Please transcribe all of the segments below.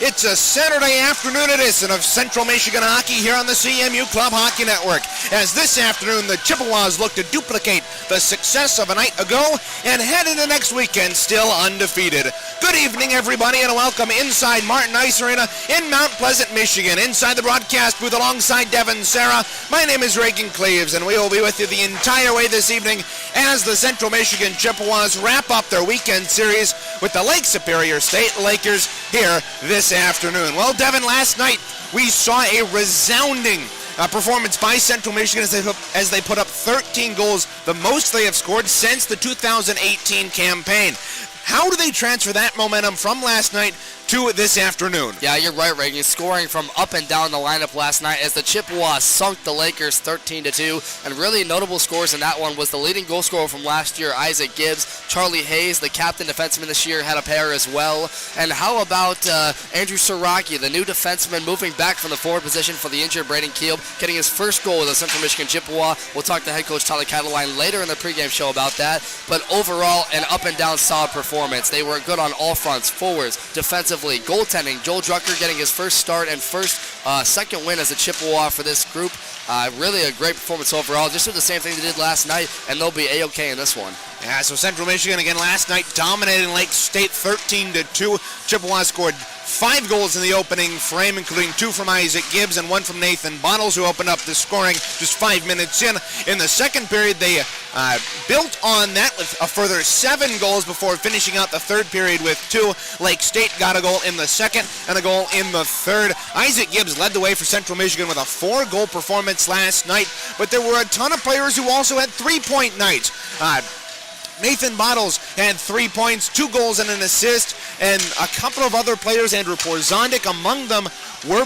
It's a Saturday afternoon edition of Central Michigan Hockey here on the CMU Club Hockey Network. As this afternoon, the Chippewas look to duplicate the success of a night ago and head into next weekend still undefeated. Good evening, everybody, and welcome inside Martin Ice Arena in Mount Pleasant, Michigan. Inside the broadcast booth alongside Devin Sarah, my name is Reagan Cleaves, and we will be with you the entire way this evening as the Central Michigan Chippewas wrap up their weekend series with the Lake Superior State Lakers here this afternoon. Well, Devin, last night we saw a resounding performance by Central Michigan as they put up 13 goals, the most they have scored since the 2018 campaign. How do they transfer that momentum from last night to this afternoon? Yeah, you're right, Reagan. Scoring from up and down the lineup last night as the Chippewas sunk the Lakers 13-2. And really notable scores in that one was the leading goal scorer from last year, Isaac Gibbs. Charlie Hayes, the captain defenseman this year, had a pair as well. And how about Andrew Siraki, the new defenseman moving back from the forward position for the injured Braden Kiel, getting his first goal with the Central Michigan Chippewa. We'll talk to head coach Tyler Cataline later in the pregame show about that. But overall, an up and down solid performance. They were good on all fronts, forwards, defensively, goaltending. Joel Drucker getting his first start and second win as a Chippewa for this group. Really a great performance overall. Just did the same thing they did last night, and they'll be A-OK in this one. Yeah, so Central Michigan again last night dominating Lake State 13-2. Chippewas scored 5 goals in the opening frame, including 2 from Isaac Gibbs and 1 from Nathan Bottles, who opened up the scoring just 5 minutes in. In the second period, they built on that with a further 7 goals before finishing out the third period with 2. Lake State got a goal in the second and a goal in the third. Isaac Gibbs led the way for Central Michigan with a 4-goal performance last night, but there were a ton of players who also had 3-point nights. Nathan Bottles had 3 points, 2 goals and an assist, and a couple of other players, Andrew Porzondik among them, were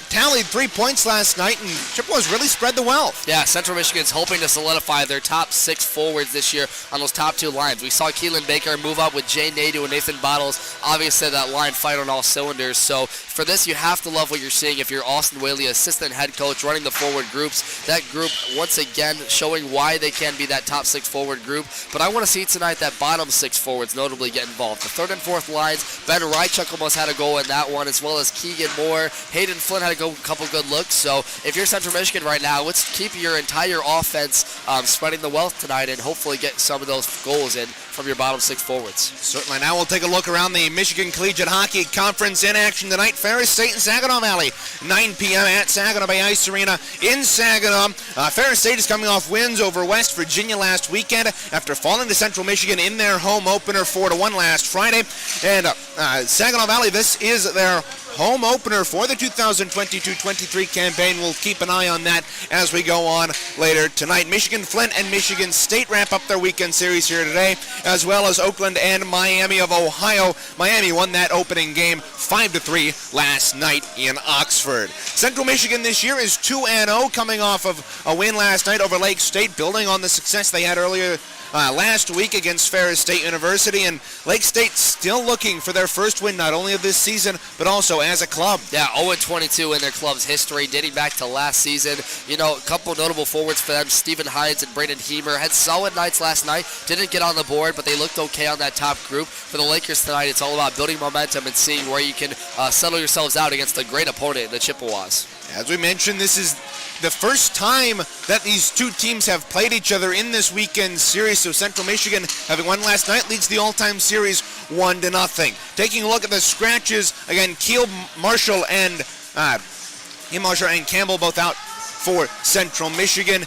tallied 3 points last night, and Chippewas really spread the wealth. Yeah, Central Michigan's hoping to solidify their top 6 forwards this year on those top 2 lines. We saw Keelan Baker move up with Jay Nadeau and Nathan Bottles. Obviously, that line fired on all cylinders. So for this, you have to love what you're seeing if you're Austin Whaley, assistant head coach, running the forward groups. That group, once again, showing why they can be that top 6 forward group. But I want to see tonight that bottom 6 forwards notably get involved. The third and fourth lines, Ben Rychuk almost had a goal in that one, as well as Keegan Moore. Hayden Flynn had a couple good looks. So if you're Central Michigan right now, let's keep your entire offense spreading the wealth tonight and hopefully get some of those goals in from your bottom 6 forwards. Certainly. Now we'll take a look around the Michigan Collegiate Hockey Conference in action tonight. Ferris State and Saginaw Valley, 9 p.m. at Saginaw Bay Ice Arena in Saginaw. Ferris State is coming off wins over West Virginia last weekend after falling to Central Michigan in their home opener 4-1 last Friday. And Saginaw Valley, this is their home opener for the 2022-23 campaign. We'll keep an eye on that as we go on later tonight. Michigan Flint and Michigan State wrap up their weekend series here today, as well as Oakland and Miami of Ohio. Miami won that opening game 5-3 last night in Oxford. Central Michigan this year is 2-0, coming off of a win last night over Lake State, building on the success they had earlier last week against Ferris State University, and Lake State still looking for their first win not only of this season but also as a club. Yeah, 0-22 in their club's history dating back to last season. You know, a couple notable forwards for them, Stephen Hines and Braden Heemer, had solid nights last night, didn't get on the board, but they looked okay on that top group. For the Lakers tonight, it's all about building momentum and seeing where you can settle yourselves out against a great opponent, the Chippewas. As we mentioned, this is the first time that these two teams have played each other in this weekend series. So Central Michigan, having won last night, leads the all-time series 1-0. Taking a look at the scratches, again, Keel, Marshall, and Campbell both out for Central Michigan.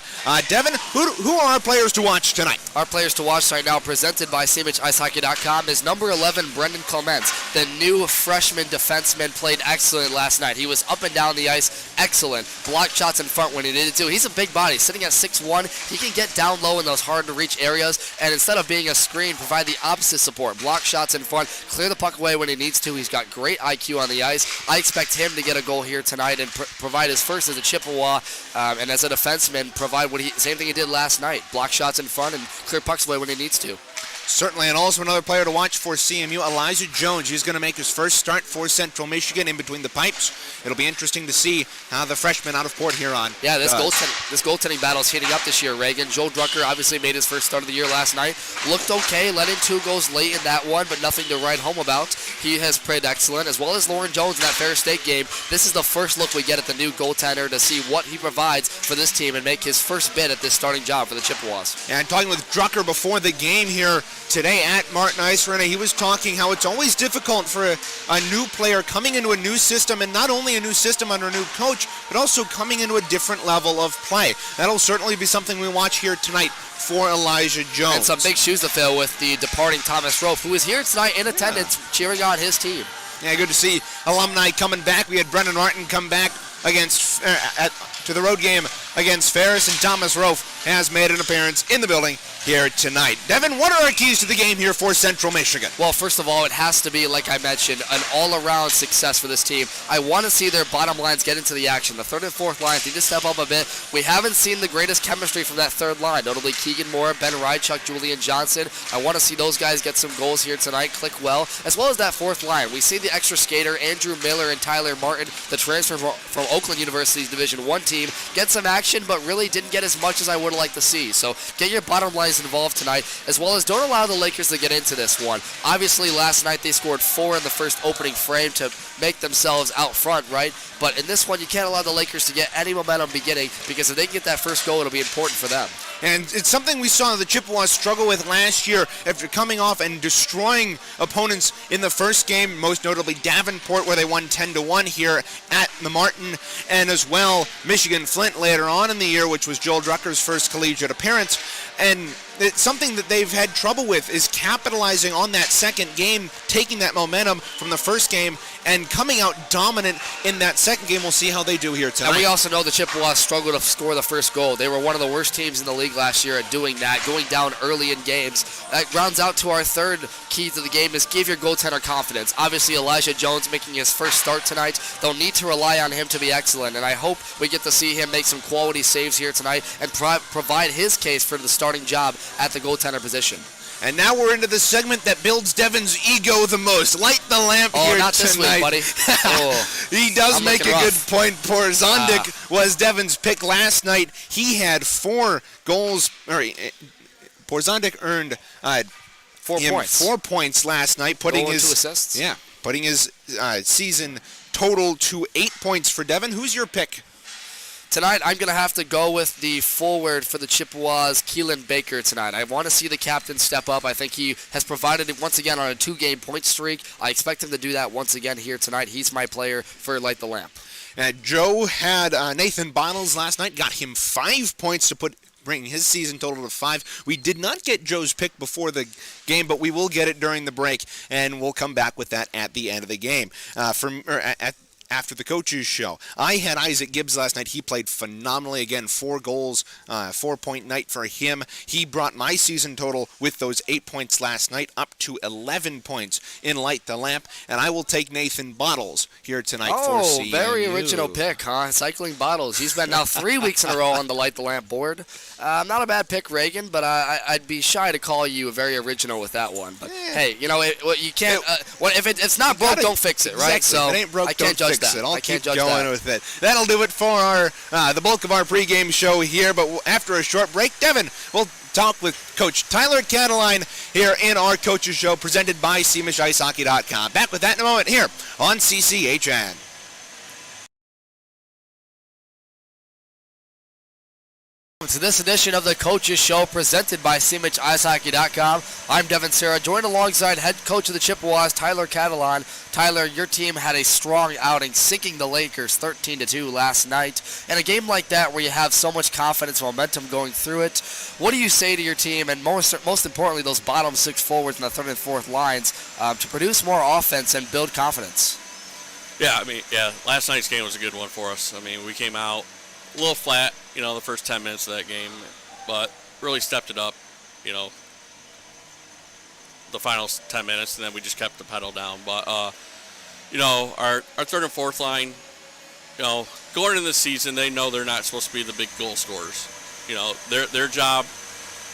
Devin, who are our players to watch tonight? Our players to watch right now, presented by CMHIceHockey.com, is number 11, Brendan Clements. The new freshman defenseman played excellent last night. He was up and down the ice, excellent. Blocked shots in front when he needed to. He's a big body, sitting at 6'1". He can get down low in those hard-to-reach areas, and instead of being a screen, provide the opposite support. Block shots in front, clear the puck away when he needs to. He's got great IQ on the ice. I expect him to get a goal here tonight and provide his first as a Chippewa, and as a defenseman, provide same thing he did last night. Block shots in front and clear pucks away when he needs to. Certainly, and also another player to watch for CMU, Elijah Jones. He's going to make his first start for Central Michigan in between the pipes. It'll be interesting to see how the freshman out of Port Huron Yeah, this goaltending battle is heating up this year, Reagan. Joe Drucker obviously made his first start of the year last night. Looked okay, let in 2 goals late in that one, but nothing to write home about. He has played excellent, as well as Lauren Jones in that Ferris State game. This is the first look we get at the new goaltender to see what he provides for this team and make his first bid at this starting job for the Chippewas. And talking with Drucker before the game here today at Martin Ice Arena, he was talking how it's always difficult for a new player coming into a new system, and not only a new system under a new coach, but also coming into a different level of play. That'll certainly be something we watch here tonight for Elijah Jones. And some big shoes to fill with the departing Thomas Rope, who is here tonight in attendance cheering on his team. Yeah, good to see alumni coming back. We had Brendan Martin come back against to the road game against Ferris, and Thomas Rofe has made an appearance in the building here tonight. Devin, what are our keys to the game here for Central Michigan? Well, first of all, it has to be, like I mentioned, an all-around success for this team. I want to see their bottom lines get into the action. The third and fourth lines need to step up a bit. We haven't seen the greatest chemistry from that third line, notably Keegan Moore, Ben Rydchuk, Julian Johnson. I want to see those guys get some goals here tonight, click well, as well as that fourth line. We see the extra skater, Andrew Miller and Tyler Martin, the transfer from Oakland University's Division I team, get some action, but really didn't get as much as I would like to see. So get your bottom lines involved tonight, as well as don't allow the Lakers to get into this one. Obviously, last night they scored 4 in the first opening frame to make themselves out front, right? But in this one, you can't allow the Lakers to get any momentum beginning, because if they get that first goal, it'll be important for them. And it's something we saw the Chippewas struggle with last year after coming off and destroying opponents in the first game, most notably Davenport, where they won 10-1 here at the Martin, and as well Michigan Flint later on in the year, which was Joel Drucker's first collegiate appearance. And it's something that they've had trouble with, is capitalizing on that second game, taking that momentum from the first game and coming out dominant in that second game. We'll see how they do here tonight. And we also know the Chippewas struggled to score the first goal. They were one of the worst teams in the league last year at doing that, going down early in games. That rounds out to our third key to the game, is give your goaltender confidence. Obviously, Elijah Jones making his first start tonight. They'll need to rely on him to be excellent, and I hope we get to see him make some quality saves here tonight and provide his case for the starting job at the goaltender position. And now we're into the segment that builds Devin's ego the most. Light the lamp here not tonight. This week, buddy. He does I'm make a rough. good point. Porzondik was Devin's pick last night. He had 4 goals. Porzondik earned 4 points. 4 points last night, putting Goal and his 2 assists. Yeah, putting his season total to 8 points for Devin. Who's your pick? Tonight, I'm going to have to go with the forward for the Chippewas, Keelan Baker, tonight. I want to see the captain step up. I think he has provided it once again on a 2-game point streak. I expect him to do that once again here tonight. He's my player for Light the Lamp. Joe had Nathan Bottles last night, got him 5 points to bring his season total to 5. We did not get Joe's pick before the game, but we will get it during the break, and we'll come back with that at the end of the game. After the coaches show, I had Isaac Gibbs last night. He played phenomenally again. 4 goals, 4-point night for him. He brought my season total with those 8 points last night up to 11 points in Light the Lamp. And I will take Nathan Bottles here tonight for CMU. Very original pick, huh? Cycling Bottles. He's been now 3 weeks in a row on the Light the Lamp board. Not a bad pick, Reagan, but I'd be shy to call you very original with that one. But hey, you know, you can't. If it's not broke, don't fix it, right? Exactly. So if it ain't broke, I can't don't judge fix that. it. I'll I can't keep judge going with it. That'll do it for the bulk of our pregame show here. But after a short break, Devin will talk with Coach Tyler Cataline here in our Coaches Show, presented by SeamishIceHockey.com. Back with that in a moment here on CCHN. To this edition of the Coaches Show presented by SeamishIceHockey.com. I'm Devin Serra, joined alongside head coach of the Chippewas, Tyler Catalan. Tyler, your team had a strong outing, sinking the Lakers 13-2 last night. In a game like that where you have so much confidence, momentum going through it, what do you say to your team, and most importantly, those bottom 6 forwards in the third and fourth lines to produce more offense and build confidence? Last night's game was a good one for us. We came out a little flat, the first 10 minutes of that game, but really stepped it up, the final 10 minutes, and then we just kept the pedal down. But, our third and fourth line, going into the season, they know they're not supposed to be the big goal scorers. Their job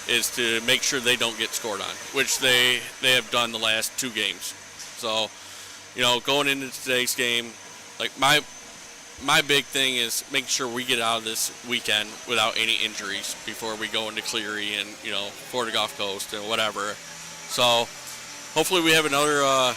is to make sure they don't get scored on, which they have done the last 2 games. So, going into today's game, like my big thing is making sure we get out of this weekend without any injuries before we go into Cleary and, Florida Gulf Coast and whatever. So hopefully we have another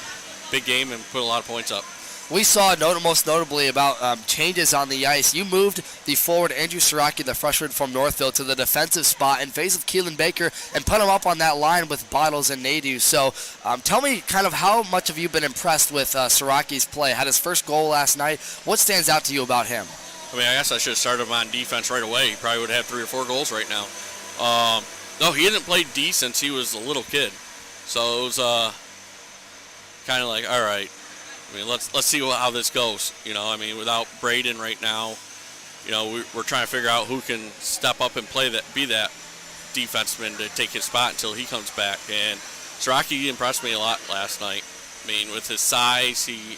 big game and put a lot of points up. We saw most notably about changes on the ice. You moved the forward Andrew Siraki, the freshman from Northville, to the defensive spot in face of Keelan Baker and put him up on that line with Bottles and Nadu. So tell me kind of how much have you been impressed with Siraki's play? Had his first goal last night. What stands out to you about him? I mean, I guess I should have started him on defense right away. He probably would have 3 or 4 goals right now. No, he hasn't played D since he was a little kid. So it was kind of like, all right. I mean, let's see how this goes. Without Braden right now, we're trying to figure out who can step up and be that defenseman to take his spot until he comes back. And Siraki impressed me a lot last night. I mean, with his size, he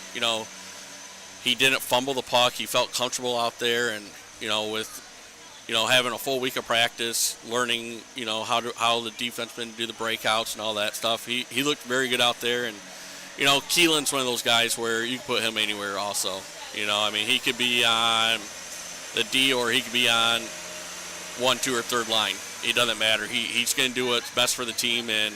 didn't fumble the puck. He felt comfortable out there, and with having a full week of practice, learning how the defensemen do the breakouts and all that stuff. He looked very good out there, and Keelan's one of those guys where you can put him anywhere also. He could be on the D or he could be on 1, 2, or 3rd line. It doesn't matter. He's going to do what's best for the team, and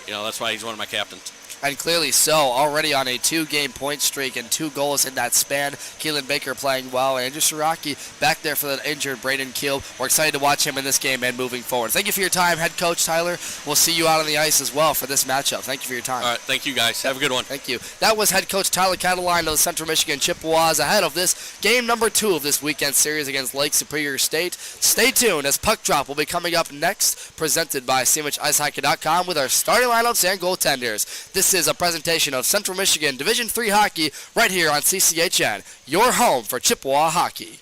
that's why he's one of my captains. And clearly so, already on a 2-game point streak and 2 goals in that span. Keelan Baker playing well, and Andrew Siraki back there for the injured Braden Keel. We're excited to watch him in this game and moving forward. Thank you for your time, head coach Tyler. We'll see you out on the ice as well for this matchup. Thank you for your time. All right, thank you guys. Have a good one. Thank you. That was head coach Tyler Cataline of the Central Michigan Chippewas ahead of this game number 2 of this weekend series against Lake Superior State. Stay tuned as Puck Drop will be coming up next, presented by SandwichIceHockey.com with our starting lineups and goaltenders. This is a presentation of Central Michigan Division III hockey right here on CCHN, your home for Chippewa hockey.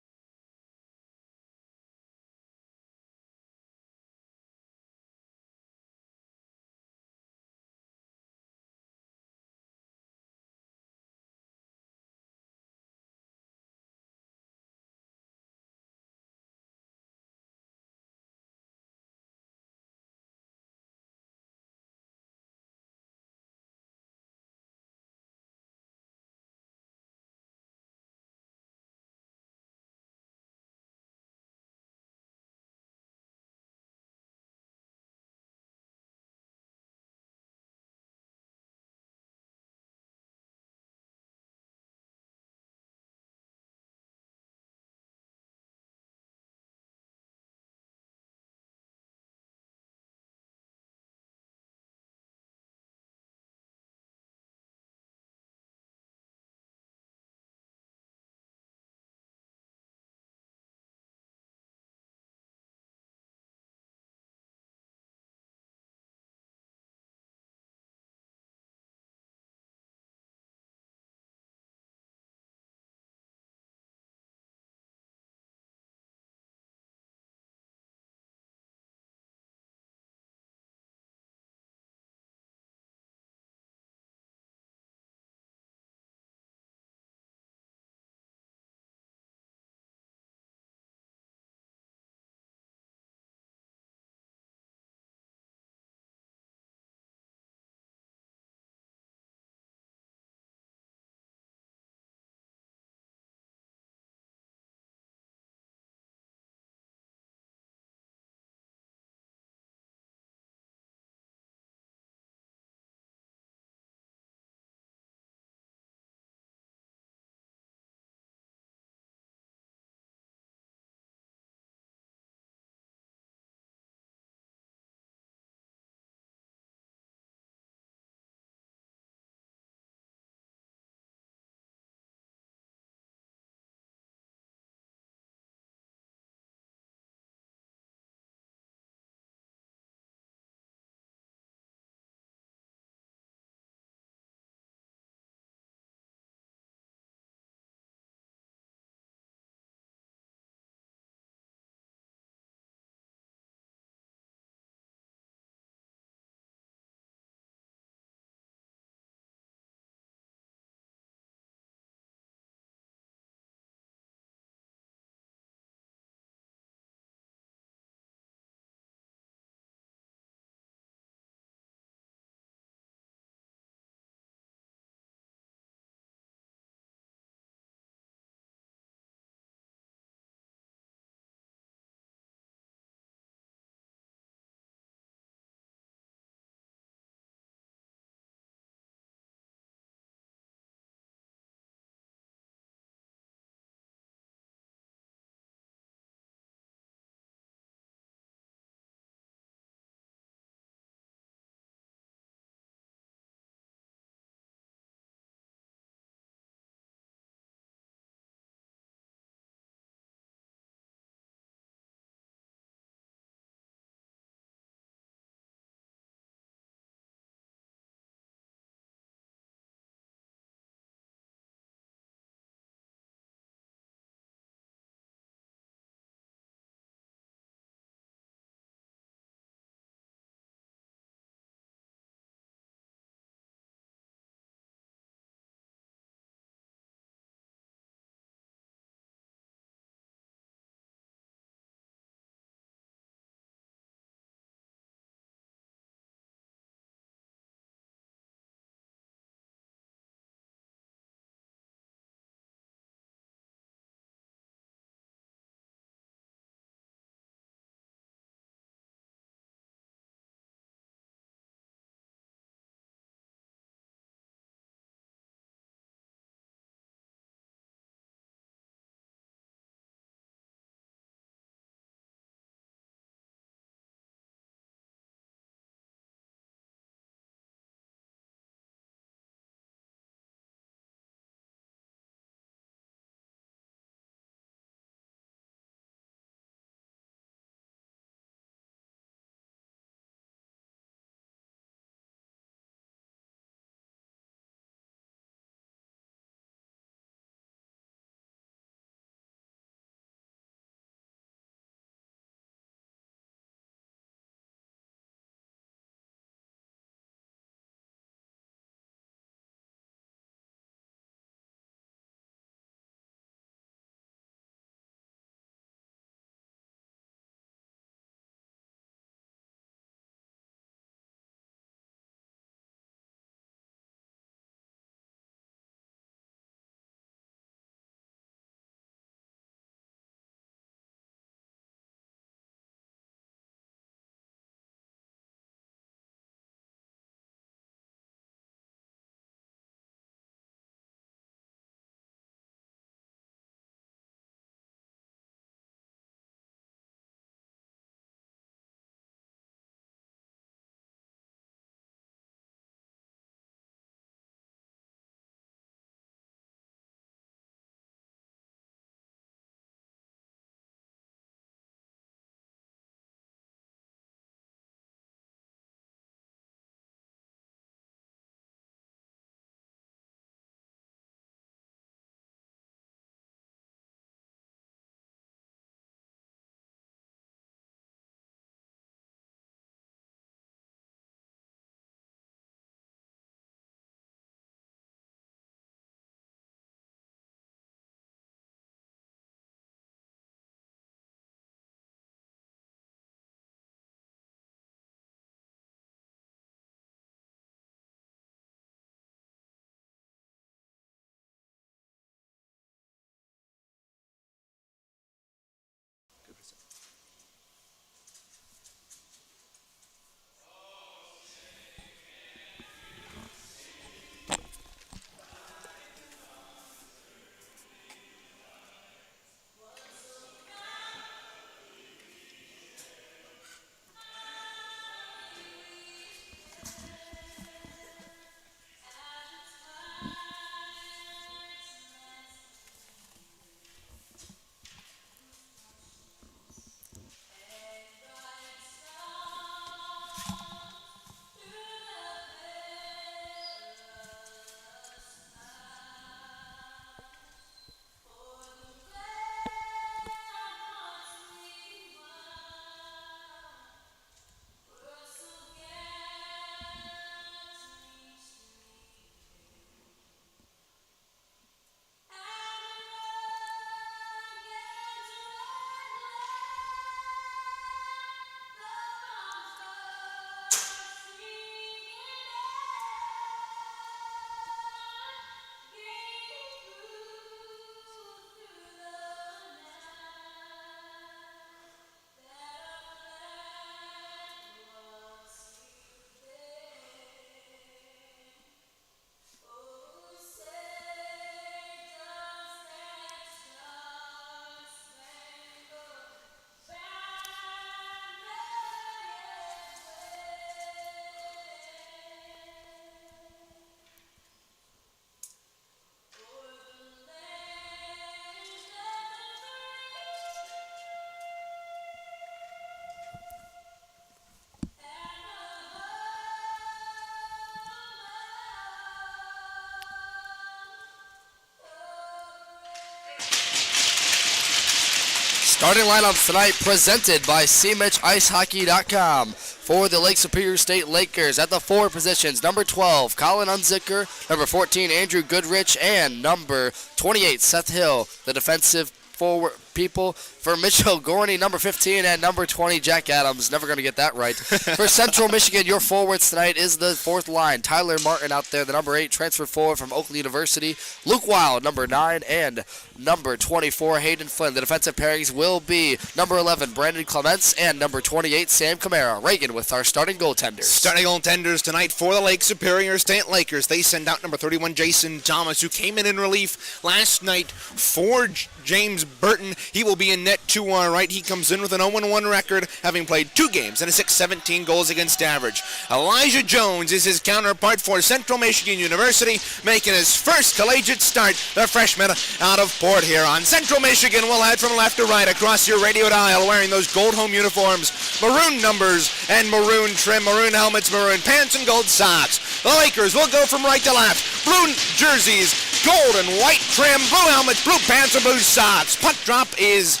Starting lineups tonight presented by cmitchicehockey.com. For the Lake Superior State Lakers at the forward positions, number 12, Colin Unzicker, number 14, Andrew Goodrich, and number 28, Seth Hill. The defensive forward people for Mitchell Gorney, number 15, and number 20, Jack Adams. Never going to get that right. For Central Michigan, your forwards tonight is the fourth line. Tyler Martin out there, the number 8, transfer forward from Oakland University. Luke Wild, number 9, and number 24, Hayden Flynn. The defensive pairings will be number 11, Brandon Clements, and number 28, Sam Camara. Reagan with our starting goaltenders. Starting goaltenders tonight for the Lake Superior State Lakers. They send out number 31, Jason Thomas, who came in relief last night for James Burton. He will be in net to our right. He comes in with an 0-1 record, having played 2 games and a 6.17 goals against average. Elijah Jones is his counterpart for Central Michigan University, making his first collegiate start, the freshman out of Port Huron. Central Michigan will head from left to right across your radio dial, wearing those gold home uniforms, maroon numbers and maroon trim, maroon helmets, maroon pants, and gold socks. The Lakers will go from right to left. Blue jerseys, gold and white trim, blue helmets, blue pants, and blue socks. Puck drop is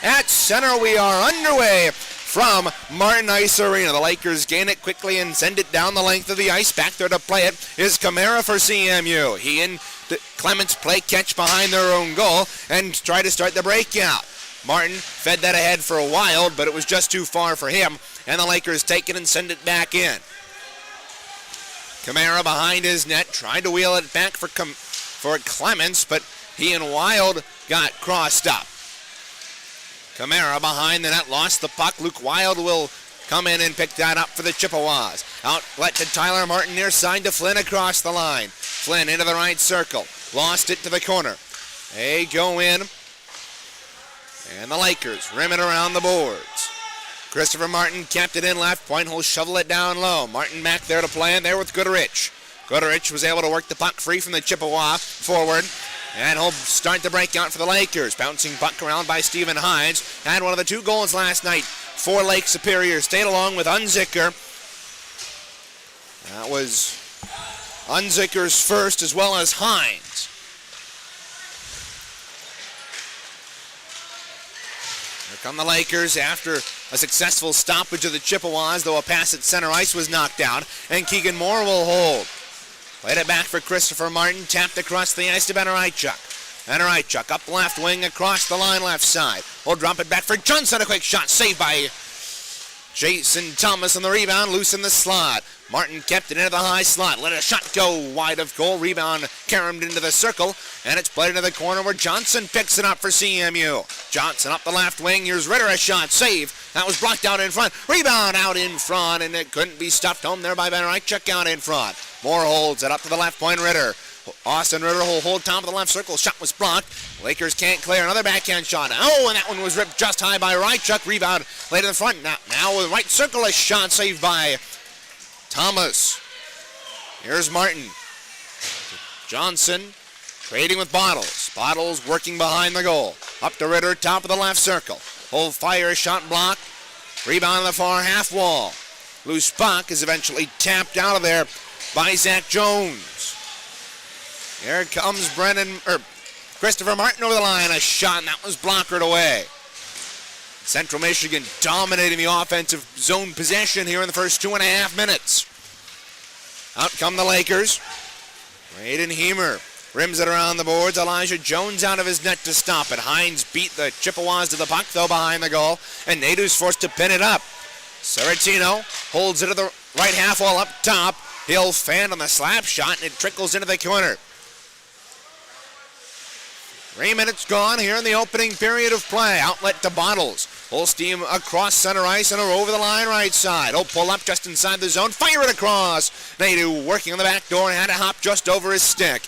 at center. We are underway from Martin Ice Arena. The Lakers gain it quickly and send it down the length of the ice. Back there to play it is Camara for CMU. He and Clements play catch behind their own goal and try to start the breakout. Martin fed that ahead for a while, but it was just too far for him, and the Lakers take it and send it back in. Camara behind his net, tried to wheel it back for Clements, but he and Wild got crossed up. Camara behind the net, lost the puck. Luke Wild will come in and pick that up for the Chippewas. Outlet to Tyler Martin, near side to Flynn across the line. Flynn into the right circle, lost it to the corner. They go in, and the Lakers rim it around the boards. Christopher Martin kept it in left point. He'll shovel it down low. Martin back there to play in there with Goodrich. Goodrich was able to work the puck free from the Chippewa forward, and he'll start the breakout for the Lakers. Bouncing puck around by Stephen Hines. Had one of the 2 goals last night for Lake Superior State, along with Unzicker. That was Unzicker's first, as well as Hines. Here come the Lakers after a successful stoppage of the Chippewas, though a pass at center ice was knocked out, and Keegan Moore will hold. Played it back for Christopher Martin, tapped across the ice to Benaraichuk. Benaraichuk up left wing across the line left side. We'll drop it back for Johnson, a quick shot saved by Jason Thomas on the rebound, loose in the slot. Martin kept it into the high slot, let a shot go wide of goal, rebound caromed into the circle, and it's played into the corner where Johnson picks it up for CMU. Johnson up the left wing, here's Ritter, a shot, save. That was blocked out in front, rebound out in front, and it couldn't be stuffed home there by Benaraichuk out in front. Moore holds it up to the left point, Ritter. Austin Ritter will hold top of the left circle. Shot was blocked. Lakers can't clear. Another backhand shot. Oh, and that one was ripped just high by Reichuk. Rebound late in the front. Now with right circle, a shot saved by Thomas. Here's Martin. Johnson trading with Bottles. Bottles working behind the goal. Up to Ritter, top of the left circle. Hold fire, shot blocked. Rebound on the far half wall. Loose puck is eventually tapped out of there by Zach Jones. Here comes Christopher Martin over the line. A shot, and that was blockered away. Central Michigan dominating the offensive zone possession here in the first 2.5 minutes. Out come the Lakers. Braden Heemer rims it around the boards. Elijah Jones out of his net to stop it. Hines beat the Chippewas to the puck, though, behind the goal, and Nadu's forced to pin it up. Saratino holds it to the right half wall up top. He'll fan on the slap shot, and it trickles into the corner. 3 minutes gone here in the opening period of play. Outlet to Bottles. Full steam across center ice and over the line right side. Oh, pull up just inside the zone. Fire it across. Nadu working on the back door and had to hop just over his stick.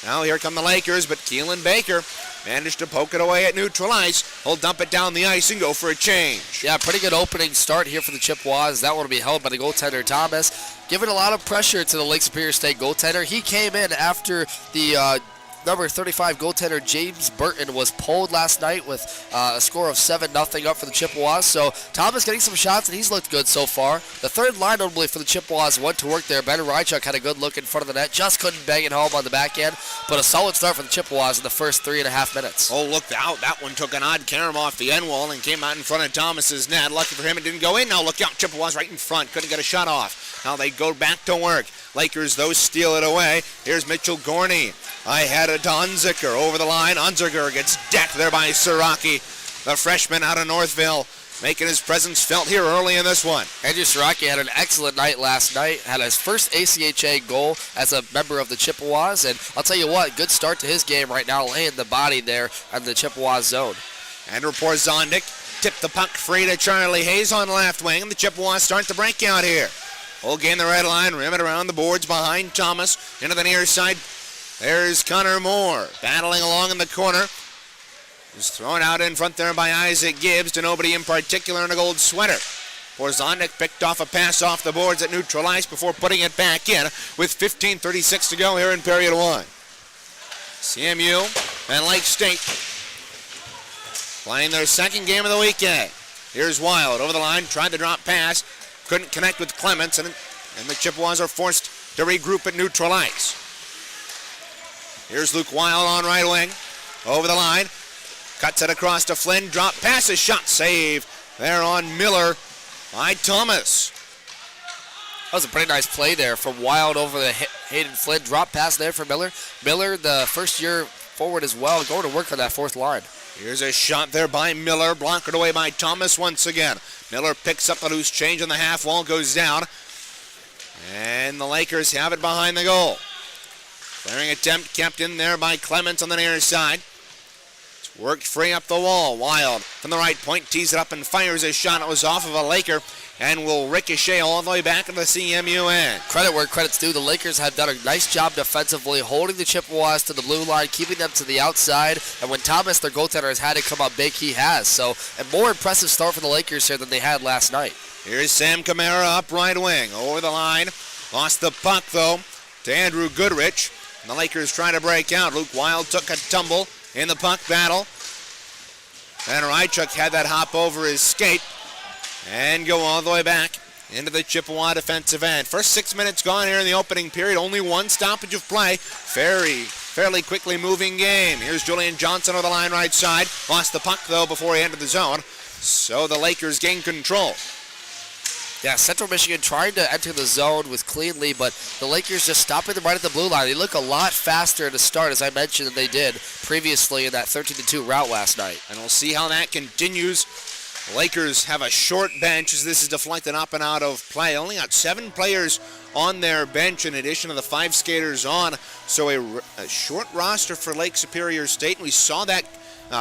Now here come the Lakers, but Keelan Baker managed to poke it away at neutral ice. He'll dump it down the ice and go for a change. Yeah, pretty good opening start here for the Chippewas. That one will be held by the goaltender Thomas. Giving a lot of pressure to the Lake Superior State goaltender. He came in after the number 35 goaltender James Burton was pulled last night with a score of 7-0 up for the Chippewas. So Thomas getting some shots, and he's looked good so far. The third line, notably for the Chippewas, went to work there. Ben Rychuk had a good look in front of the net, just couldn't bang it home on the back end, but a solid start for the Chippewas in the first 3.5 minutes. Oh, look out. That one took an odd carom off the end wall and came out in front of Thomas's net. Lucky for him, it didn't go in. Now look out. Chippewas right in front. Couldn't get a shot off. Now they go back to work. Lakers, though, steal it away. Here's Mitchell Gorney. I had it to Unzicker over the line. Unzicker gets decked there by Siraki, the freshman out of Northville, making his presence felt here early in this one. Andrew Siraki had an excellent night last night, had his first ACHA goal as a member of the Chippewas, and I'll tell you what, good start to his game right now, laying the body there on the Chippewas zone. Andrew Porzondik tipped the puck free to Charlie Hayes on left wing, and the Chippewas start to break out here. Will gain the red line, rim it around the boards behind Thomas, into the near side. There's Connor Moore, battling along in the corner. Was thrown out in front there by Isaac Gibbs to nobody in particular in a gold sweater. Porzondik picked off a pass off the boards at neutral ice before putting it back in with 15:36 to go here in period one. CMU and Lake State playing their second game of the weekend. Here's Wild over the line, tried to drop pass, couldn't connect with Clements, and the Chippewas are forced to regroup at neutral ice. Here's Luke Wild on right wing, over the line, cuts it across to Flynn, drop passes, shot save there on Miller by Thomas. That was a pretty nice play there from Wild over the Hayden Flynn. Drop pass there for Miller. Miller, the first year forward as well, going to work on that fourth line. Here's a shot there by Miller, blocked away by Thomas once again. Miller picks up the loose change on the half wall, goes down, and the Lakers have it behind the goal. Clearing attempt kept in there by Clements on the near side. It's worked free up the wall. Wild from the right point, tees it up and fires a shot. It was off of a Laker and will ricochet all the way back into the CMU end. Credit where credit's due. The Lakers have done a nice job defensively, holding the Chippewas to the blue line, keeping them to the outside. And when Thomas, their goaltender, has had to come up big, he has. So a more impressive start for the Lakers here than they had last night. Here's Sam Camara up right wing, over the line. Lost the puck, though, to Andrew Goodrich. And the Lakers trying to break out. Luke Wild took a tumble in the puck battle. And Rychuk had that hop over his skate and go all the way back into the Chippewa defensive end. First 6 minutes gone here in the opening period. Only one stoppage of play. Fairly quickly moving game. Here's Julian Johnson on the line right side. Lost the puck, though, before he entered the zone. So the Lakers gain control. Yeah, Central Michigan trying to enter the zone with cleanly, but the Lakers just stopping them right at the blue line. They look a lot faster to start, as I mentioned, than they did previously in that 13-2 route last night. And we'll see how that continues. The Lakers have a short bench as this is deflected up and out of play. Only got 7 players on their bench in addition to the 5 skaters on. So a short roster for Lake Superior State. And we saw that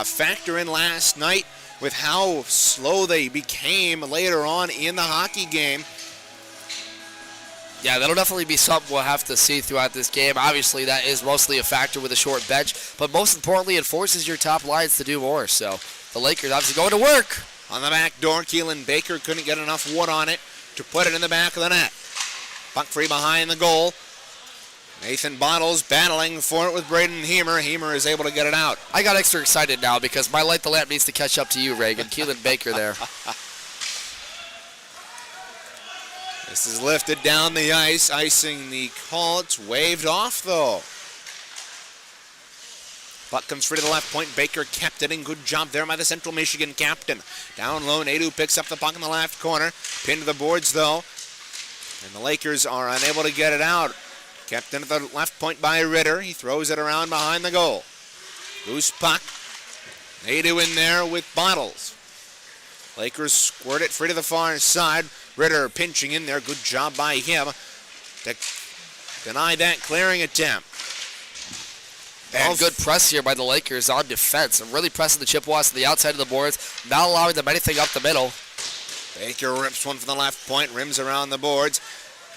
factor in last night with how slow they became later on in the hockey game. Yeah, that'll definitely be something we'll have to see throughout this game. Obviously, that is mostly a factor with a short bench, but most importantly, it forces your top lines to do more. So the Lakers obviously going to work. On the back door, Keelan Baker couldn't get enough wood on it to put it in the back of the net. Puck free behind the goal. Nathan Bottles battling for it with Braden Heemer. Heemer is able to get it out. I got extra excited now because my light the lamp needs to catch up to you, Reagan. Keelan Baker there. This is lifted down the ice, icing the call. It's waved off, though. Puck comes free to the left point. Baker kept it in. Good job there by the Central Michigan captain. Down low, Nadeau picks up the puck in the left corner. Pinned to the boards, though. And the Lakers are unable to get it out. Kept into the left point by Ritter. He throws it around behind the goal. Loose puck. Nadeau in there with Bottles. Lakers squirt it free to the far side. Ritter pinching in there. Good job by him to deny that clearing attempt. And good press here by the Lakers on defense. And really pressing the Chippewas to the outside of the boards. Not allowing them anything up the middle. Baker rips one from the left point. Rims around the boards.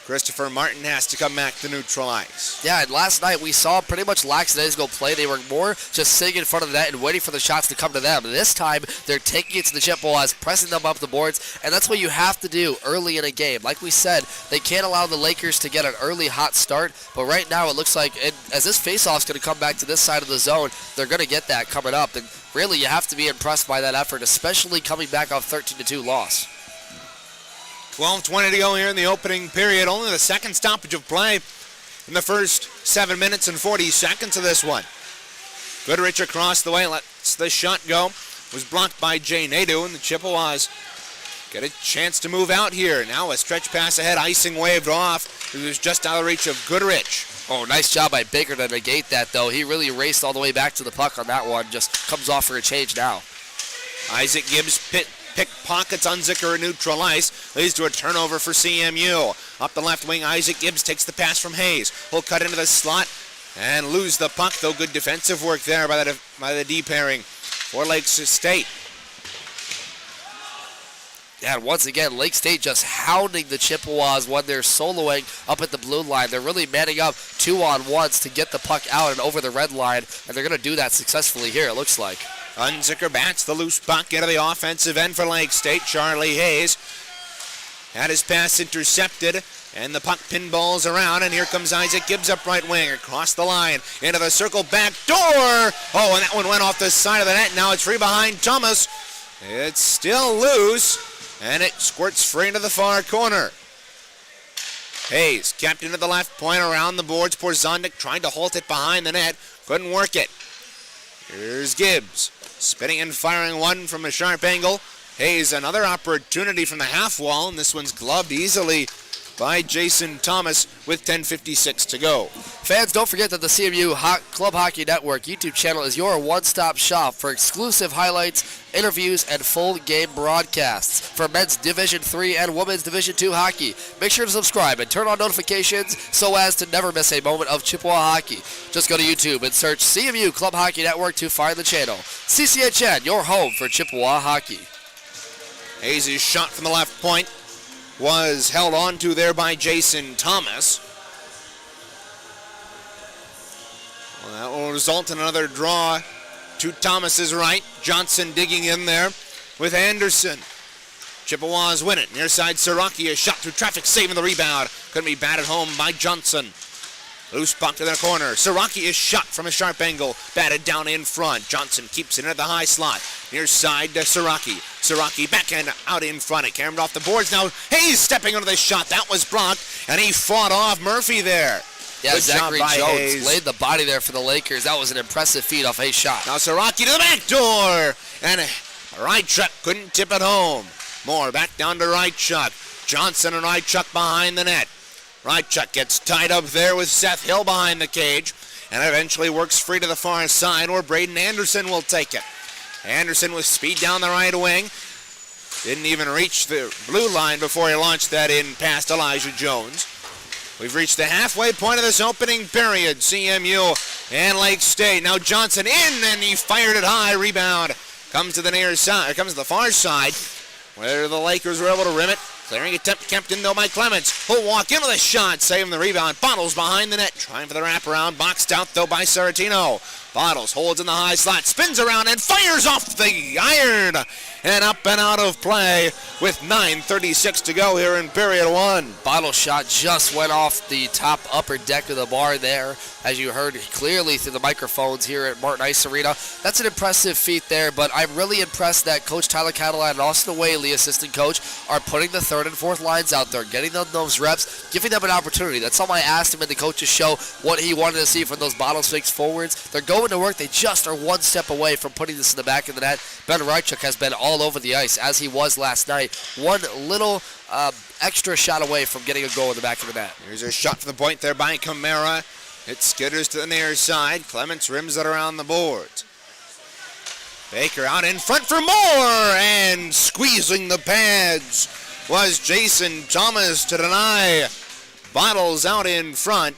Christopher Martin has to come back to neutral ice. Yeah, and last night we saw pretty much lackadaisical play. They were more just sitting in front of the net and waiting for the shots to come to them. This time, they're taking it to the Chippewas, pressing them up the boards, and that's what you have to do early in a game. Like we said, they can't allow the Lakers to get an early hot start, but right now it looks like, as this faceoff's going to come back to this side of the zone, they're going to get that coming up, and really you have to be impressed by that effort, especially coming back off 13-2 loss. 12:20 to go here in the opening period. Only the second stoppage of play in the first 7 minutes and 40 seconds of this one. Goodrich across the way, lets the shot go. Was blocked by Jay Nadeau, and the Chippewas get a chance to move out here. Now a stretch pass ahead, icing waved off. It was just out of reach of Goodrich. Oh, nice job by Baker to negate that, though. He really raced all the way back to the puck on that one. Just comes off for a change now. Isaac Gibbs pickpockets Unzicker in neutral ice, leads to a turnover for CMU. Up the left wing, Isaac Gibbs takes the pass from Hayes. He'll cut into the slot and lose the puck, though good defensive work there by the D pairing for Lake State. Yeah, and once again, Lake State just hounding the Chippewas when they're soloing up at the blue line. They're really manning up 2-on-1s to get the puck out and over the red line, and they're going to do that successfully here, it looks like. Unzicker bats the loose puck into the offensive end for Lake State. Charlie Hayes had his pass intercepted, and the puck pinballs around, and here comes Isaac Gibbs up right wing, across the line, into the circle, back door! Oh, and that one went off the side of the net. Now it's free behind Thomas. It's still loose, and it squirts free into the far corner. Hayes kept into the left point around the boards. Porzondik trying to halt it behind the net. Couldn't work it. Here's Gibbs. Spinning and firing one from a sharp angle. Hayes, another opportunity from the half wall, and this one's gloved easily by Jason Thomas with 10:56 to go. Fans, don't forget that the CMU Club Hockey Network YouTube channel is your one-stop shop for exclusive highlights, interviews, and full game broadcasts for men's Division III and women's Division II hockey. Make sure to subscribe and turn on notifications so as to never miss a moment of Chippewa hockey. Just go to YouTube and search CMU Club Hockey Network to find the channel. CCHN, your home for Chippewa hockey. Hayes' shot from the left point was held on to there by Jason Thomas. Well, that will result in another draw to Thomas's right. Johnson digging in there with Anderson. Chippewas win it. Near side, Siraki, a shot through traffic, saving the rebound. Couldn't be batted home by Johnson. Loose puck to their corner. Siraki is shot from a sharp angle. Batted down in front. Johnson keeps it into the high slot. Near side to Siraki. Siraki backhand out in front. It cammed off the boards. Now Hayes stepping under the shot. That was blocked, and he fought off Murphy there. Yeah, Good Zachary job by Jones Hayes. laid the body there for the Lakers. That was an impressive feat off Hayes' shot. Now Siraki to the back door. And Rychuk couldn't tip it home. Moore back down to Rychuk. Johnson and Rychuk behind the net. Rychuk gets tied up there with Seth Hill behind the cage and eventually works free to the far side where Braden Anderson will take it. Anderson with speed down the right wing. Didn't even reach the blue line before he launched that in past Elijah Jones. We've reached the halfway point of this opening period. CMU and Lake State. Now Johnson in, and he fired it high. Rebound comes to the near side, comes to the far side, where the Lakers were able to rim it. Clearing attempt kept in though by Clements. He'll walk into the shot, saving the rebound. Bottles behind the net, trying for the wraparound. Boxed out though by Saratino. Bottles holds in the high slot, spins around and fires off the iron. And up and out of play with 9:36 to go here in period one. Bottle shot just went off the top upper deck of the bar there, as you heard clearly through the microphones here at Martin Ice Arena. That's an impressive feat there, but I'm really impressed that Coach Tyler Cadillac and Austin Whaley, assistant coach, are putting the third and fourth lines out there, getting them those reps, giving them an opportunity. That's something I asked him in the coach's show, what he wanted to see from those Bottle Six forwards. They're going to work. They just are one step away from putting this in the back of the net. Ben Rychuk has been all over the ice, as he was last night. One little extra shot away from getting a goal in the back of the net. Here's a shot from the point there by Camara. It skitters to the near side. Clements rims it around the boards. Baker out in front for more, and squeezing the pads was Jason Thomas to deny Bottles out in front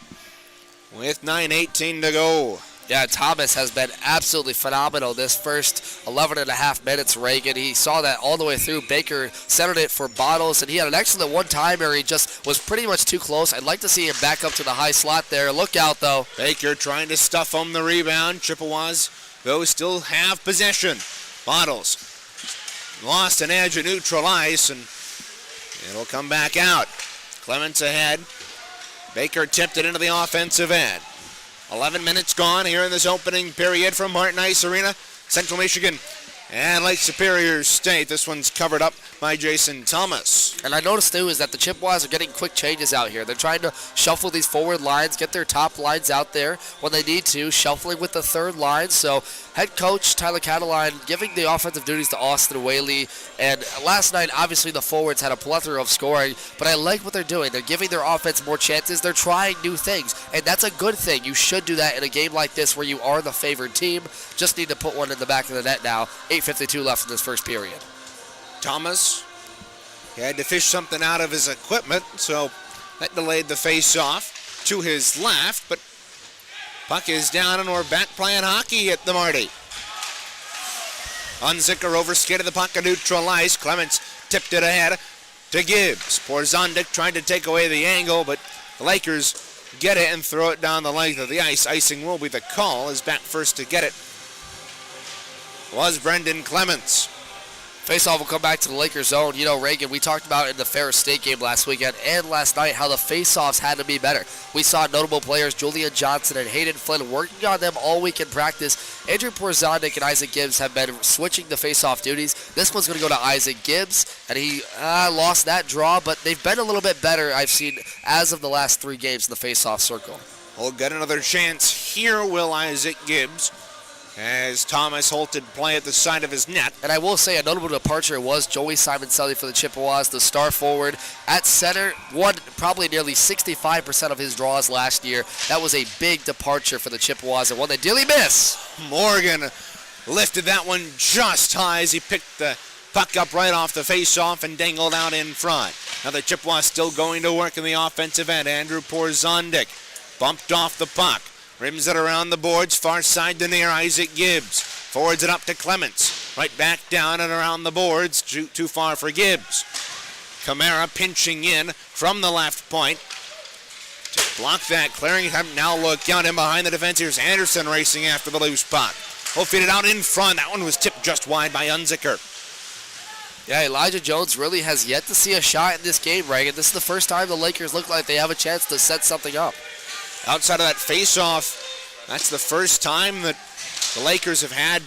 with 9:18 to go. Yeah, Thomas has been absolutely phenomenal this first 11 and a half minutes, Reagan. He saw that all the way through. Baker centered it for Bottles, and he had an excellent one-timer. He just was pretty much too close. I'd like to see him back up to the high slot there. Look out, though. Baker trying to stuff home the rebound. Chippewas, though, still have possession. Bottles lost an edge at neutral ice, and it'll come back out. Clements ahead. Baker tipped it into the offensive end. 11 minutes gone here in this opening period from Martin Ice Arena. Central Michigan and Lake Superior State. This one's covered up by Jason Thomas. And I noticed, too, is that the Chippewas are getting quick changes out here. They're trying to shuffle these forward lines, get their top lines out there when they need to, shuffling with the third line. So head coach Tyler Cataline giving the offensive duties to Austin Whaley. And last night, obviously, the forwards had a plethora of scoring, but I like what they're doing. They're giving their offense more chances. They're trying new things, and that's a good thing. You should do that in a game like this where you are the favored team. Just need to put one in the back of the net now. 8:52 left in this first period. Thomas, he had to fish something out of his equipment, so that delayed the face-off to his left, but puck is down and we're back playing hockey at the Marty. Unzicker overskated the puck at neutral ice. Clements tipped it ahead to Gibbs. Porzondik tried to take away the angle, but the Lakers get it and throw it down the length of the ice. Icing will be the call. Is back first to get it was Brendan Clements. Faceoff will come back to the Lakers zone. You know, Reagan, we talked about in the Ferris State game last weekend and last night how the faceoffs had to be better. We saw notable players, Julian Johnson and Hayden Flynn, working on them all week in practice. Andrew Porzondik and Isaac Gibbs have been switching the faceoff duties. This one's going to go to Isaac Gibbs, and he lost that draw, but they've been a little bit better, I've seen, as of the last 3 games in the faceoff circle. We'll get another chance here, will Isaac Gibbs, as Thomas halted play at the side of his net. And I will say a notable departure was Joey Simoncelli for the Chippewas, the star forward at center, won probably nearly 65% of his draws last year. That was a big departure for the Chippewas and one they dearly miss. Morgan lifted that one just high as he picked the puck up right off the face-off and dangled out in front. Now the Chippewas still going to work in the offensive end. Andrew Porzondik bumped off the puck. Rims it around the boards, far side to near Isaac Gibbs. Forwards it up to Clements. Right back down and around the boards. Too far for Gibbs. Camara pinching in from the left point. To block that, clearing it up. Now look out in behind the defense. Here's Anderson racing after the loose puck. He'll feed it out in front. That one was tipped just wide by Unzicker. Yeah, Elijah Jones really has yet to see a shot in this game, Reagan. This is the first time the Lakers look like they have a chance to set something up. Outside of that face-off, that's the first time that the Lakers have had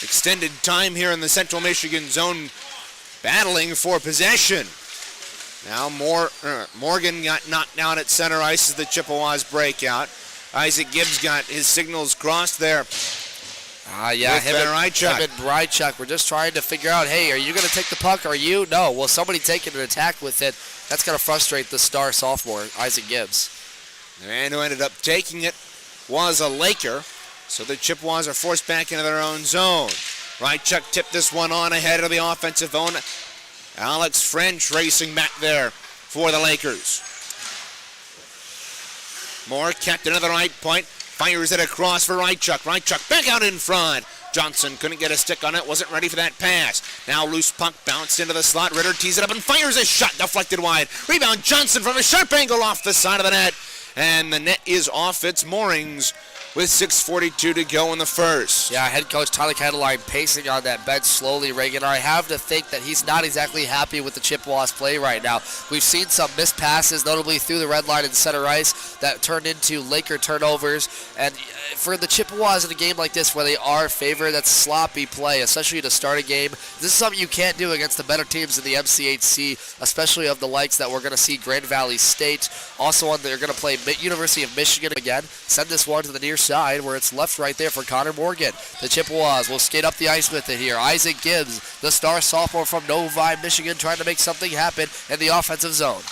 extended time here in the Central Michigan zone battling for possession. Now Morgan got knocked down at center ice as the Chippewas break out. Isaac Gibbs got his signals crossed there. Yeah, him and Rychuk. We're just trying to figure out, hey, are you going to take the puck? Are you? No. Well, somebody taking an attack with it. That's going to frustrate the star sophomore, Isaac Gibbs. The man who ended up taking it was a Laker, so the Chippewas are forced back into their own zone. Rychuk tipped this one on ahead of the offensive zone. Alex French racing back there for the Lakers. Moore kept another right point. Fires it across for Rychuk. Rychuk back out in front. Johnson couldn't get a stick on it. Wasn't ready for that pass. Now loose puck bounced into the slot. Ritter tees it up and fires a shot. Deflected wide. Rebound Johnson from a sharp angle off the side of the net. And the net is off its moorings with 6:42 to go in the first. Yeah, head coach Tyler Cataline pacing on that bench slowly, Reagan. I have to think that he's not exactly happy with the Chippewas play right now. We've seen some missed passes, notably through the red line and center ice, that turned into Laker turnovers. And for the Chippewas in a game like this where they are favored, that's sloppy play, especially to start a game. This is something you can't do against the better teams in the MCHC, especially of the likes that we're going to see Grand Valley State. Also, they're going to play University of Michigan again. Send this one to the near side where it's left right there for Connor Morgan. The Chippewas will skate up the ice with it here. Isaac Gibbs, the star sophomore from Novi, Michigan, trying to make something happen in the offensive zone.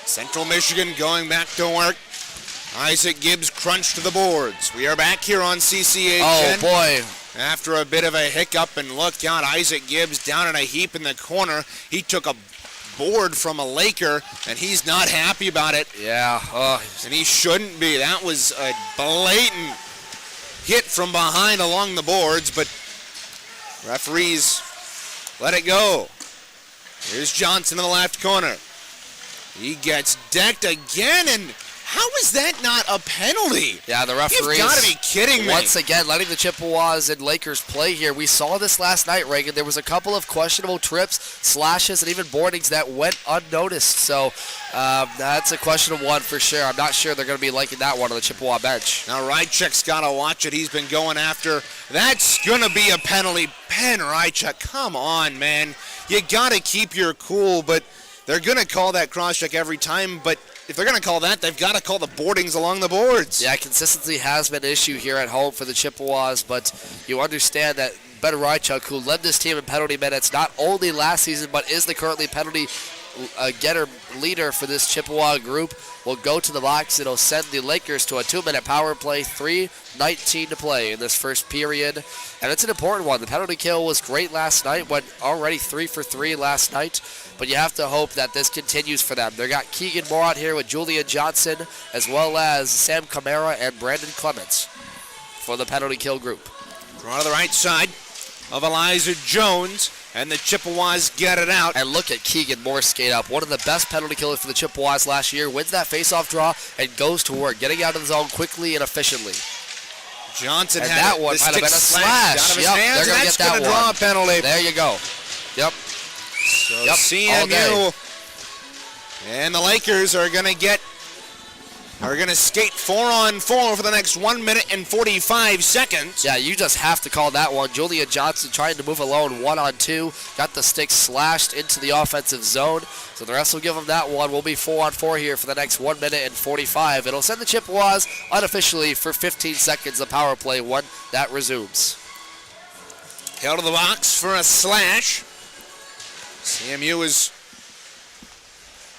Central Michigan going back to work. Isaac Gibbs crunched to the boards. We are back here on CCHN. Oh, boy. After a bit of a hiccup, and look out, Isaac Gibbs down in a heap in the corner. He took a board from a Laker, and he's not happy about it. Yeah. And he shouldn't be. That was a blatant hit from behind along the boards, but referees let it go. Here's Johnson in the left corner. He gets decked again, and how is that not a penalty? Yeah, the referees. You've got to be kidding me. Once again, letting the Chippewas and Lakers play here. We saw this last night, Reagan. There was a couple of questionable trips, slashes, and even boardings that went unnoticed. So that's a questionable one for sure. I'm not sure they're going to be liking that one on the Chippewa bench. Now Rychek's got to watch it. He's been going after. That's going to be a penalty. Ben Rychek, come on, man. You got to keep your cool, but they're going to call that cross-check every time, but if they're going to call that, they've got to call the boardings along the boards. Yeah, consistency has been an issue here at home for the Chippewas, but you understand that Ben Rychuk, who led this team in penalty minutes not only last season, but is the currently penalty getter leader for this Chippewa group, will go to the box. It'll send the Lakers to a 2-minute power play, 3:19 to play in this first period. And it's an important one. The penalty kill was great last night, went already 3 for 3 last night. But you have to hope that this continues for them. They got Keegan Moore out here with Julian Johnson, as well as Sam Camara and Brandon Clements for the penalty kill group. Draw to the right side of Elijah Jones, and the Chippewas get it out. And look at Keegan Moore skate up. One of the best penalty killers for the Chippewas last year. Wins that face-off draw and goes to work, getting out of the zone quickly and efficiently. Johnson and had that one the might have stick been a slash out of his hands, they're and going to that's get that going to draw a penalty. There you go. Yep. So Yep, CMU and the Lakers are going to skate 4-on-4 for the next 1 minute and 45 seconds. Yeah, you just have to call that one. Julian Johnson trying to move alone 1-on-2. Got the stick slashed into the offensive zone. So the rest will give him that one. We'll be 4-on-4 here for the next 1 minute and 45. It'll send the Chippewas unofficially for 15 seconds the power play when that resumes. Held to the box for a slash. CMU is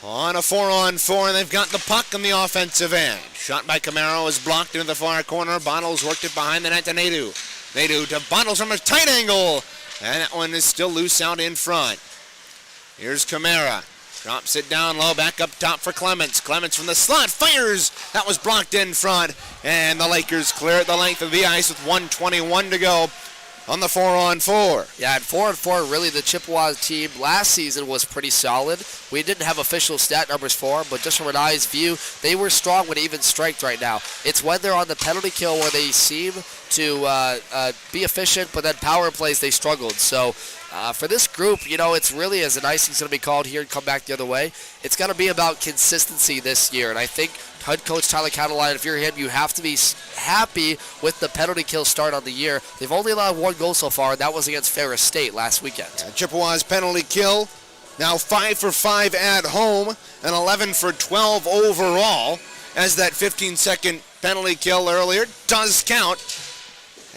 on a 4-on-4, and they've got the puck on the offensive end. Shot by Camaro is blocked into the far corner. Bottles worked it behind the net to Nadu. Nadu to Bottles from a tight angle. And that one is still loose out in front. Here's Camara. Drops it down low, back up top for Clements. Clements from the slot, fires. That was blocked in front. And the Lakers clear it the length of the ice with 1:21 to go on the 4-on-4. Yeah, and 4-on-4, really the Chippewas team last season was pretty solid. We didn't have official stat numbers for them, but just from an eye's view, they were strong with even strength right now. It's when they're on the penalty kill where they seem to be efficient, but then power plays they struggled. So for this group, it's really, as an icing's going to be called here and come back the other way, it's going to be about consistency this year. And I think head coach Tyler Cataline, if you're him, you have to be happy with the penalty kill start on the year. They've only allowed 1 goal so far, and that was against Ferris State last weekend. Chippewas penalty kill, now 5 for 5 at home and 11 for 12 overall, as that 15-second penalty kill earlier does count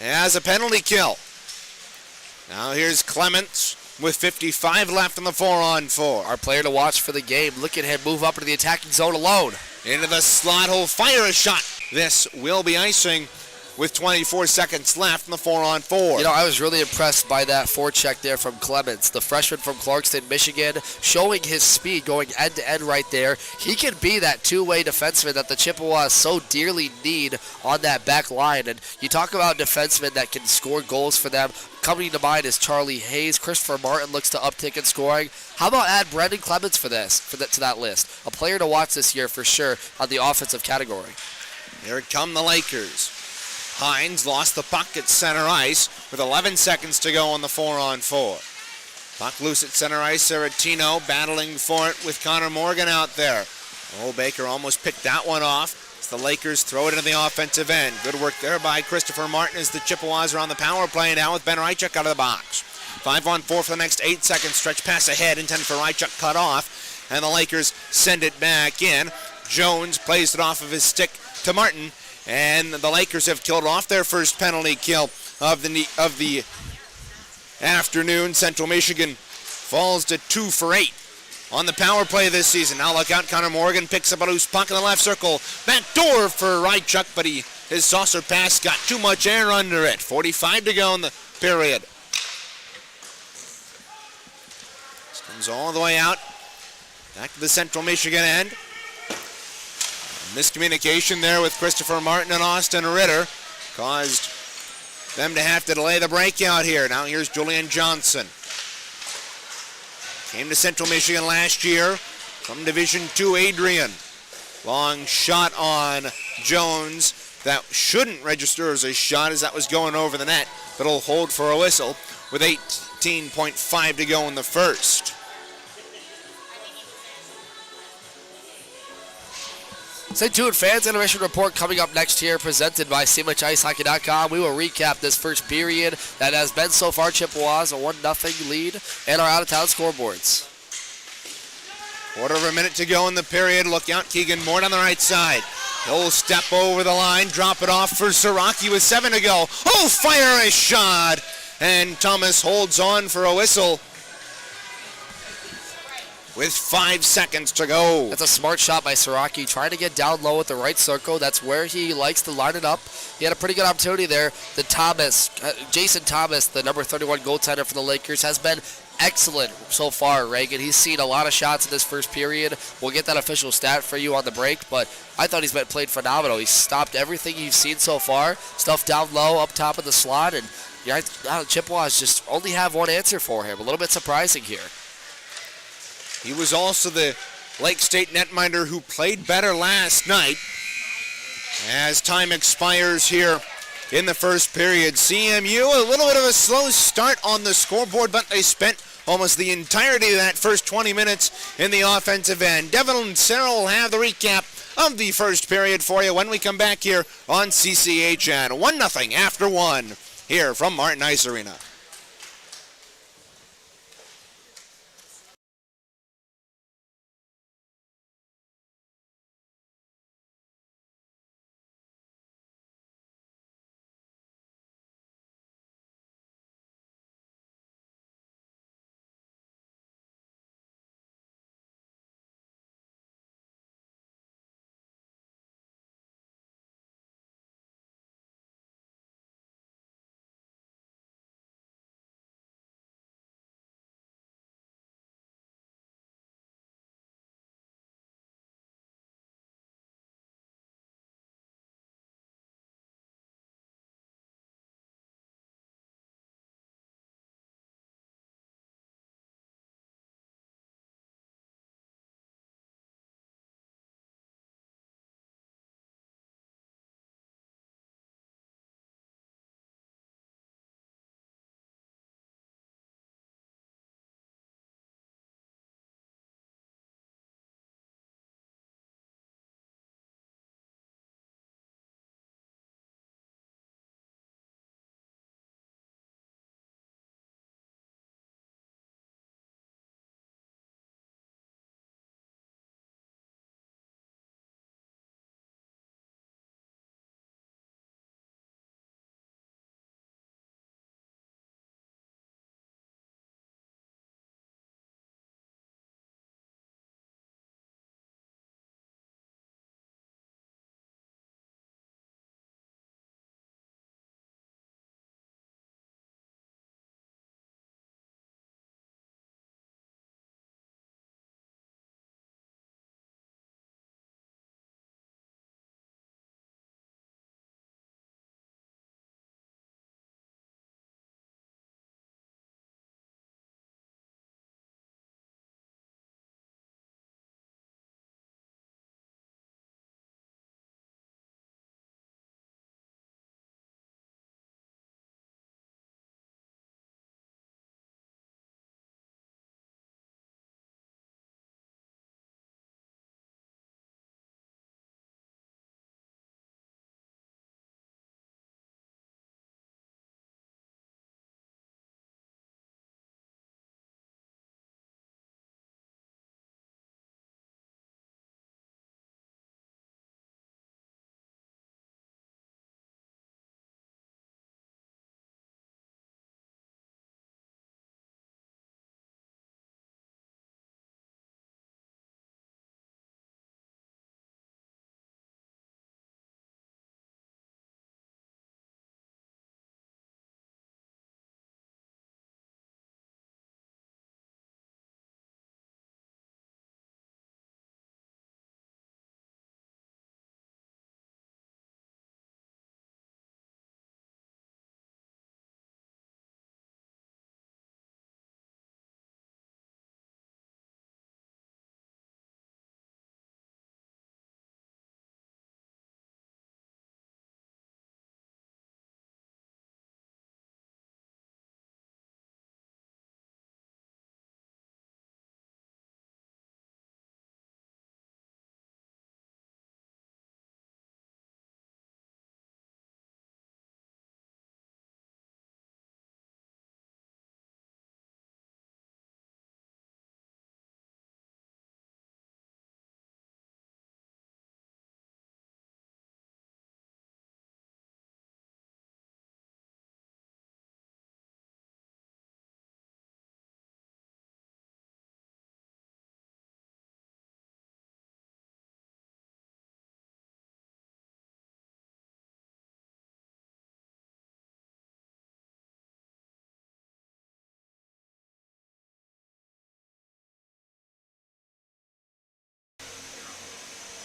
as a penalty kill. Now here's Clements with 55 left in the 4-on-4. Our player to watch for the game. Look at him move up into the attacking zone alone. Into the slot, he'll fire a shot. This will be icing with 24 seconds left in the 4-on-4. I was really impressed by that forecheck there from Clements, the freshman from Clarkston, Michigan, showing his speed going end-to-end right there. He can be that two-way defenseman that the Chippewas so dearly need on that back line. And you talk about defensemen that can score goals for them. Coming to mind is Charlie Hayes. Christopher Martin looks to uptick in scoring. How about add Brandon Clements to that list? A player to watch this year for sure on the offensive category. Here come the Lakers. Hines lost the puck at center ice with 11 seconds to go on the 4-on-4. Puck loose at center ice. Saratino battling for it with Connor Morgan out there. Baker almost picked that one off. As the Lakers throw it into the offensive end. Good work there by Christopher Martin as the Chippewas are on the power play now with Ben Rychuk out of the box. 5-on-4 for the next 8 seconds. Stretch pass ahead intended for Rychuk, cut off. And the Lakers send it back in. Jones plays it off of his stick to Martin. And the Lakers have killed off their first penalty kill of the afternoon. Central Michigan falls to 2 for 8 on the power play this season. Now look out, Connor Morgan picks up a loose puck in the left circle. Back door for Rychuk, but his saucer pass got too much air under it. 45 to go in the period. This comes all the way out Back to the Central Michigan end. Miscommunication there with Christopher Martin and Austin Ritter caused them to have to delay the breakout here. Now here's Julian Johnson. Came to Central Michigan last year from Division II, Adrian. Long shot on Jones. That shouldn't register as a shot as that was going over the net, but it'll hold for a whistle with 18.5 to go in the first. Stay tuned, fans. Intermission report coming up next here, presented by SeaMuchIceHockey.com. We will recap this first period that has been so far Chippewas a 1-0 lead and our out-of-town scoreboards. Quarter of a minute to go in the period. Look out, Keegan Moore on the right side. He'll step over the line, drop it off for Siraki with 7 to go. Oh, fire a shot! And Thomas holds on for a whistle with 5 seconds to go. That's a smart shot by Siraki, trying to get down low at the right circle. That's where he likes to line it up. He had a pretty good opportunity there. Jason Thomas, the number 31 goaltender for the Lakers, has been excellent so far, Reagan. He's seen a lot of shots in this first period. We'll get that official stat for you on the break, but I thought he's been played phenomenal. He's stopped everything you've seen so far. Stuff down low, up top of the slot, and Chippewas just only have one answer for him. A little bit surprising here. He was also the Lake State netminder who played better last night. As time expires here in the first period, CMU a little bit of a slow start on the scoreboard, but they spent almost the entirety of that first 20 minutes in the offensive end. Devin and Sarah will have the recap of the first period for you when we come back here on CCHN. 1-0 after 1 here from Martin Ice Arena.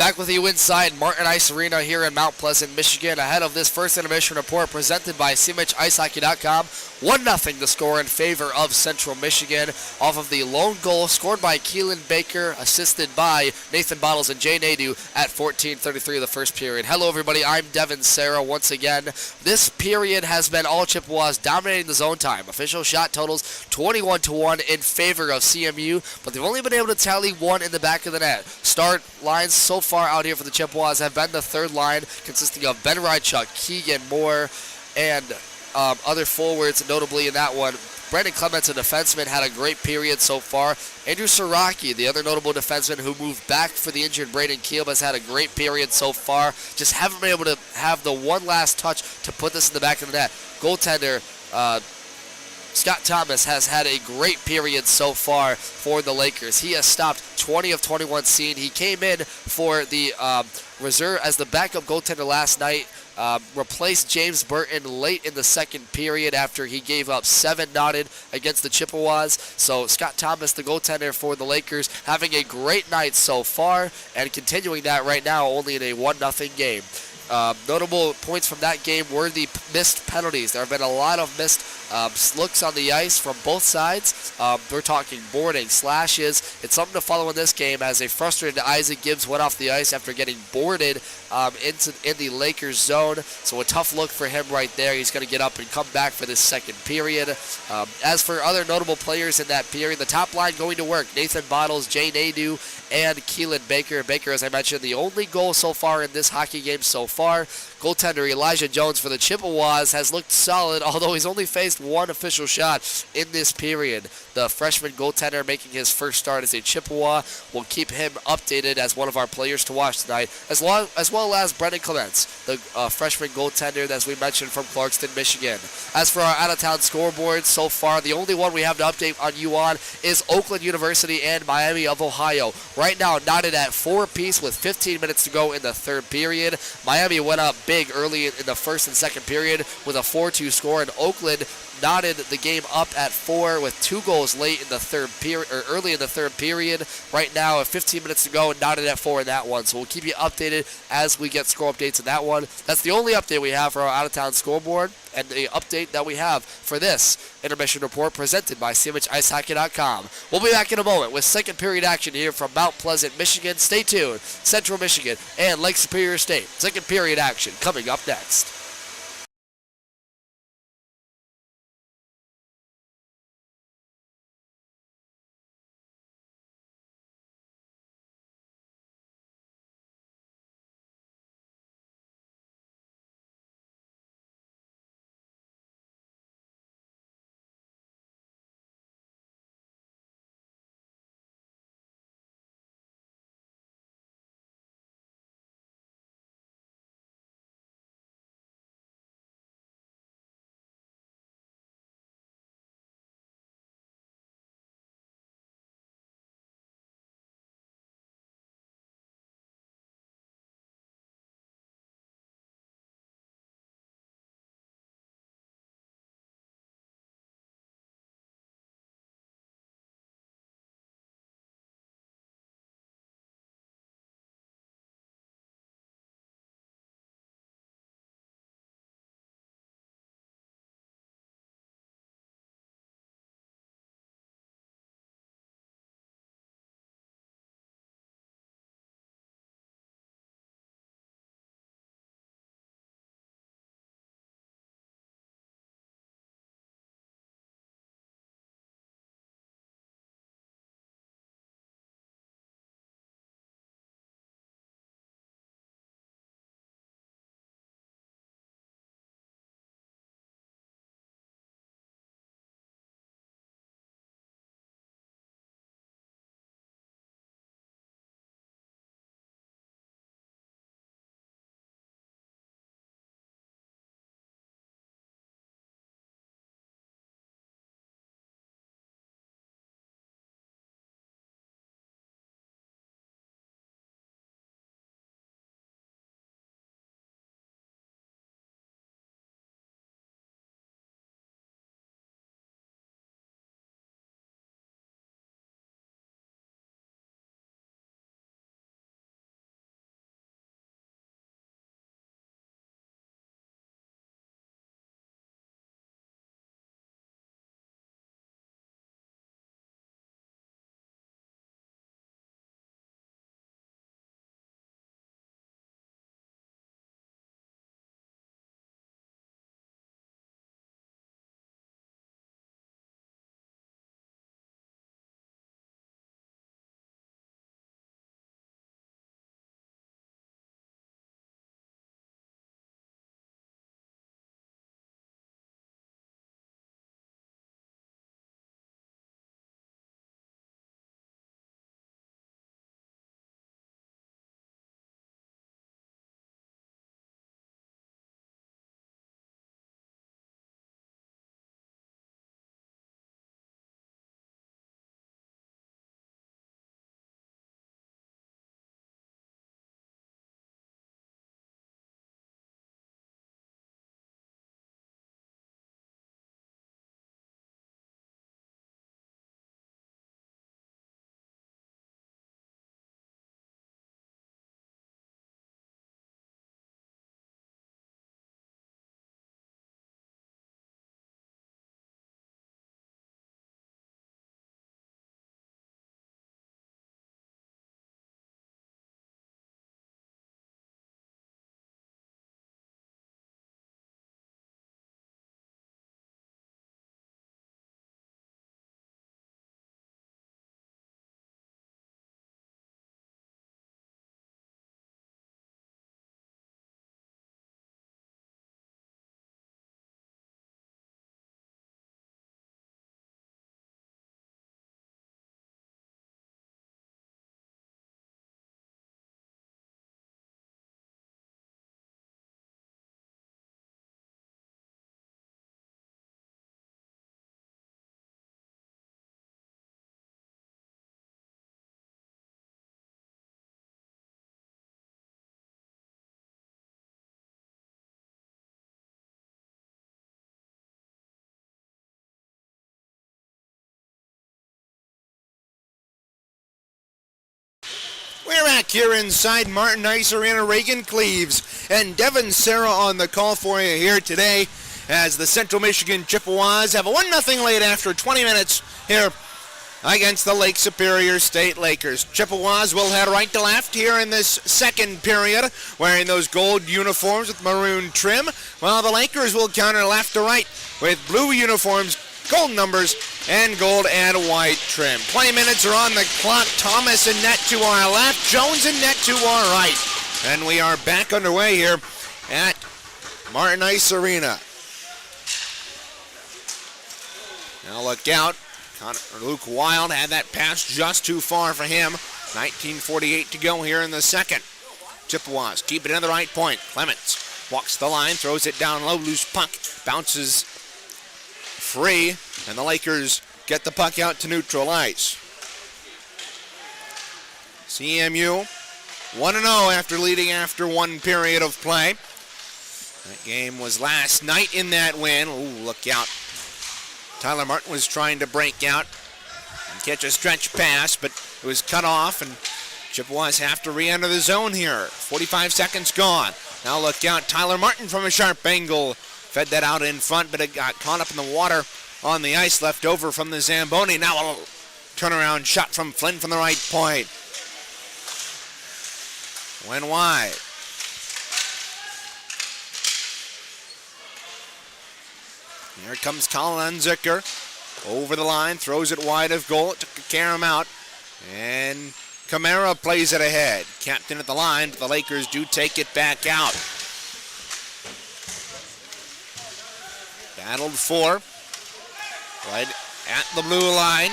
Back with you inside Martin Ice Arena here in Mount Pleasant, Michigan, ahead of this first intermission report presented by CMHIceHockey.com. 1-0 the score in favor of Central Michigan off of the lone goal scored by Keelan Baker, assisted by Nathan Bottles and Jay Nadeau at 14:33 of the first period. Hello, everybody. I'm Devin Sarah once again. This period has been all Chippewas dominating the zone time. Official shot totals 21-1 in favor of CMU, but they've only been able to tally one in the back of the net. Start lines so far out here for the Chippewas have been the third line, consisting of Ben Rydchuk, Keegan Moore, and other forwards, notably in that one. Brandon Clements, a defenseman, had a great period so far. Andrew Siraki, the other notable defenseman who moved back for the injured Braden Kiel, has had a great period so far. Just haven't been able to have the one last touch to put this in the back of the net. Goaltender Scott Thomas has had a great period so far for the Lakers. He has stopped 20 of 21 seen. He came in for the reserve as the backup goaltender last night. Replaced James Burton late in the second period after he gave up 7 knotted against the Chippewas. So Scott Thomas, the goaltender for the Lakers, having a great night so far and continuing that right now only in a 1-0 game. Notable points from that game were the missed penalties. There have been a lot of missed looks on the ice from both sides. We're talking boarding, slashes. It's something to follow in this game as a frustrated Isaac Gibbs went off the ice after getting boarded in the Lakers zone. So a tough look for him right there. He's going to get up and come back for this second period. As for other notable players in that period, the top line going to work. Nathan Bottles, Jay Nadeau, and Keelan Baker. Baker, as I mentioned, the only goal so far in this hockey game so far. Goaltender Elijah Jones for the Chippewas has looked solid, although he's only faced one official shot in this period. The freshman goaltender making his first start as a Chippewa. We'll keep him updated as one of our players to watch tonight, as well as Brendan Clements, the freshman goaltender, as we mentioned, from Clarkston, Michigan. As for our out-of-town scoreboard so far, the only one we have to update on you on is Oakland University and Miami of Ohio. Right now, knotted at 4 apiece with 15 minutes to go in the third period. Miami went up big early in the first and second period with a 4-2 score, and Oakland knotted the game up at 4 with 2 goals late in the third period, or early in the third period. Right now, at 15 minutes to go, and knotted at 4 in that one. So we'll keep you updated as we get score updates in that one. That's the only update we have for our out-of-town scoreboard, and the update that we have for this intermission report presented by CMHIceHockey.com. We'll be back in a moment with second period action here from Mount Pleasant, Michigan. Stay tuned. Central Michigan and Lake Superior State. Second period action coming up next. back here inside Martin Ice Arena. Reagan Cleaves and Devin Serra on the call for you here today as the Central Michigan Chippewas have a 1-0 lead after 20 minutes here against the Lake Superior State Lakers. Chippewas will head right to left here in this second period, wearing those gold uniforms with maroon trim, while the Lakers will counter left to right with blue uniforms, gold numbers, and gold and white trim. 20 minutes are on the clock. Thomas in net to our left, Jones in net to our right. And we are back underway here at Martin Ice Arena. Now look out. Luke Wild had that pass just too far for him. 19:48 to go here in the second. Chippewas keep it in the right point. Clements walks the line, throws it down low, loose puck, bounces free, and the Lakers get the puck out to neutral ice. CMU 1-0 after leading after one period of play. That game was last night in that win. Ooh, look out. Tyler Martin was trying to break out and catch a stretch pass, but it was cut off, and Chippewas have to re-enter the zone here. 45 seconds gone. Now look out. Tyler Martin from a sharp angle. Fed that out in front, but it got caught up in the water on the ice, left over from the Zamboni. Now a turnaround shot from Flynn from the right point. Went wide. Here comes Colin Unzicker. Over the line, throws it wide of goal. It took Karam out. And Camara plays it ahead. Captain at the line, but the Lakers do take it back out. Battled for. Right at the blue line.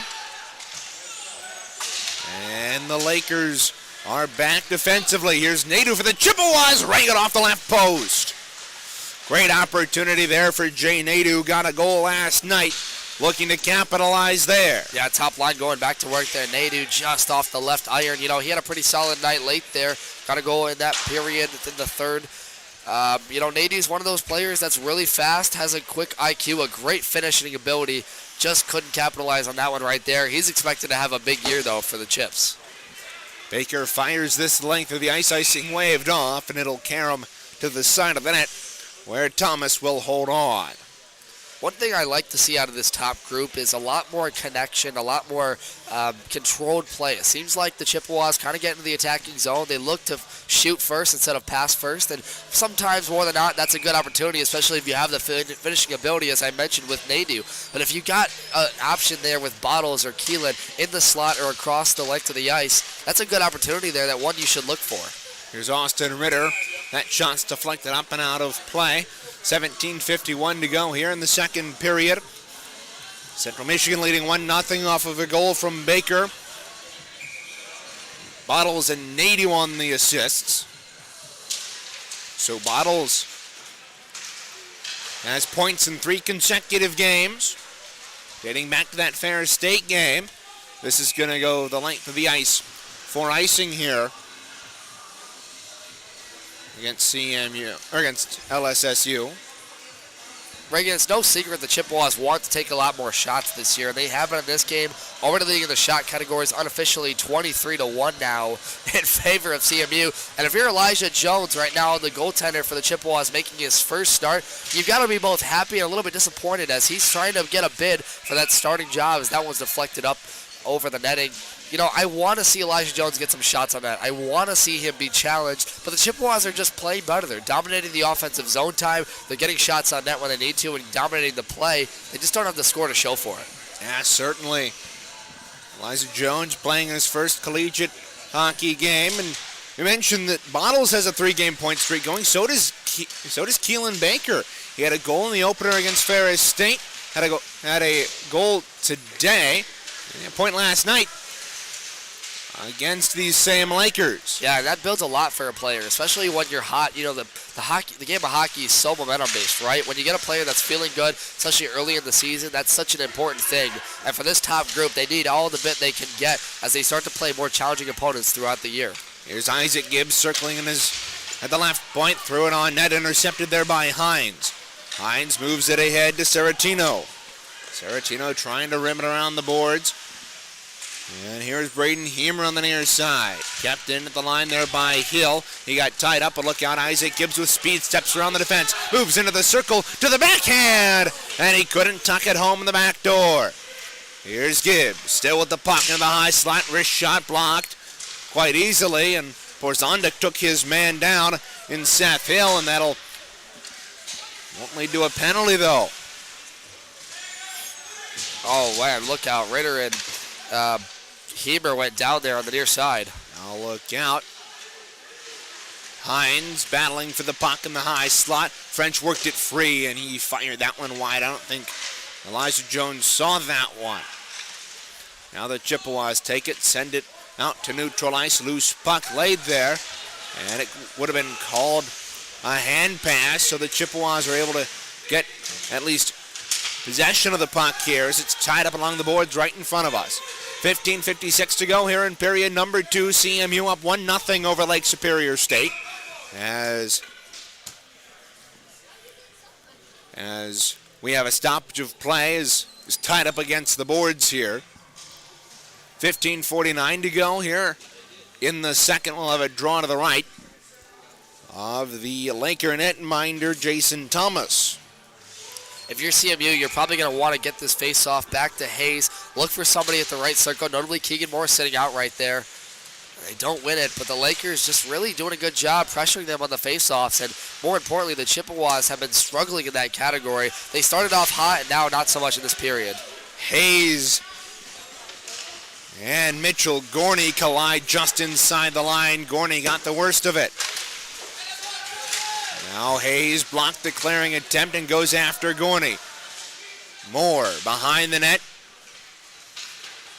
And the Lakers are back defensively. Here's Nadeau for the Chippewas. Rang it off the left post. Great opportunity there for Jay Nadeau. Got a goal last night. Looking to capitalize there. Yeah, top line going back to work there. Nadeau just off the left iron. You know, he had a pretty solid night late there. Got a goal in that period in the third. Nadeau's one of those players that's really fast, has a quick IQ, a great finishing ability. Just couldn't capitalize on that one right there. He's expected to have a big year, though, for the Chips. Baker fires this length of the icing waved off, and it'll carry him to the side of the net, where Thomas will hold on. One thing I like to see out of this top group is a lot more connection, a lot more controlled play. It seems like the Chippewas kind of get into the attacking zone. They look to shoot first instead of pass first, and sometimes more than not, that's a good opportunity, especially if you have the finishing ability, as I mentioned with Nadeau. But if you got an option there with Bottles or Keelan in the slot or across the length of the ice, that's a good opportunity there, that one you should look for. Here's Austin Ritter. That shot's deflected up and out of play. 17:51 to go here in the second period. Central Michigan leading 1-0 off of a goal from Baker. Bottles and Nadeau on the assists. So Bottles has points in 3 consecutive games. Dating back to that Ferris State game. This is going to go the length of the ice for icing here against CMU, or against LSSU. Reagan, it's no secret the Chippewas want to take a lot more shots this year. They have it in this game. Already leading in the shot categories, unofficially 23-1 now in favor of CMU. And if you're Elijah Jones right now, the goaltender for the Chippewas making his first start, you've got to be both happy and a little bit disappointed as he's trying to get a bid for that starting job as that one's deflected up over the netting. You know, I want to see Elijah Jones get some shots on that. I want to see him be challenged, but the Chippewas are just playing better. They're dominating the offensive zone time. They're getting shots on net when they need to and dominating the play. They just don't have the score to show for it. Yeah, certainly. Elijah Jones playing his first collegiate hockey game, and we mentioned that Bottles has a 3-game point streak going. So does Keelan Baker. He had a goal in the opener against Ferris State. Had a goal today. A point last night against these same Lakers. Yeah, that builds a lot for a player, especially when you're hot. You know, the game of hockey is so momentum-based, right? When you get a player that's feeling good, especially early in the season, that's such an important thing. And for this top group, they need all the bit they can get as they start to play more challenging opponents throughout the year. Here's Isaac Gibbs circling at the left point, threw it on net, intercepted there by Hines. Hines moves it ahead to Saratino. Saratino trying to rim it around the boards. And here's Braden Heemer on the near side. Kept in at the line there by Hill. He got tied up, but look out. Isaac Gibbs with speed steps around the defense. Moves into the circle to the backhand. And he couldn't tuck it home in the back door. Here's Gibbs, still with the puck in the high slot. Wrist shot blocked quite easily. And Porzondik took his man down in Seth Hill. And that'll won't lead to a penalty, though. Oh, man, look out. Ritter and Heber went down there on the near side. Now look out. Hines battling for the puck in the high slot. French worked it free, and he fired that one wide. I don't think Elijah Jones saw that one. Now the Chippewas take it, send it out to neutral ice. Loose puck laid there, and it would have been called a hand pass, so the Chippewas are able to get at least possession of the puck here as it's tied up along the boards right in front of us. 15:56 to go here in period number 2. CMU up 1-0 over Lake Superior State as we have a stoppage of play is tied up against the boards here. 15:49 to go here in the second. We'll have a draw to the right of the Laker netminder, Jason Thomas. If you're CMU, you're probably going to want to get this face-off back to Hayes. Look for somebody at the right circle, notably Keegan Moore sitting out right there. They don't win it, but the Lakers just really doing a good job pressuring them on the face-offs. And more importantly, the Chippewas have been struggling in that category. They started off hot and now not so much in this period. Hayes and Mitchell Gorney collide just inside the line. Gorney got the worst of it. Now Hayes blocked the clearing attempt and goes after Gorney. Moore behind the net.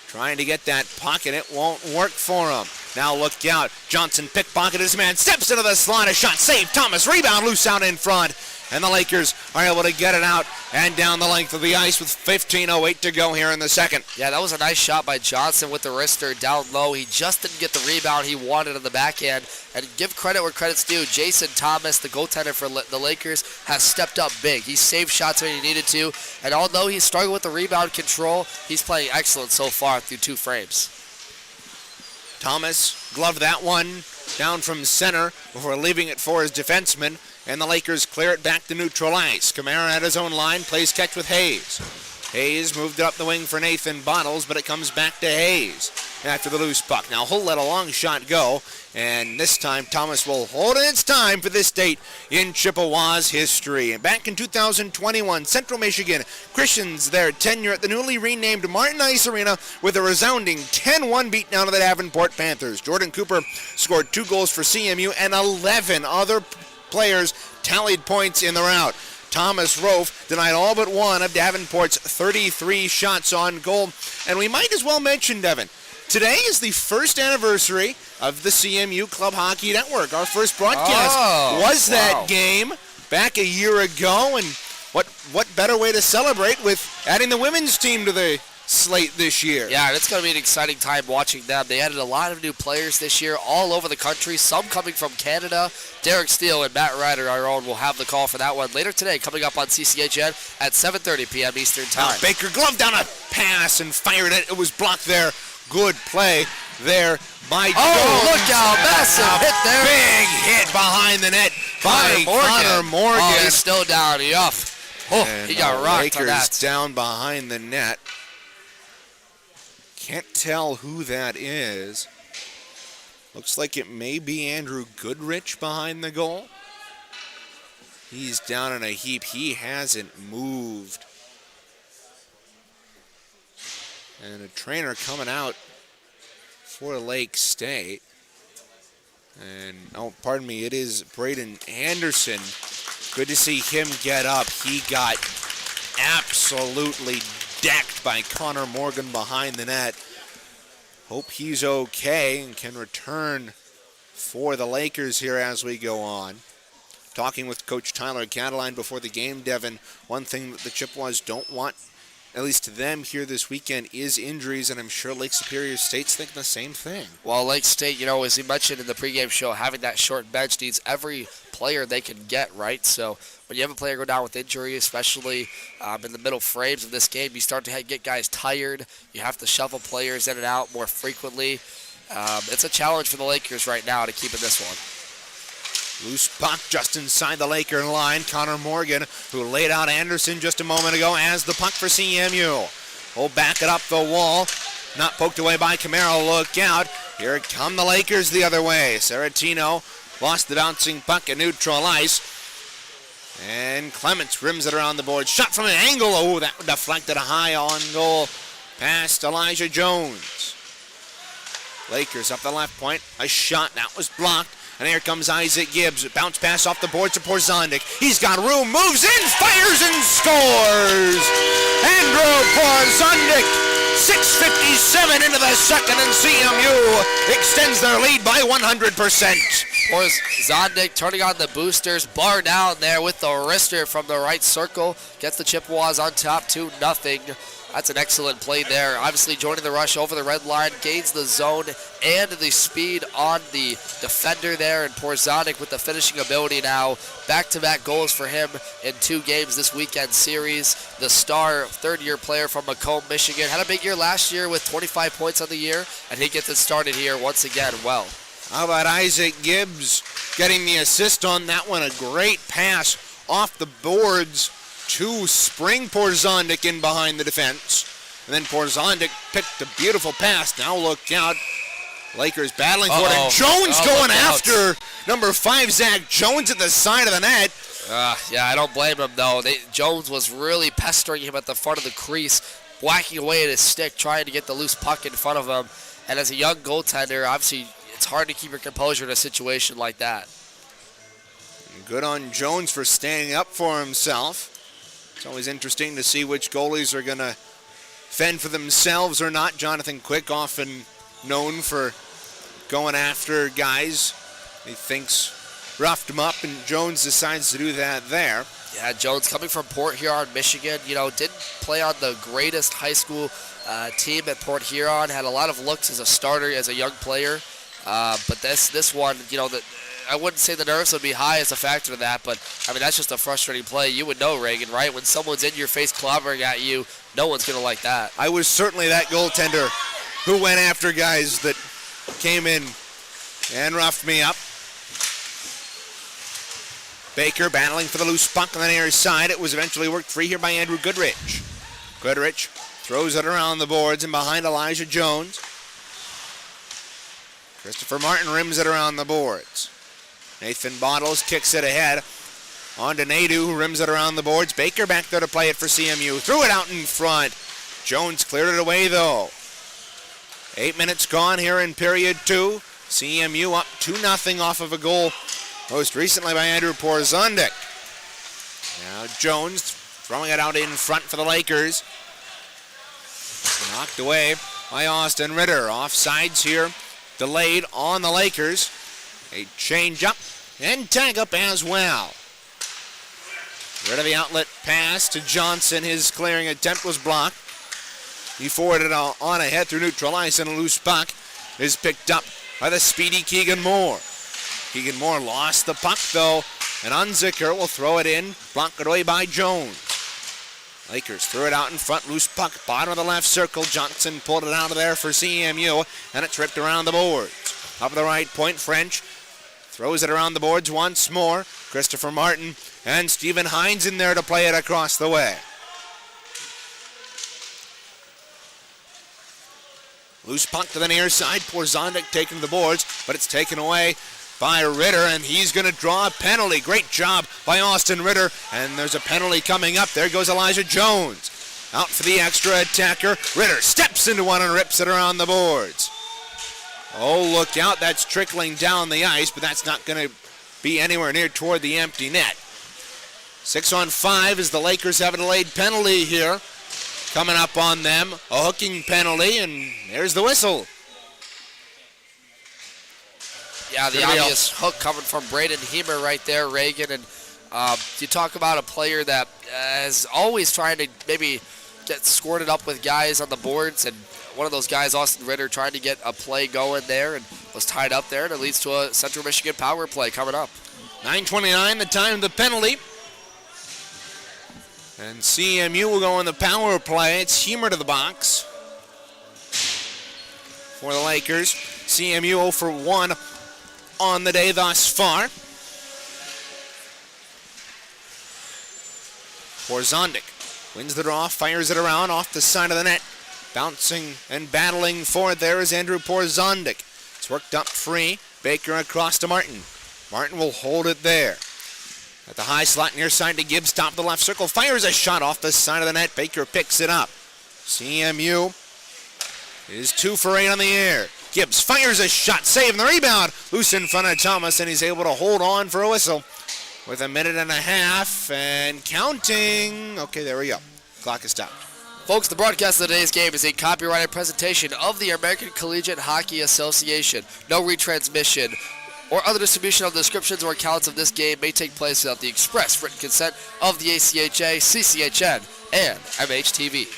Trying to get that puck, and it won't work for him. Now look out. Johnson pickpocketed his man. Steps into the slot. A shot saved. Thomas rebound loose out in front. And the Lakers are able to get it out and down the length of the ice with 15:08 to go here in the second. Yeah, that was a nice shot by Johnson with the wrister down low. He just didn't get the rebound he wanted on the backhand. And give credit where credit's due. Jason Thomas, the goaltender for the Lakers, has stepped up big. He saved shots when he needed to. And although he struggled with the rebound control, he's playing excellent so far through 2 frames. Thomas gloved that one down from center before leaving it for his defenseman. And the Lakers clear it back to neutral ice. Kamara at his own line, plays catch with Hayes. Hayes moved it up the wing for Nathan Bottles, but it comes back to Hayes after the loose puck. Now Hull let a long shot go, and this time Thomas will hold it. It's time for this date in Chippewas history. And back in 2021, Central Michigan Christians their tenure at the newly renamed Martin Ice Arena with a resounding 10-1 beatdown of the Davenport Panthers. Jordan Cooper scored 2 goals for CMU, and 11 other players tallied points in the rout. Thomas Rofe denied all but one of Davenport's 33 shots on goal. And we might as well mention, Devin, today is the first anniversary of the CMU Club Hockey Network. Our first broadcast was that game back a year ago. And what better way to celebrate with adding the women's team to the slate this year. Yeah, and it's going to be an exciting time watching them. They added a lot of new players this year all over the country, some coming from Canada. Derek Steele and Matt Ryder, our own, will have the call for that one later today, coming up on CCHN at 7:30 p.m. Eastern Time. Baker gloved down a pass and fired it. It was blocked there. Good play there by Jones. Look out. Massive hit there. Big hit behind the net by Connor Morgan. Oh, he's still down. He got rocked on that. Lakers down behind the net. Can't tell who that is. Looks like it may be Andrew Goodrich behind the goal. He's down in a heap. He hasn't moved. And a trainer coming out for Lake State. And, pardon me, it is Braden Anderson. Good to see him get up. He got absolutely decked by Connor Morgan behind the net. Hope he's okay and can return for the Lakers here as we go on. Talking with Coach Tyler Cataline before the game, Devin, one thing that the Chippewas don't want, at least to them here this weekend, is injuries, and I'm sure Lake Superior State's thinking the same thing. Well, Lake State, as he mentioned in the pregame show, having that short bench needs every player they can get, right? So when you have a player go down with injury, especially in the middle frames of this game, you start to get guys tired. You have to shuffle players in and out more frequently. It's a challenge for the Lakers right now to keep in this one. Loose puck just inside the Laker line. Connor Morgan, who laid out Anderson just a moment ago, as the puck for CMU. Will back it up the wall. Not poked away by Camaro. Look out. Here come the Lakers the other way. Saratino lost the bouncing puck at neutral ice. And Clements rims it around the board. Shot from an angle. Oh, that deflected a high on goal past Elijah Jones. Lakers up the left point. A shot. That was blocked. And here comes Isaac Gibbs. Bounce pass off the boards to Porzondik. He's got room. Moves in. Fires and scores. Andrew Porzondik. 6:57 into the second, and CMU extends their lead by 100%. Porzondik turning on the boosters. Bar down there with the wrister from the right circle. Gets the Chippewas on top 2-0. That's an excellent play there. Obviously joining the rush over the red line, gains the zone and the speed on the defender there. And Porzondik with the finishing ability now. Back-to-back goals for him in 2 games this weekend series. The star third-year player from Macomb, Michigan. Had a big year last year with 25 points on the year, and he gets it started here once again well. How about Isaac Gibbs getting the assist on that one? A great pass off the boards to spring Porzondik in behind the defense. And then Porzondik picked a beautiful pass. Now look out. Lakers battling for it. And Jones going after number 5, Zach Jones at the side of the net. Yeah, I don't blame him, though. Jones was really pestering him at the front of the crease, whacking away at his stick, trying to get the loose puck in front of him. And as a young goaltender, obviously, it's hard to keep your composure in a situation like that. Good on Jones for standing up for himself. It's always interesting to see which goalies are going to fend for themselves or not. Jonathan Quick, often known for going after guys he thinks roughed him up, and Jones decides to do that there. Yeah, Jones coming from Port Huron, Michigan, didn't play on the greatest high school team at Port Huron. Had a lot of looks as a starter, as a young player. But this one, I wouldn't say the nerves would be high as a factor to that, but, that's just a frustrating play. You would know, Reagan, right? When someone's in your face clobbering at you, no one's going to like that. I was certainly that goaltender who went after guys that came in and roughed me up. Baker battling for the loose puck on the near side. It was eventually worked free here by Andrew Goodrich. Goodrich throws it around the boards and behind Elijah Jones. Christopher Martin rims it around the boards. Nathan Bottles kicks it ahead. On to Nadu, who rims it around the boards. Baker back there to play it for CMU. Threw it out in front. Jones cleared it away, though. 8 minutes gone here in period 2. CMU up 2-0 off of a goal most recently by Andrew Porzondik. Now Jones throwing it out in front for the Lakers. Knocked away by Austin Ritter. Offsides here. Delayed on the Lakers. A change up and tag up as well. Rid of the outlet pass to Johnson. His clearing attempt was blocked. He forwarded on ahead through neutral ice, and a loose puck is picked up by the speedy Keegan Moore. Keegan Moore lost the puck though, and Unzicker will throw it in, blocked away by Jones. Lakers threw it out in front, loose puck, bottom of the left circle. Johnson pulled it out of there for CMU, and it's ripped around the boards. Up the right point, French throws it around the boards once more. Christopher Martin and Stephen Hines in there to play it across the way. Loose puck to the near side. Porzondik taking the boards, but it's taken away by Ritter, and he's going to draw a penalty. Great job by Austin Ritter, and there's a penalty coming up. There goes Elijah Jones. Out for the extra attacker. Ritter steps into one and rips it around the boards. Oh, look out. That's trickling down the ice, but that's not going to be anywhere near toward the empty net. 6-on-5 as the Lakers have a delayed penalty here coming up on them. A hooking penalty, and there's the whistle. Yeah, the obvious hook coming from Braden Heemer right there, Reagan. And you talk about a player that is always trying to maybe get squirted up with guys on the boards, and one of those guys, Austin Ritter, trying to get a play going there and was tied up there, and it leads to a Central Michigan power play coming up. 9:29 the time of the penalty. And CMU will go on the power play. It's Humor to the box for the Lakers. CMU 0 for 1 on the day thus far. Porzondik wins the draw, fires it around off the side of the net. Bouncing and battling for it there is Andrew Porzondik. It's worked up free. Baker across to Martin. Martin will hold it there. At the high slot near side to Gibbs, top of the left circle, fires a shot off the side of the net. Baker picks it up. CMU is 2 for 8 on the air. Gibbs fires a shot, saving the rebound. Loose in front of Thomas, and he's able to hold on for a whistle with 1.5 minutes and counting. Okay, there we go. Clock is stopped. Folks, the broadcast of today's game is a copyrighted presentation of the American Collegiate Hockey Association. No retransmission or other distribution of the descriptions or accounts of this game may take place without the express written consent of the ACHA, CCHN, and MHTV.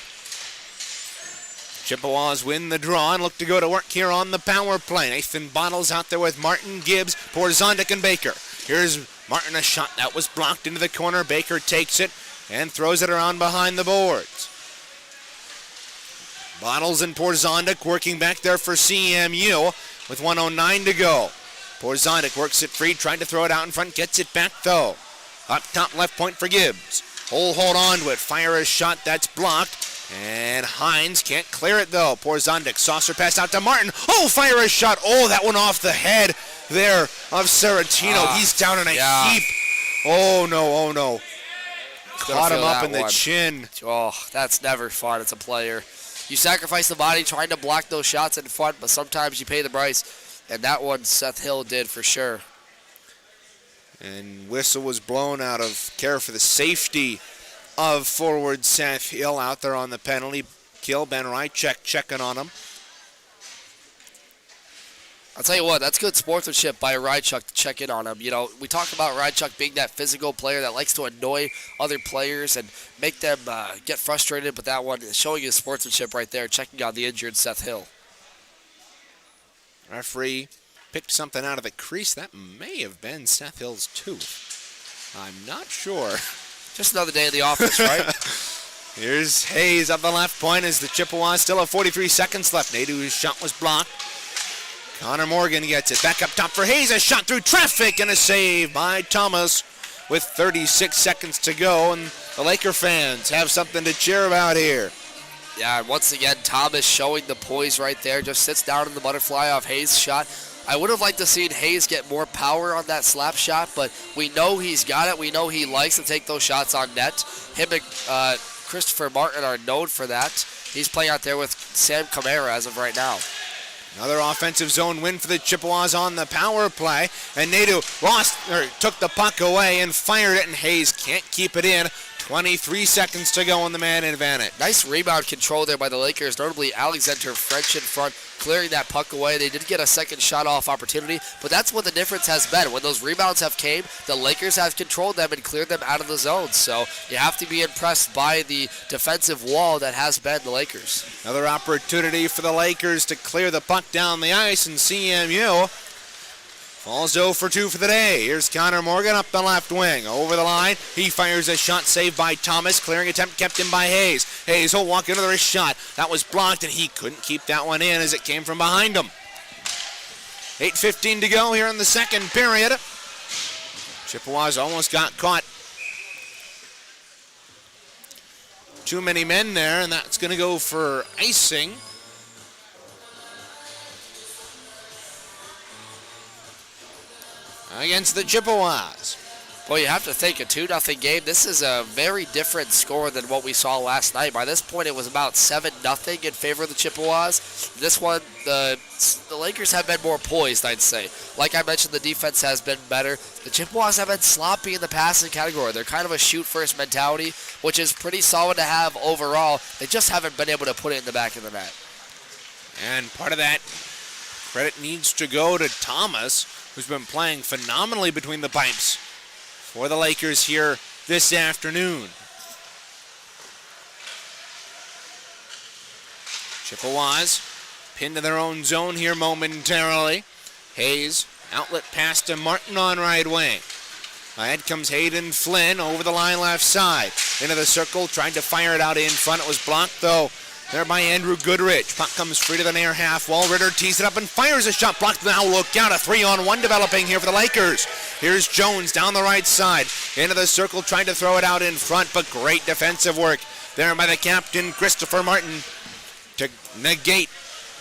Chippewas win the draw and look to go to work here on the power play. Nathan Bottles out there with Martin, Gibbs, Porzondik, and Baker. Here's Martin, a shot that was blocked into the corner. Baker takes it and throws it around behind the boards. Bottles and Porzondik working back there for CMU with 1:09 to go. Porzondik works it free, trying to throw it out in front, gets it back though. Up top left point for Gibbs. Hold on to it, fire a shot that's blocked, and Hines can't clear it though. Porzondik, saucer pass out to Martin. Oh, fire a shot. Oh, that one off the head there of Saratino. He's down in a heap. Oh no. Caught him up in the chin. Oh, that's never fun as a player. You sacrifice the body trying to block those shots in front, but sometimes you pay the price. And that one Seth Hill did for sure. And whistle was blown out of care for the safety of forward Seth Hill out there on the penalty kill. Ben Rychek checking on him. I'll tell you what, that's good sportsmanship by Rychuk to check in on him. You know, we talk about Rychuk being that physical player that likes to annoy other players and make them get frustrated, but that one is showing his sportsmanship right there, checking on the injured Seth Hill. Referee picked something out of the crease. That may have been Seth Hill's tooth. I'm not sure. Just another day in the office, right? Here's Hayes up the left point as the Chippewas still have 43 seconds left. Nadeau's shot was blocked. Connor Morgan gets it. Back up top for Hayes. A shot through traffic and a save by Thomas with 36 seconds to go. And the Laker fans have something to cheer about here. Yeah, and once again, Thomas showing the poise right there. Just sits down in the butterfly off Hayes' shot. I would have liked to see Hayes get more power on that slap shot, but we know he's got it. We know he likes to take those shots on net. Him and Christopher Martin are known for that. He's playing out there with Sam Camara as of right now. Another offensive zone win for the Chippewas on the power play. And Nadeau took the puck away and fired it, and Hayes can't keep it in. 23 seconds to go on the man advantage. Nice rebound control there by the Lakers, notably Alexander French in front, clearing that puck away. They did get a second shot off opportunity, but that's what the difference has been. When those rebounds have came, the Lakers have controlled them and cleared them out of the zone. So you have to be impressed by the defensive wall that has been the Lakers. Another opportunity for the Lakers to clear the puck down the ice, and CMU falls 0 for 2 for the day. Here's Connor Morgan up the left wing. Over the line. He fires a shot saved by Thomas. Clearing attempt kept in by Hayes. Hayes will walk into the shot. That was blocked, and he couldn't keep that one in as it came from behind him. 8:15 to go here in the second period. Chippewas almost got caught. Too many men there, and that's going to go for icing. Against the Chippewas. Well, you have to think a 2-0 game. This is a very different score than what we saw last night. By this point, it was about 7-0 in favor of the Chippewas. This one, the Lakers have been more poised, I'd say. Like I mentioned, the defense has been better. The Chippewas have been sloppy in the passing category. They're kind of a shoot-first mentality, which is pretty solid to have overall. They just haven't been able to put it in the back of the net. And part of that credit needs to go to Thomas, who's been playing phenomenally between the pipes for the Lakers here this afternoon. Chippewas pinned to their own zone here momentarily. Hayes, outlet pass to Martin on right wing. Ahead comes Hayden Flynn over the line left side. Into the circle, tried to fire it out in front. It was blocked though there by Andrew Goodrich. Puck comes free to the near half wall. Ritter tees it up and fires a shot. Blocked now. Look out. A 3-on-1 developing here for the Lakers. Here's Jones down the right side. Into the circle, trying to throw it out in front, but great defensive work there by the captain, Christopher Martin, to negate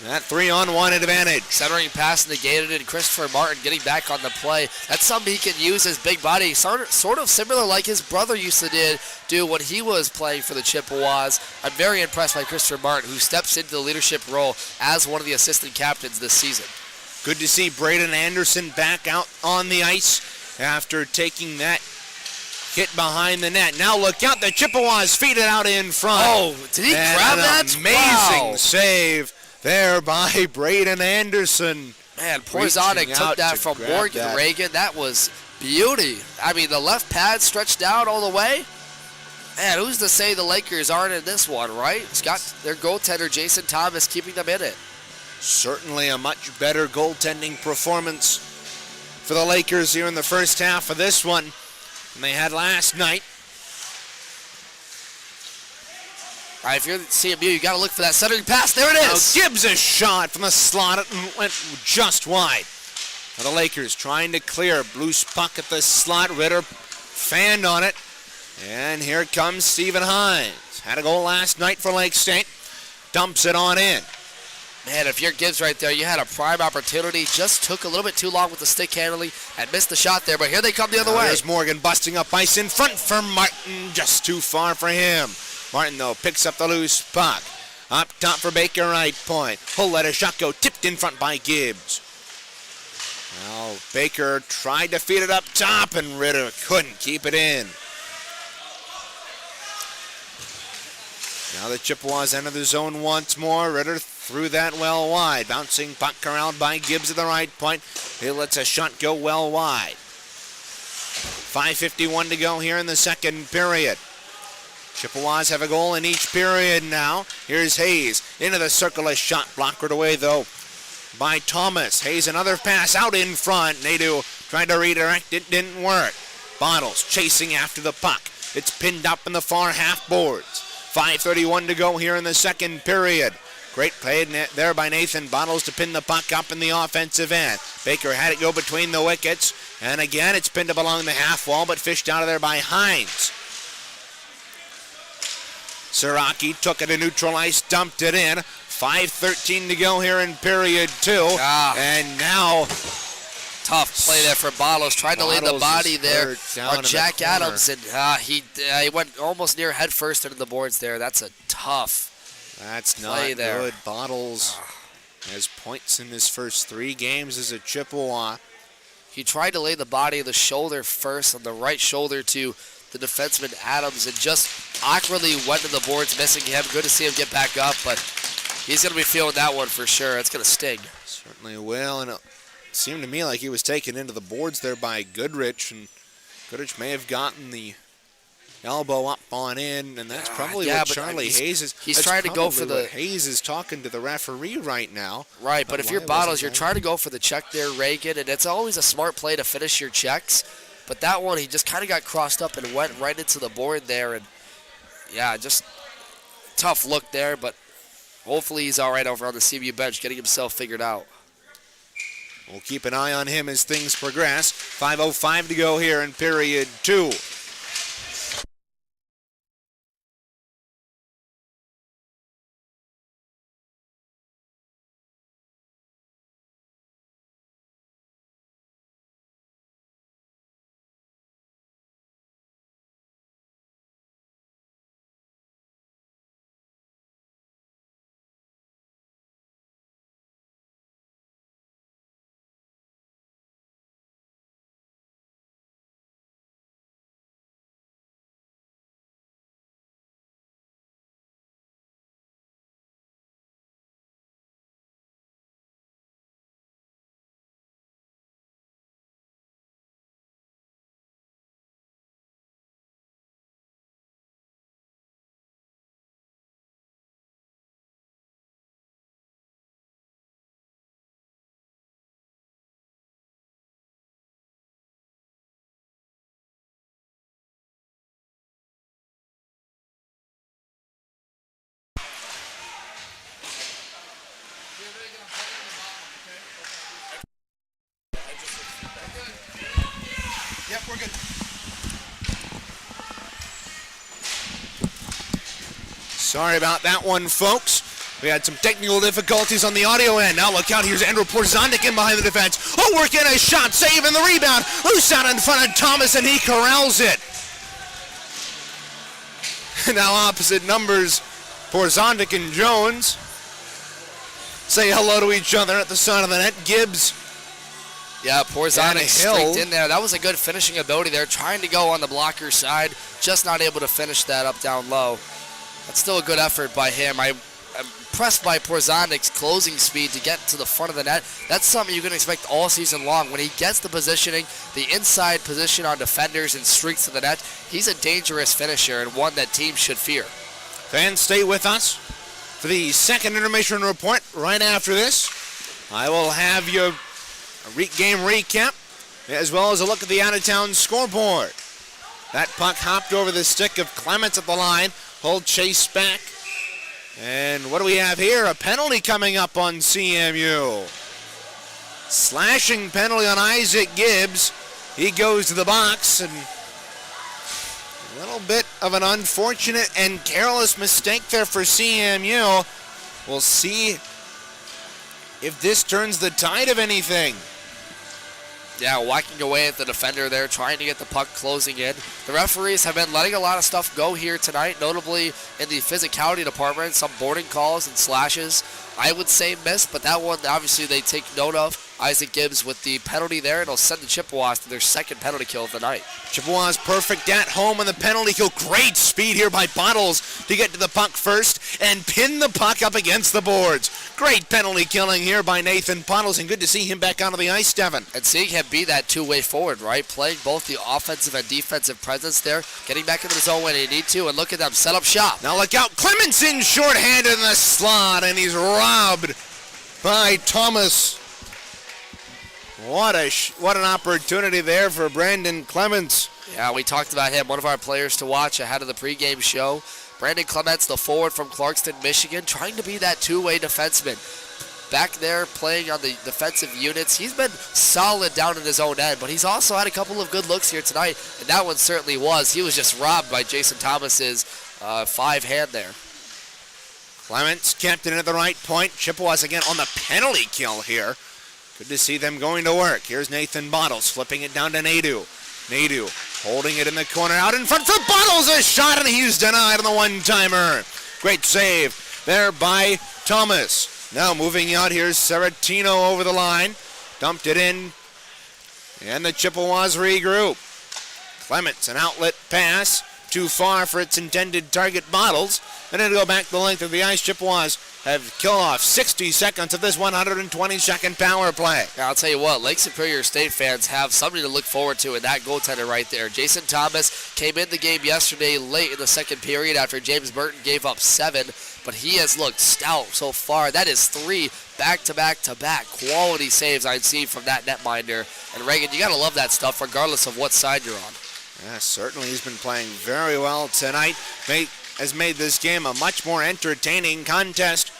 that 3-on-1 advantage. Centering pass negated, and Christopher Martin getting back on the play. That's something he can use his big body, sort of similar like his brother used to do when he was playing for the Chippewas. I'm very impressed by Christopher Martin, who steps into the leadership role as one of the assistant captains this season. Good to see Braden Anderson back out on the ice after taking that hit behind the net. Now look out, the Chippewas feed it out in front. Oh, did he grab that? Amazing Wow. save there by Braden Anderson. Man, Porzonic took that from Morgan Reagan. That was beauty. I mean, the left pad stretched out all the way. Man, who's to say the Lakers aren't in this one, right? It's got their goaltender, Jason Thomas, keeping them in it. Certainly a much better goaltending performance for the Lakers here in the first half of this one than they had last night. All right, if you're CMU, you got to look for that centering pass. There it is. Now Gibbs a shot from the slot. It went just wide. Now the Lakers trying to clear. Loose puck at the slot. Ritter fanned on it. And here comes Stephen Hines. Had a goal last night for Lake State. Dumps it on in. Man, if you're Gibbs right there, you had a prime opportunity. Just took a little bit too long with the stick handling and missed the shot there. But here they come the other way. There's Morgan busting up ice in front for Martin. Just too far for him. Martin, though, picks up the loose puck. Up top for Baker, right point. He'll let a shot go. Tipped in front by Gibbs. Now Baker tried to feed it up top, and Ritter couldn't keep it in. Now the Chippewas enter the zone once more. Ritter threw that well wide. Bouncing puck around by Gibbs at the right point. He lets a shot go well wide. 5:51 to go here in the second period. Chippewas have a goal in each period now. Here's Hayes into the circle. A shot blocked away, though, by Thomas. Hayes, another pass out in front. Nadeau tried to redirect. It didn't work. Bottles chasing after the puck. It's pinned up in the far half boards. 5:31 to go here in the second period. Great play there by Nathan Bottles to pin the puck up in the offensive end. Baker had it go between the wickets. And again, it's pinned up along the half wall, but fished out of there by Hines. Siraki took it to neutral ice, dumped it in. 5:13 to go here in period two. And now, tough play there for Bottles. Tried to lay the body there on Jack Adams, and he went almost near head first into the boards there. That's a tough play there. Good. Bottles has points in his first 3 games as a Chippewa. He tried to lay the body of the shoulder first, on the right shoulder to the defenseman Adams, and just awkwardly went to the boards, missing him. Good to see him get back up, but he's going to be feeling that one for sure. It's going to sting. Certainly will, and it seemed to me like he was taken into the boards there by Goodrich, and Goodrich may have gotten the elbow up on in, and that's probably what Charlie Hayes is. He's trying to go for the... Hayes is talking to the referee right now. Right, but if you're Bottles, you're trying to go for the check there, Reagan, and it's always a smart play to finish your checks. But that one, he just kind of got crossed up and went right into the board there. And, yeah, just tough look there. But hopefully he's all right over on the CMU bench, getting himself figured out. We'll keep an eye on him as things progress. 5:05 to go here in period two. Sorry about that one, folks. We had some technical difficulties on the audio end. Now look out, here's Andrew Porzondik in behind the defense. Oh, working a shot, saving the rebound. Loose out in front of Thomas, and he corrals it. Now opposite numbers, Porzondik and Jones say hello to each other at the side of the net. Gibbs. Yeah, Porzondik streaked in there. That was a good finishing ability there, trying to go on the blocker side, just not able to finish that up down low. That's still a good effort by him. I'm impressed by Porzondik's closing speed to get to the front of the net. That's something you can expect all season long. When he gets the positioning, the inside position on defenders and streaks to the net, he's a dangerous finisher and one that teams should fear. Fans, stay with us for the second intermission report. Right after this, I will have you a game recap as well as a look at the out-of-town scoreboard. That puck hopped over the stick of Clements at the line. Hold chase back. And what do we have here? A penalty coming up on CMU. Slashing penalty on Isaac Gibbs. He goes to the box, and a little bit of an unfortunate and careless mistake there for CMU. We'll see if this turns the tide of anything. Yeah, whacking away at the defender there, trying to get the puck closing in. The referees have been letting a lot of stuff go here tonight, notably in the physicality department, some boarding calls and slashes. I would say missed, but that one obviously they take note of. Isaac Gibbs with the penalty there, and it'll send the Chippewas to their second penalty kill of the night. Chippewas perfect at home on the penalty kill. Great speed here by Bottles to get to the puck first and pin the puck up against the boards. Great penalty killing here by Nathan Bottles, and good to see him back onto the ice, Devin. And seeing him be that two-way forward, right? Playing both the offensive and defensive presence there, getting back into the zone when they need to, and look at them, set up shop. Now look out, Clements in shorthanded in the slot, and he's robbed by Thomas. What an opportunity there for Brandon Clements. Yeah, we talked about him, one of our players to watch ahead of the pregame show. Brandon Clements, the forward from Clarkston, Michigan, trying to be that two-way defenseman. Back there playing on the defensive units. He's been solid down in his own end, but he's also had a couple of good looks here tonight, and that one certainly was. He was just robbed by Jason Thomas's five-hand there. Clements kept it at the right point. Chippewas again on the penalty kill here. Good to see them going to work. Here's Nathan Bottles flipping it down to Nadeau. Nadeau holding it in the corner, out in front for Bottles, a shot, and he's denied on the one-timer. Great save there by Thomas. Now moving out, here's Saratino over the line. Dumped it in, and the Chippewas regroup. Clements, an outlet pass, too far for its intended target, Bottles. And it'll go back the length of the ice. Chippewas have killed off 60 seconds of this 120-second power play. Now, I'll tell you what, Lake Superior State fans have something to look forward to in that goaltender right there. Jason Thomas came in the game yesterday late in the second period after James Burton gave up 7, but he has looked stout so far. That is 3 back-to-back-to-back quality saves I've seen from that netminder. And Reagan, you got to love that stuff regardless of what side you're on. Yeah, certainly he's been playing very well tonight. Has made this game a much more entertaining contest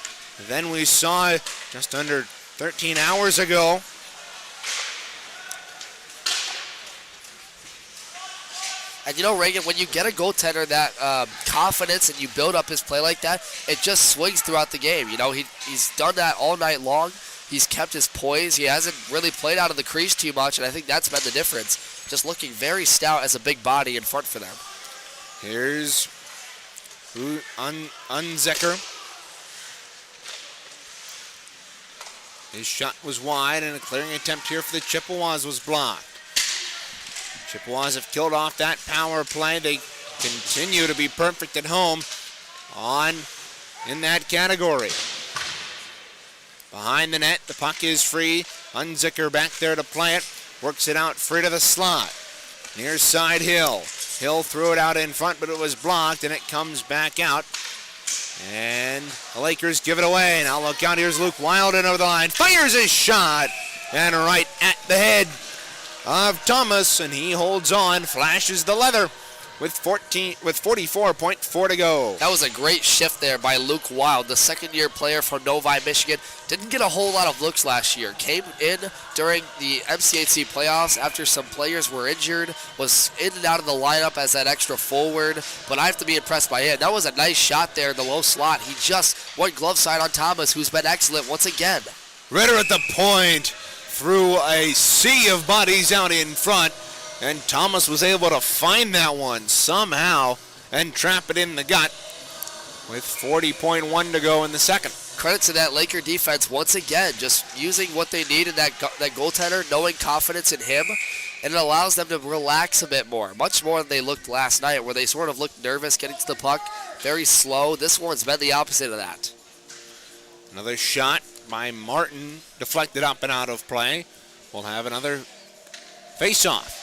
than we saw just under 13 hours ago. And you know, Reagan, when you get a goaltender that confidence and you build up his play like that, it just swings throughout the game. You know, he's done that all night long. He's kept his poise. He hasn't really played out of the crease too much, and I think that's been the difference. Just looking very stout as a big body in front for them. Here's Unzecker. His shot was wide, and a clearing attempt here for the Chippewas was blocked. Chippewas have killed off that power play. They continue to be perfect at home in that category. Behind the net, the puck is free. Unzicker back there to play it. Works it out free to the slot. Near side Hill. Hill threw it out in front, but it was blocked, and it comes back out. And the Lakers give it away. Now look out, here's Luke Wilden over the line. Fires his shot, and right at the head of Thomas, and he holds on, flashes the leather. with 44.4 to go. That was a great shift there by Luke Wild, the second-year player from Novi, Michigan. Didn't get a whole lot of looks last year. Came in during the MCHC playoffs after some players were injured, was in and out of the lineup as that extra forward, but I have to be impressed by him. That was a nice shot there in the low slot. He just went glove side on Thomas, who's been excellent once again. Ritter at the point, threw a sea of bodies out in front, and Thomas was able to find that one somehow and trap it in the gut with 40.1 to go in the second. Credit to that Laker defense once again, just using what they need in that goaltender, knowing confidence in him, and it allows them to relax a bit more, much more than they looked last night, where they sort of looked nervous getting to the puck, very slow. This one's been the opposite of that. Another shot by Martin, deflected up and out of play. We'll have another face-off.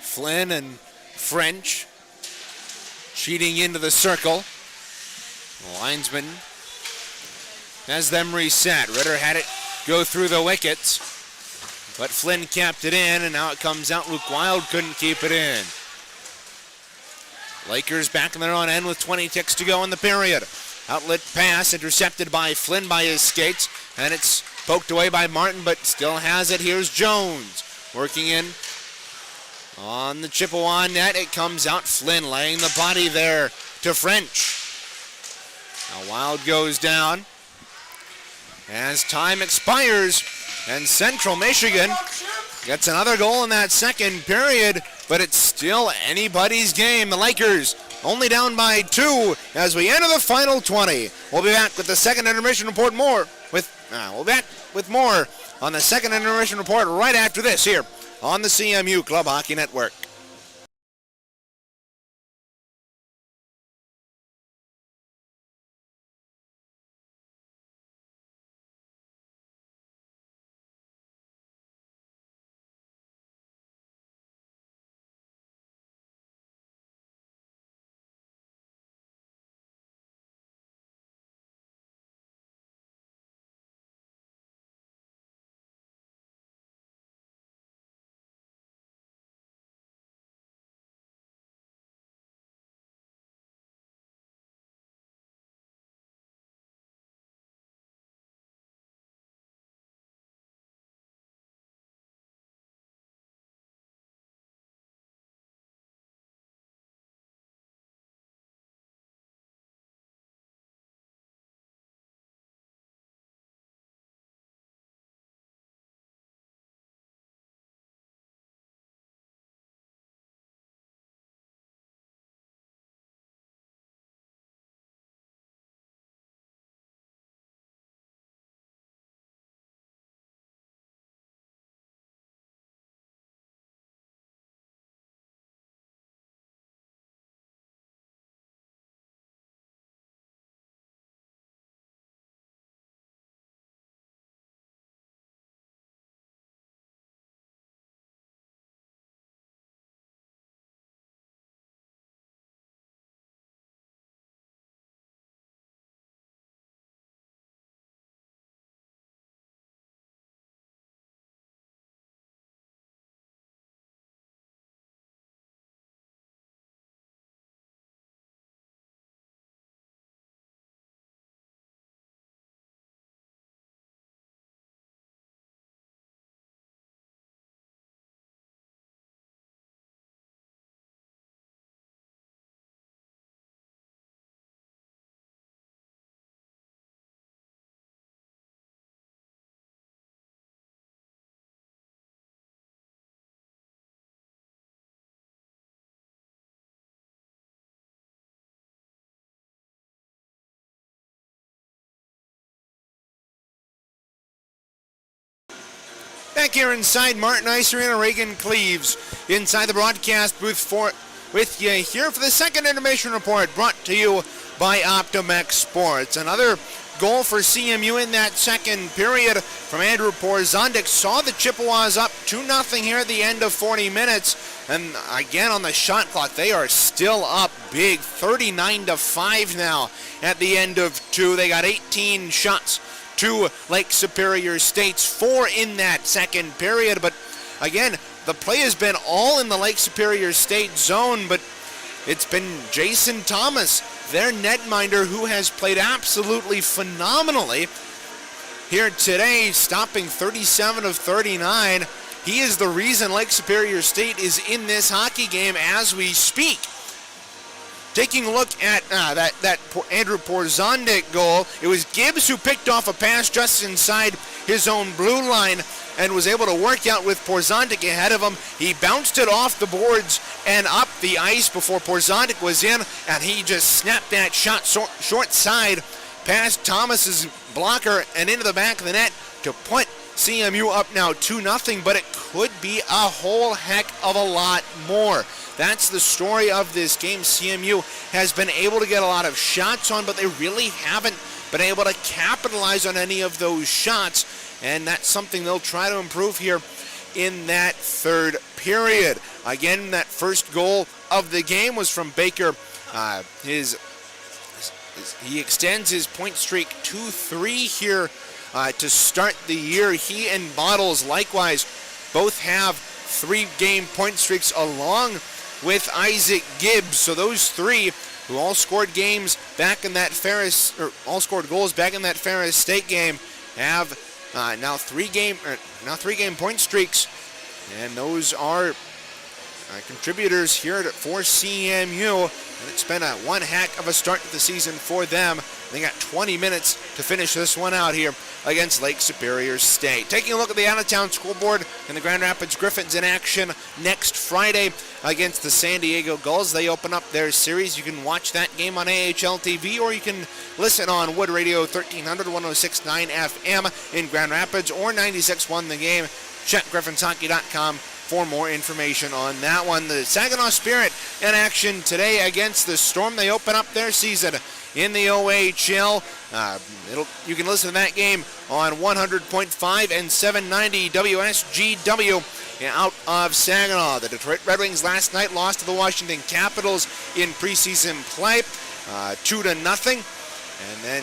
Flynn and French cheating into the circle. The linesman has them reset. Ritter had it go through the wickets, but Flynn capped it in, and now it comes out. Luke Wild couldn't keep it in. Lakers back in their own end with 20 ticks to go in the period. Outlet pass intercepted by Flynn by his skates, and it's poked away by Martin, but still has it. Here's Jones working in on the Chippewa net. It comes out. Flynn laying the body there to French. Now Wild goes down as time expires, and Central Michigan gets another goal in that second period, but it's still anybody's game. The Lakers only down by 2 as we enter the final 20. We'll be back with the second intermission report. We'll be back with more on the second intermission report right after this here on the CMU Club Hockey Network. Back here inside Martin Ice Arena, Reagan Cleaves inside the broadcast booth with you here for the second intermission report, brought to you by Optimex Sports. Another goal for CMU in that second period from Andrew Porzondik saw the Chippewas up 2-0 here at the end of 40 minutes. And again on the shot clock, they are still up big, 39-5 now at the end of 2. They got 18 shots to Lake Superior State's 4 in that second period. But again, the play has been all in the Lake Superior State zone, but it's been Jason Thomas, their netminder, who has played absolutely phenomenally here today, stopping 37 of 39. He is the reason Lake Superior State is in this hockey game as we speak. Taking a look at that Andrew Porzondik goal, it was Gibbs who picked off a pass just inside his own blue line and was able to work out with Porzondik ahead of him. He bounced it off the boards and up the ice before Porzondik was in, and he just snapped that shot short side past Thomas's blocker and into the back of the net to put CMU up now 2-0, but it could be a whole heck of a lot more. That's the story of this game. CMU has been able to get a lot of shots on, but they really haven't been able to capitalize on any of those shots, and that's something they'll try to improve here in that third period. Again, that first goal of the game was from Baker. He extends his point streak to 3 here to start the year. He and Bottles likewise both have 3-game point streaks along with Isaac Gibbs. So those three who all scored goals back in that Ferris State game have now 3-game point streaks, and those are contributors here for CMU. And it's been one heck of a start to the season for them. They got 20 minutes to finish this one out here against Lake Superior State. Taking a look at the out-of-town scoreboard, and the Grand Rapids Griffins in action next Friday against the San Diego Gulls. They open up their series. You can watch that game on AHL TV, or you can listen on Wood Radio 1300, 106.9 FM in Grand Rapids, or 96.1 The Game. Check griffinshockey.com for more information on that one. The Saginaw Spirit in action today against the Storm. They open up their season in the OHL. You can listen to that game on 100.5 and 790 WSGW out of Saginaw. The Detroit Red Wings last night lost to the Washington Capitals in preseason play, 2-0. And then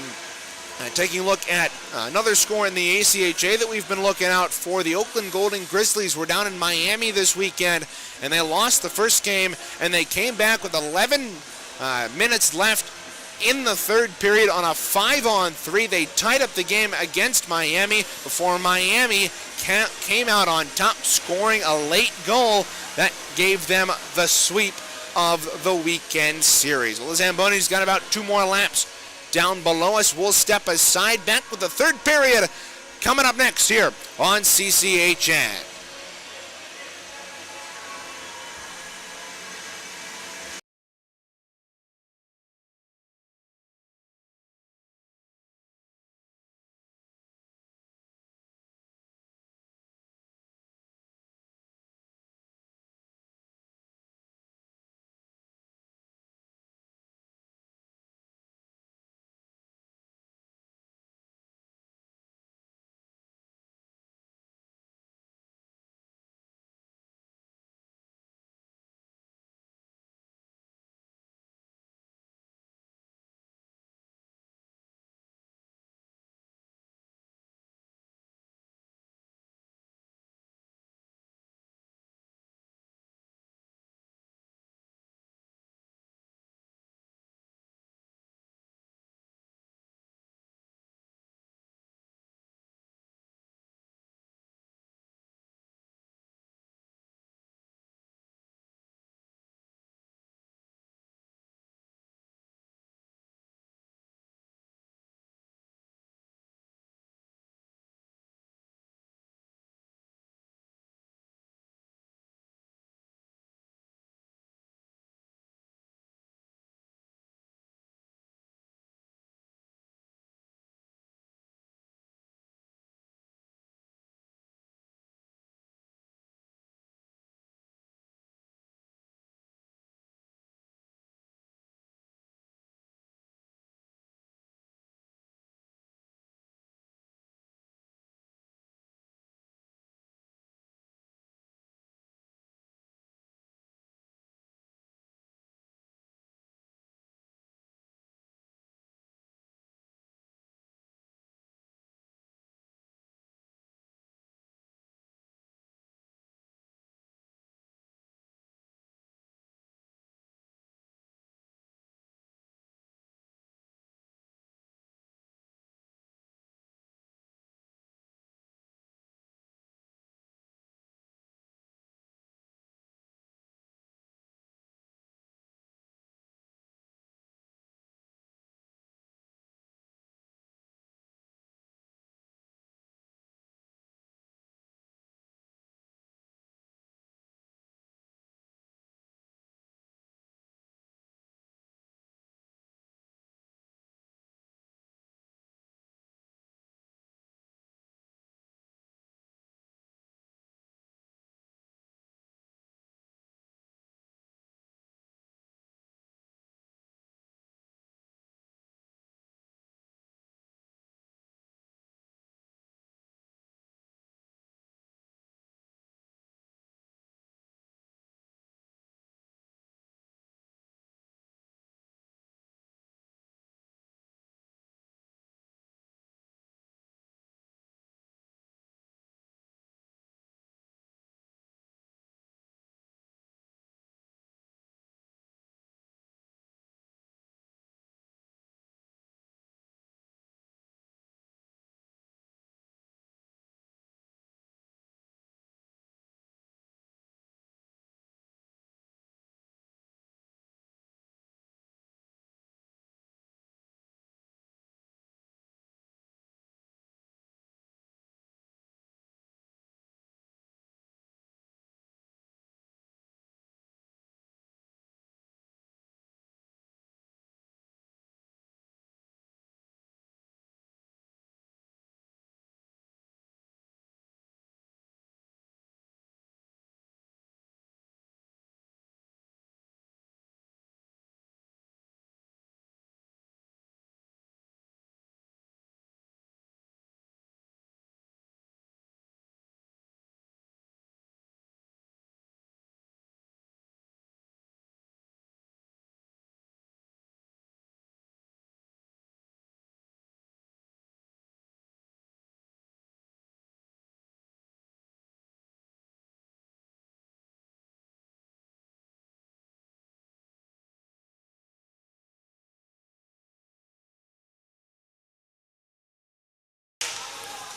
taking a look at another score in the ACHA that we've been looking out for, the Oakland Golden Grizzlies were down in Miami this weekend, and they lost the first game, and they came back with 11 minutes left in the third period on a 5-on-3. They tied up the game against Miami before Miami came out on top, scoring a late goal that gave them the sweep of the weekend series. Well, the Zambonis got about 2 more laps down below us. We'll step aside, back with the third period coming up next here on CCHN.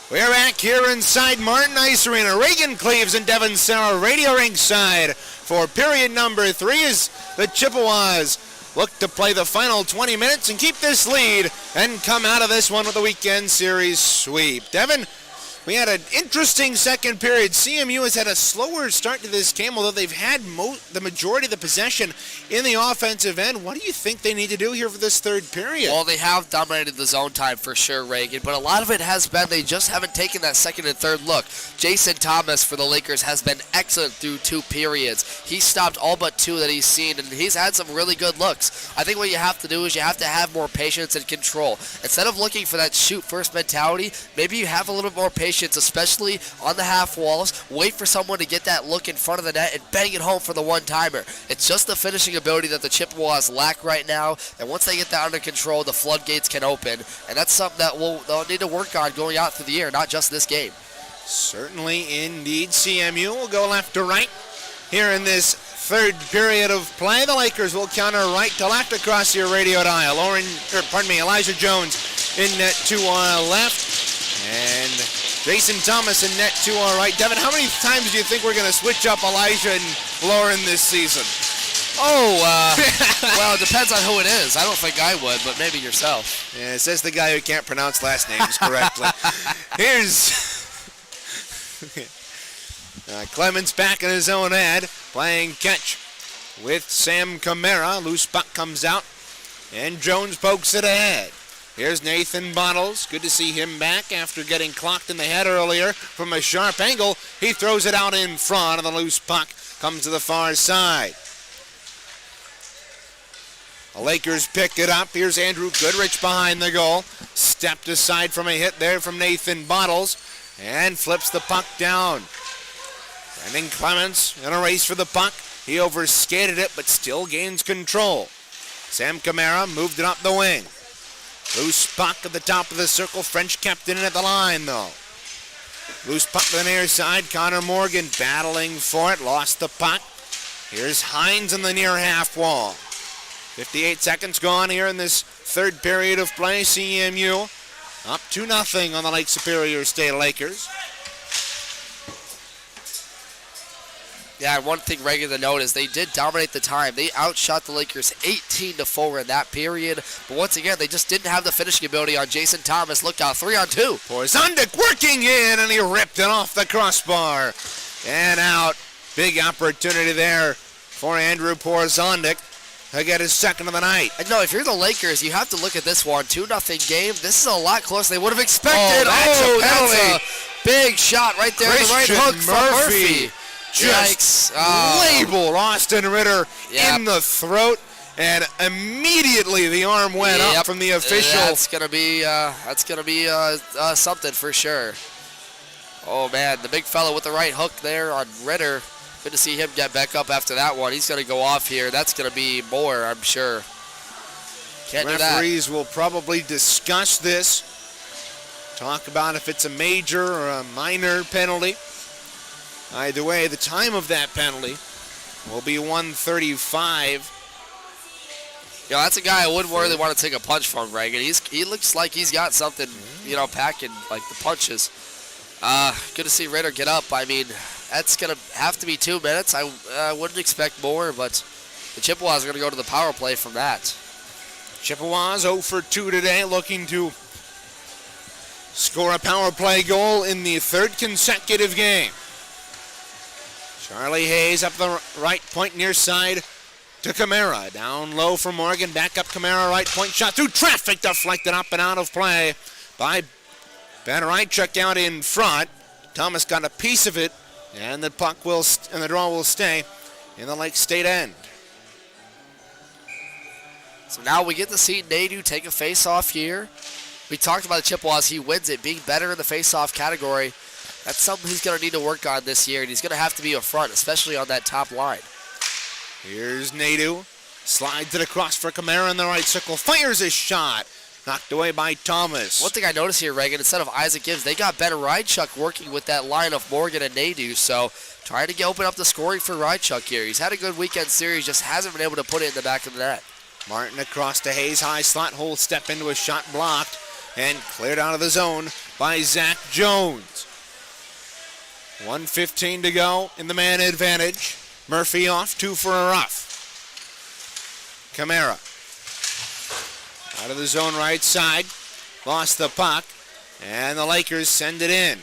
We're back here inside Martin Ice Arena. Reagan Cleaves and Devin Sarah radio ringside for period number 3 as the Chippewas look to play the final 20 minutes and keep this lead and come out of this one with a weekend series sweep. Devin, we had an interesting second period. CMU has had a slower start to this game, although they've had the majority of the possession in the offensive end. What do you think they need to do here for this third period? Well, they have dominated the zone time for sure, Reagan, but a lot of it has been they just haven't taken that second and third look. Jason Thomas for the Lakers has been excellent through 2 periods. He stopped all but 2 that he's seen, and he's had some really good looks. I think what you have to do is you have to have more patience and control. Instead of looking for that shoot-first mentality, maybe you have a little bit more patience, especially on the half walls. Wait for someone to get that look in front of the net and bang it home for the one-timer. It's just the finishing ability that the Chippewas lack right now, and once they get that under control, the floodgates can open, and that's something that they'll need to work on going out through the year, not just this game. Certainly, indeed. CMU will go left to right here in this third period of play. The Lakers will counter right to left across your radio dial. Elijah Jones in net to our left, and Jason Thomas in net to our right. Devin, how many times do you think we're going to switch up Elijah and Lauren this season? Well, it depends on who it is. I don't think I would, but maybe yourself. Yeah, it says the guy who can't pronounce last names correctly. Here's Clements back in his own end, playing catch with Sam Camara. Loose puck comes out, and Jones pokes it ahead. Here's Nathan Bottles. Good to see him back after getting clocked in the head earlier from a sharp angle. He throws it out in front, and the loose puck comes to the far side. The Lakers pick it up. Here's Andrew Goodrich behind the goal. Stepped aside from a hit there from Nathan Bottles and flips the puck down. Brendan Clements in a race for the puck. He overskated it, but still gains control. Sam Camara moved it up the wing. Loose puck at the top of the circle. French kept it in at the line, though. Loose puck to the near side. Connor Morgan battling for it. Lost the puck. Here's Hines on the near half wall. 58 seconds gone here in this third period of play. CMU up 2-0 on the Lake Superior State Lakers. Yeah, and one thing regular to note is they did dominate the time. They outshot the Lakers 18-4 in that period. But once again, they just didn't have the finishing ability on Jason Thomas. Look out, 3-on-2. Porzondik working in, and he ripped it off the crossbar. And out. Big opportunity there for Andrew Porzondik to get his second of the night. And no, if you're the Lakers, you have to look at this one. 2-0 game. This is a lot closer than they would have expected. That's a big shot right there. Christian The right hook from Murphy. Just labeled Austin Ritter in the throat, and immediately the arm went up from the official. That's gonna be something for sure. Oh man, the big fella with the right hook there on Ritter. Good to see him get back up after that one. He's gonna go off here. That's gonna be more, I'm sure. Can't do that. Referees will probably discuss this. Talk about if it's a major or a minor penalty. Either way, the time of that penalty will be 1:35. You know, that's a guy I wouldn't really want to take a punch from, Reagan. He looks like he's got something, packing, like the punches. Good to see Ritter get up. I mean, that's going to have to be 2 minutes. I wouldn't expect more, but the Chippewas are going to go to the power play from that. Chippewas 0 for 2 today, looking to score a power play goal in the third consecutive game. Charlie Hayes up the right point near side to Camara. Down low for Morgan. Back up Camara. Right point shot through traffic. Deflected up and out of play by Ben Rychuk out in front. Thomas got a piece of it, and the puck and the draw will stay in the Lake State end. So now we get to see Nadu take a face-off here. We talked about the Chippewas. He wins it, being better in the face-off category. That's something he's going to need to work on this year, and he's going to have to be up front, especially on that top line. Here's Nadu. Slides it across for Camara in the right circle. Fires his shot. Knocked away by Thomas. One thing I noticed here, Reagan, instead of Isaac Gibbs, they got Ben Rychuk working with that line of Morgan and Nadu. So trying to open up the scoring for Rychuk here. He's had a good weekend series, just hasn't been able to put it in the back of the net. Martin across to Hayes. High slot hole step into a shot blocked and cleared out of the zone by Zach Jones. 1:15 to go in the man advantage. Murphy off, 2 for a rough. Camara out of the zone right side. Lost the puck. And the Lakers send it in.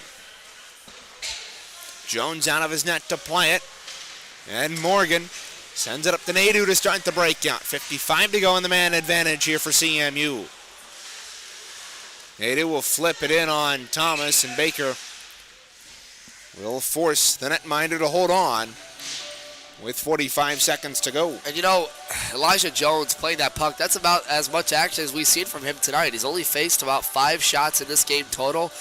Jones out of his net to play it. And Morgan sends it up to Nadu to start the breakout. 55 to go in the man advantage here for CMU. Nadu will flip it in on Thomas, and Baker will force the netminder to hold on with 45 seconds to go. And Elijah Jones playing that puck, that's about as much action as we've seen from him tonight. He's only faced about 5 shots in this game total.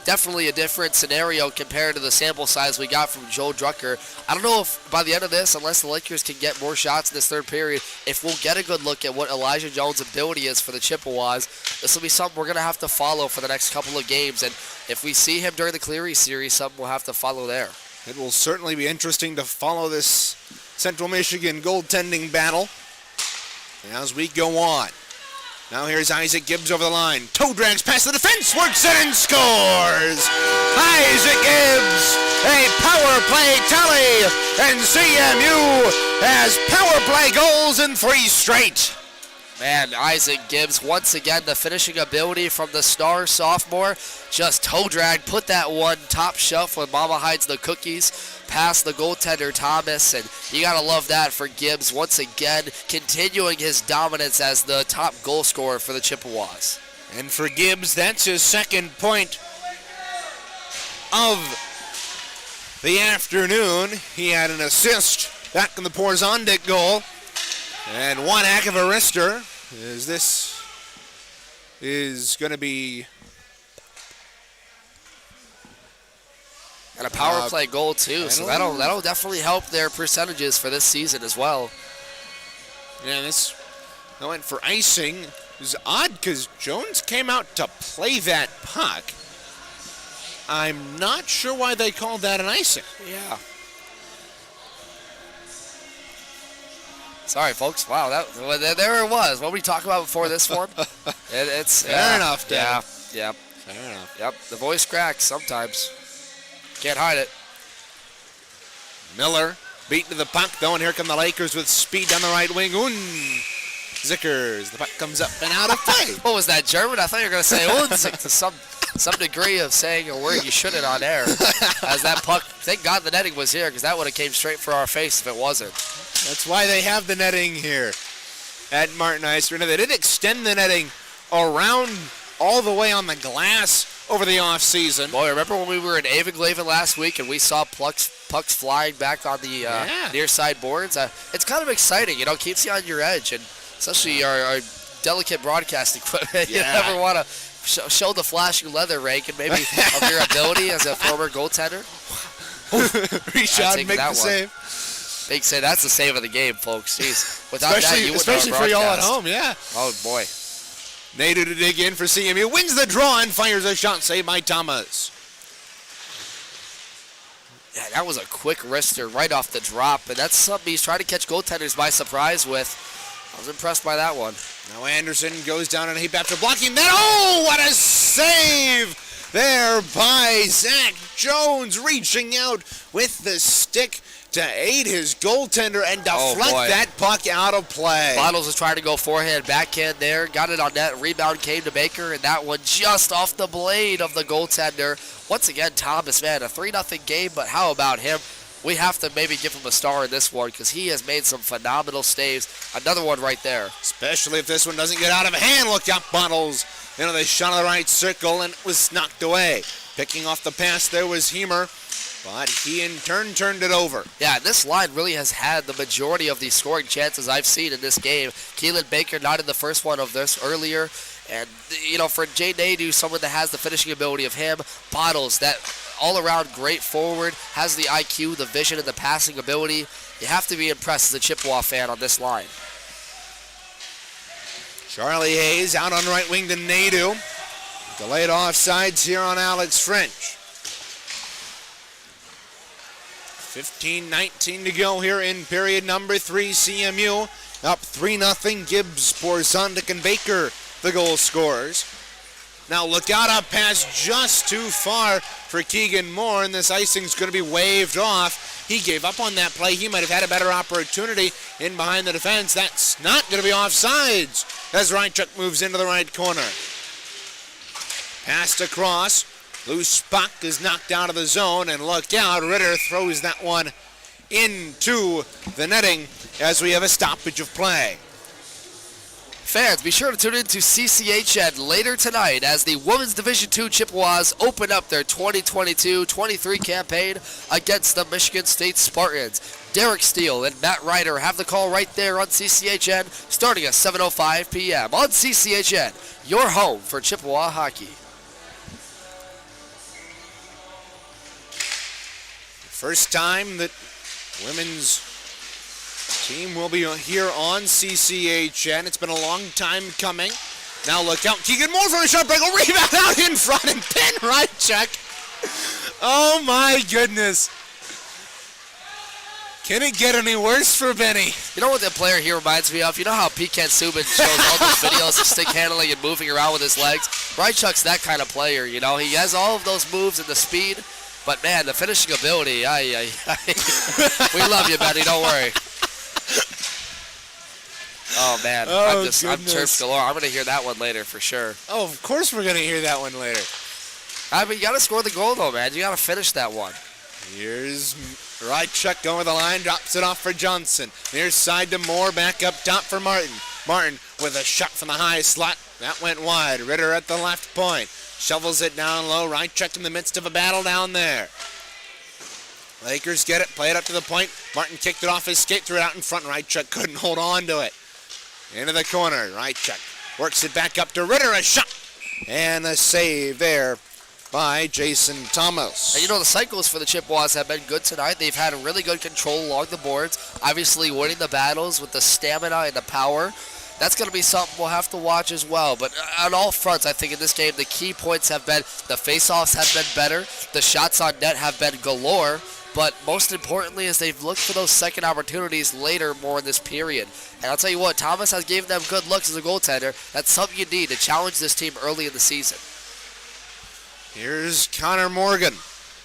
Definitely a different scenario compared to the sample size we got from Joe Drucker. I don't know if by the end of this, unless the Lakers can get more shots in this third period, if we'll get a good look at what Elijah Jones' ability is for the Chippewas. This will be something we're going to have to follow for the next couple of games. And if we see him during the Cleary series, something we'll have to follow there. It will certainly be interesting to follow this Central Michigan goaltending battle as we go on. Now here's Isaac Gibbs over the line. Toe drags past the defense, works it and scores! Isaac Gibbs, a power play tally, and CMU has power play goals in 3 straight. Man, Isaac Gibbs, once again, the finishing ability from the star sophomore. Just toe drag, put that one top shelf when Mama hides the cookies past the goaltender Thomas, and you gotta love that for Gibbs, once again, continuing his dominance as the top goal scorer for the Chippewas. And for Gibbs, that's his second point of the afternoon. He had an assist back in the Porzondik goal. And one heck of a wrister, as this is going to be... And a power play goal, too, so that'll definitely help their percentages for this season as well. Yeah, that went for icing. It was odd because Jones came out to play that puck. I'm not sure why they called that an icing. Yeah. Sorry, folks. Wow, there it was. What were we talking about before this one? It's fair enough, Dan. Yeah. Fair enough. Yep. The voice cracks sometimes. Can't hide it. Miller beaten to the puck, though, and here come the Lakers with speed down the right wing. Zickers. The puck comes up and out of play. What was that, German? I thought you were going to say Unzik to some degree of saying a word you shouldn't on air. As that puck, thank God the netting was here, because that would have came straight for our face if it wasn't. That's why they have the netting here at Martin Ice Arena. They did extend the netting around all the way on the glass over the offseason. Boy, remember when we were in Avenglaven last week and we saw pucks flying back on the near side boards? It's kind of exciting, keeps you on your edge, and especially our delicate broadcast equipment. You never want to show the flashing leather rank and maybe of your ability as a former goaltender. Reach out and make the save. Big say that's the save of the game, folks. Jeez. Without that, you especially for y'all at home, yeah. Oh, boy. Nadu to dig in for CMU. Wins the draw and fires a shot saved by Thomas. Yeah, that was a quick wrister right off the drop, and that's something he's trying to catch goaltenders by surprise with. I was impressed by that one. Now Anderson goes down in a heap after blocking that. Oh, what a save there by Zach Jones, reaching out with the stick to aid his goaltender and deflect that puck out of play. Bottles was trying to go forehand, backhand there, got it on net, rebound came to Baker, and that one just off the blade of the goaltender. Once again, Thomas, man, a 3-0 game, but how about him? We have to maybe give him a star in this one because he has made some phenomenal saves. Another one right there. Especially if this one doesn't get out of hand. Look out, Bottles. They shot on the right circle and it was knocked away. Picking off the pass there was Hemer, but he in turn turned it over. Yeah, this line really has had the majority of the scoring chances I've seen in this game. Keelan Baker not in the first one of this earlier. And, for Jay Nadu, someone that has the finishing ability of him, Bottles, that all-around great forward, has the IQ, the vision, and the passing ability. You have to be impressed as a Chippewa fan on this line. Charlie Hayes out on right wing to Nadu. Delayed offsides here on Alex French. 15-19 to go here in period number 3. CMU up 3-0. Gibbs, Porzondik, and Baker, the goal scorers. Now look out, up pass just too far for Keegan Moore, and this icing's going to be waved off. He gave up on that play. He might have had a better opportunity in behind the defense. That's not going to be offsides as Rychuk moves into the right corner. Passed across. Loose puck is knocked out of the zone, and look out, Ritter throws that one into the netting as we have a stoppage of play. Fans, be sure to tune in to CCHN later tonight as the Women's Division II Chippewas open up their 2022-23 campaign against the Michigan State Spartans. Derek Steele and Matt Ryder have the call right there on CCHN starting at 7:05 p.m. on CCHN, your home for Chippewa hockey. First time that women's team will be here on CCHN. It's been a long time coming. Now look out. Keegan Moore for a shot break. A rebound out in front and pin Rychuk. Oh my goodness. Can it get any worse for Benny? You know what that player here reminds me of? You know how Pekan Subban shows all those videos of stick handling and moving around with his legs? Rychuk's that kind of player, you know. He has all of those moves and the speed, but man, the finishing ability, we love you, Benny, don't worry. Oh man, I'm chirps galore. I'm going to hear that one later for sure. Oh, of course we're going to hear that one later. I mean, you got to score the goal though, man. You got to finish that one. Here's Rychuk going with the line, drops it off for Johnson. Near side to Moore, back up top for Martin. Martin with a shot from the high slot. That went wide. Ritter at the left point. Shovels it down low. Rychuk in the midst of a battle down there. Lakers get it, play it up to the point. Martin kicked it off his skate, threw it out in front. Rychuk couldn't hold on to it. Into the corner. Rychuk works it back up to Ritter. A shot. And a save there by Jason Thomas. And you know, the cycles for the Chippewas have been good tonight. They've had a really good control along the boards. Obviously winning the battles with the stamina and the power. That's going to be something we'll have to watch as well. But on all fronts, I think in this game, the key points have been the face-offs have been better. The shots on net have been galore. But most importantly is they've looked for those second opportunities later more in this period. And I'll tell you what, Thomas has given them good looks as a goaltender. That's something you need to challenge this team early in the season. Here's Connor Morgan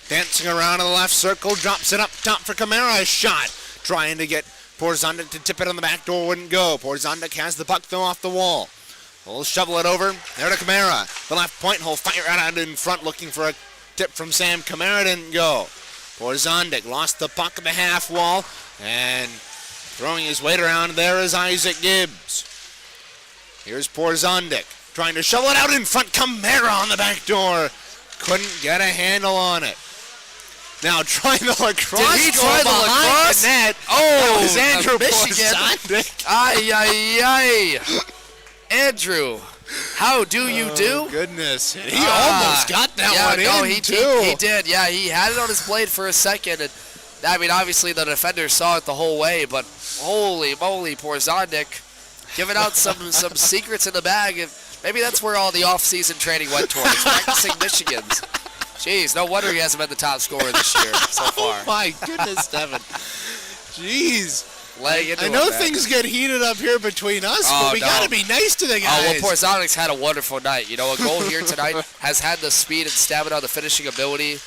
dancing around in the left circle, drops it up top for Kamara. A shot, trying to get Porzondik to tip it on the back door, wouldn't go. Porzondik has the puck though off the wall. He'll shovel it over, there to Kamara. The left point, he'll fire it out in front looking for a tip from Sam. Kamara didn't go. Porzondik lost the puck at the half wall, and throwing his weight around there is Isaac Gibbs. Here's Porzondik trying to shovel it out in front. Kamara on the back door. Couldn't get a handle on it. Now trying the lacrosse. Did he try the lacrosse? The net. Oh, that was Andrew Michigan. Porzondik. Andrew, how do you do? Goodness. He almost got that one in, too. He did. Yeah, he had it on his blade for a second. And I mean, obviously the defender saw it the whole way, but holy moly, Porzondik giving out some secrets in the bag. And maybe that's where all the off-season training went towards, practicing Michigan's. Jeez, no wonder he hasn't been the top scorer this year so far. Oh, my goodness, Devin. Jeez. I know things get heated up here between us, but we got to be nice to the guys. Oh, well, Porzondik's had a wonderful night. You know, a goal here tonight has had the speed and stamina, the finishing ability.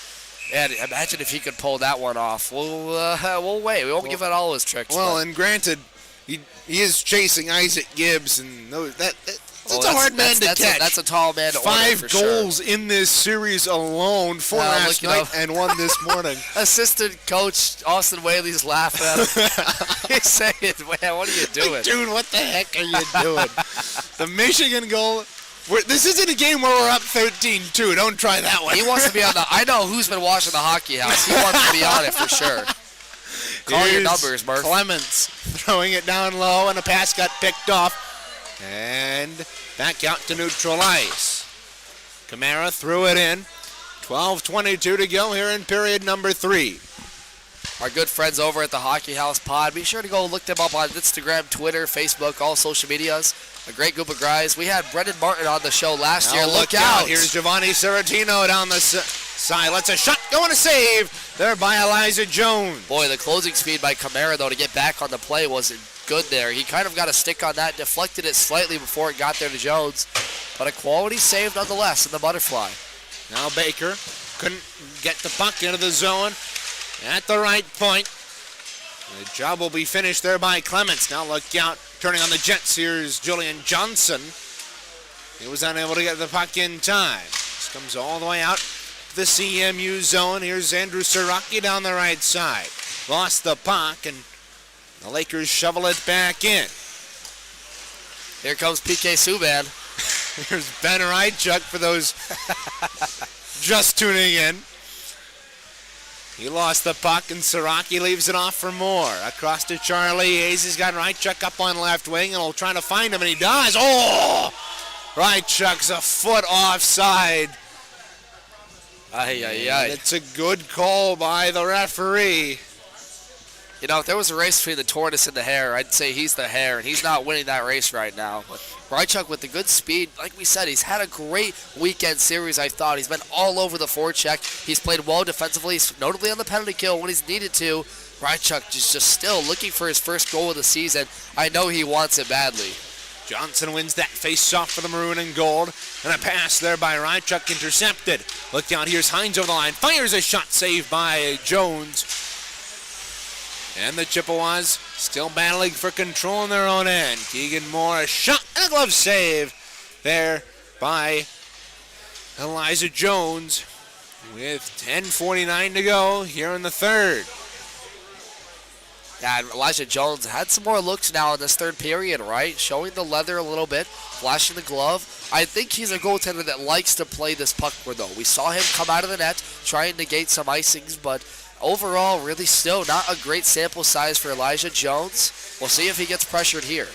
And imagine if he could pull that one off. We'll wait. We won't give it all his tricks. Well, and granted, he is chasing Isaac Gibbs, and it's a hard man to catch. That's a tall man to order, 5 goals in this series alone, 4 last night and 1 this morning. Assistant coach Austin Whaley's laughing at him. He's saying, man, what are you doing? Dude, what the heck are you doing? The Michigan goal. This isn't a game where we're up 13-2. Don't try that one. He wants to be on the. I know who's been watching the hockey house. He wants to be on it for sure. Call your numbers, Murph. Clements throwing it down low, and a pass got picked off. And back out to neutral ice. Kamara threw it in. 12:22 to go here in period number 3. Our good friends over at the Hockey House Pod. Be sure to go look them up on Instagram, Twitter, Facebook, all social medias. A great group of guys. We had Brendan Martin on the show last year. Look out. Here's Giovanni Serratino down the side. Let's a shot. Going to save there by Elijah Jones. Boy, the closing speed by Kamara, though, to get back on the play wasn't good there. He kind of got a stick on that, deflected it slightly before it got there to Jones. but a quality save nonetheless in the butterfly. Now Baker couldn't get the puck into the zone at the right point. The job will be finished there by Clements. Now look out, turning on the Jets. Here's Julian Johnson. He was unable to get the puck in time. This comes all the way out to the CMU zone. Here's Andrew Siraki down the right side. Lost the puck, and the Lakers shovel it back in. Here comes PK Subban. Here's Ben Rychuk for those just tuning in. He lost the puck, and Siraki leaves it off for Moore. Across to Charlie Hayes. He's got Rychuk up on left wing, and will try to find him, and he does. Oh! Rychuk's a foot offside. Ay, ay, ay. It's a good call by the referee. You know, if there was a race between the tortoise and the hare, I'd say he's the hare, and he's not winning that race right now. But Rychuk with the good speed, like we said, he's had a great weekend series, I thought. He's been all over the forecheck. He's played well defensively, notably on the penalty kill when he's needed to. Rychuk is just still looking for his first goal of the season. I know he wants it badly. Johnson wins that face-off for the maroon and gold. And a pass there by Rychuk intercepted. Look down, here's Hines over the line. Fires a shot saved by Jones. And the Chippewas still battling for control on their own end. Keegan Moore, a shot and a glove save there by Elijah Jones with 10:49 to go here in the third. Yeah, Elijah Jones had some more looks now in this third period, right? Showing the leather a little bit, flashing the glove. I think he's a goaltender that likes to play this puck more, though. We saw him come out of the net, try and negate some icings, but overall, really still not a great sample size for Elijah Jones. We'll see if he gets pressured here.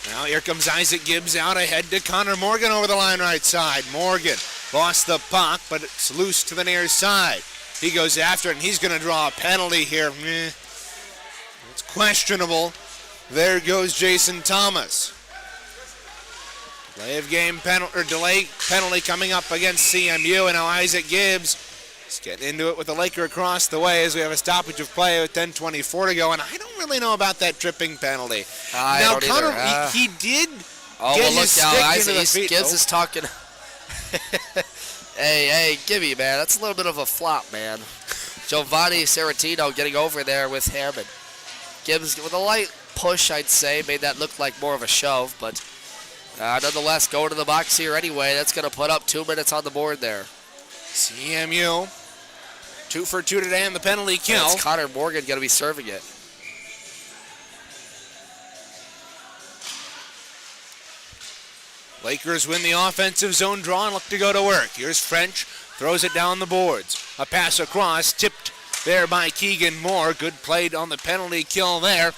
Now here comes Isaac Gibbs out ahead to Connor Morgan over the line right side. Morgan lost the puck, but it's loose to the near side. He goes after it, and he's going to draw a penalty here. It's questionable. There goes Jason Thomas. Delay penalty coming up against CMU, and now Isaac Gibbs is getting into it with the Laker across the way as we have a stoppage of play with 10:24 to go, and I don't really know about that tripping penalty. Now Connor, he did get his stick into the feet. Gibbs is talking. Hey, Gibby, man, that's a little bit of a flop, man. Giovanni Serratino getting over there with him, and Gibbs with a light push, I'd say, made that look like more of a shove, but nonetheless, going to the box here anyway. That's going to put up 2 minutes on the board there. CMU, 2 for 2 today on the penalty kill. It's Connor Morgan going to be serving it. Lakers win the offensive zone draw and look to go to work. Here's French, throws it down the boards. A pass across, tipped there by Keegan Moore. Good play on the penalty kill there.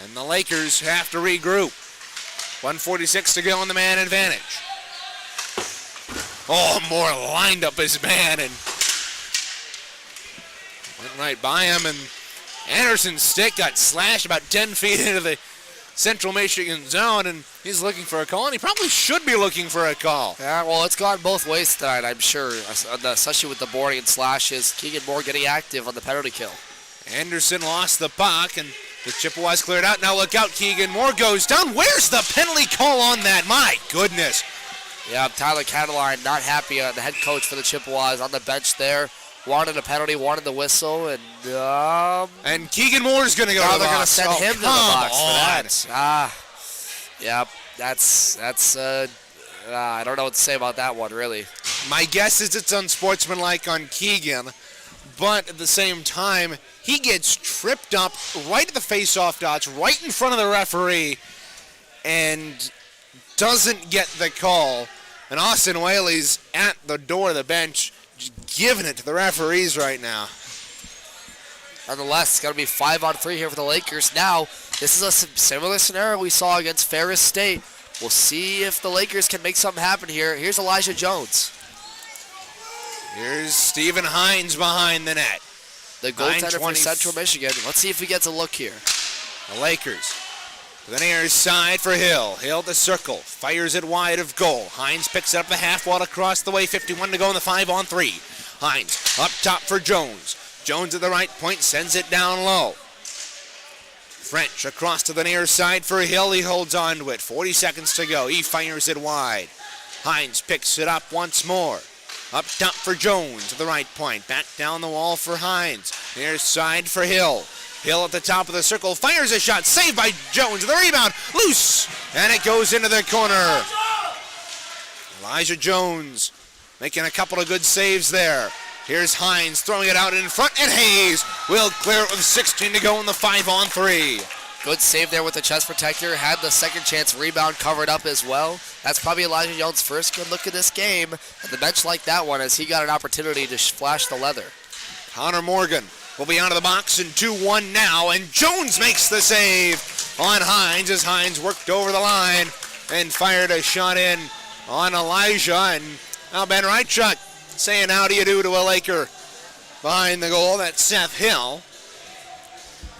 And the Lakers have to regroup. 1:46 to go in the man advantage. Oh, Moore lined up his man and went right by him. And Anderson's stick got slashed about 10 feet into the Central Michigan zone, and he's looking for a call, and he probably should be looking for a call. Yeah, well, it's gone both ways tonight, I'm sure, especially with the boarding and slashes. Keegan Moore getting active on the penalty kill. Anderson lost the puck, and the Chippewas cleared out. Now look out, Keegan Moore goes down. Where's the penalty call on that? My goodness. Yeah, Tyler Cataline not happy, the head coach for the Chippewas on the bench there. Wanted a penalty, wanted the whistle, and Keegan Moore's going to go to the box. They're going to send him to the box for that. Yep. That's I don't know what to say about that one, really. My guess is it's unsportsmanlike on Keegan, but at the same time, he gets tripped up right at the face-off dots, right in front of the referee, and doesn't get the call. And Austin Whaley's at the door of the bench, just giving it to the referees right now. Nonetheless, it's going to be 5-on-3 here for the Lakers. Now, this is a similar scenario we saw against Ferris State. We'll see if the Lakers can make something happen here. Here's Elijah Jones. Here's Stephen Hines behind the net. The goaltender for Central Michigan. Let's see if he gets a look here. The Lakers to the near side for Hill. Hill to circle. Fires it wide of goal. Hines picks it up the half wall across the way. 51 to go in the 5-on-3. Hines up top for Jones. Jones at the right point sends it down low. French across to the near side for Hill. He holds on to it. 40 seconds to go. He fires it wide. Hines picks it up once more. Up top for Jones to the right point. Back down the wall for Hines. Near side for Hill. Hill at the top of the circle. Fires a shot. Saved by Jones. The rebound. Loose. And it goes into the corner. Elijah Jones making a couple of good saves there. Here's Hines throwing it out in front, and Hayes will clear it with 16 to go in the 5-on-3. Good save there with the chest protector. Had the second chance rebound covered up as well. That's probably Elijah Jones' first good look at this game. And the bench liked that one as he got an opportunity to flash the leather. Connor Morgan will be out of the box in 2-1 now, and Jones makes the save on Hines as Hines worked over the line and fired a shot in on Elijah. And now Ben Reichuk saying how do you do to a Laker behind the goal. That's Seth Hill.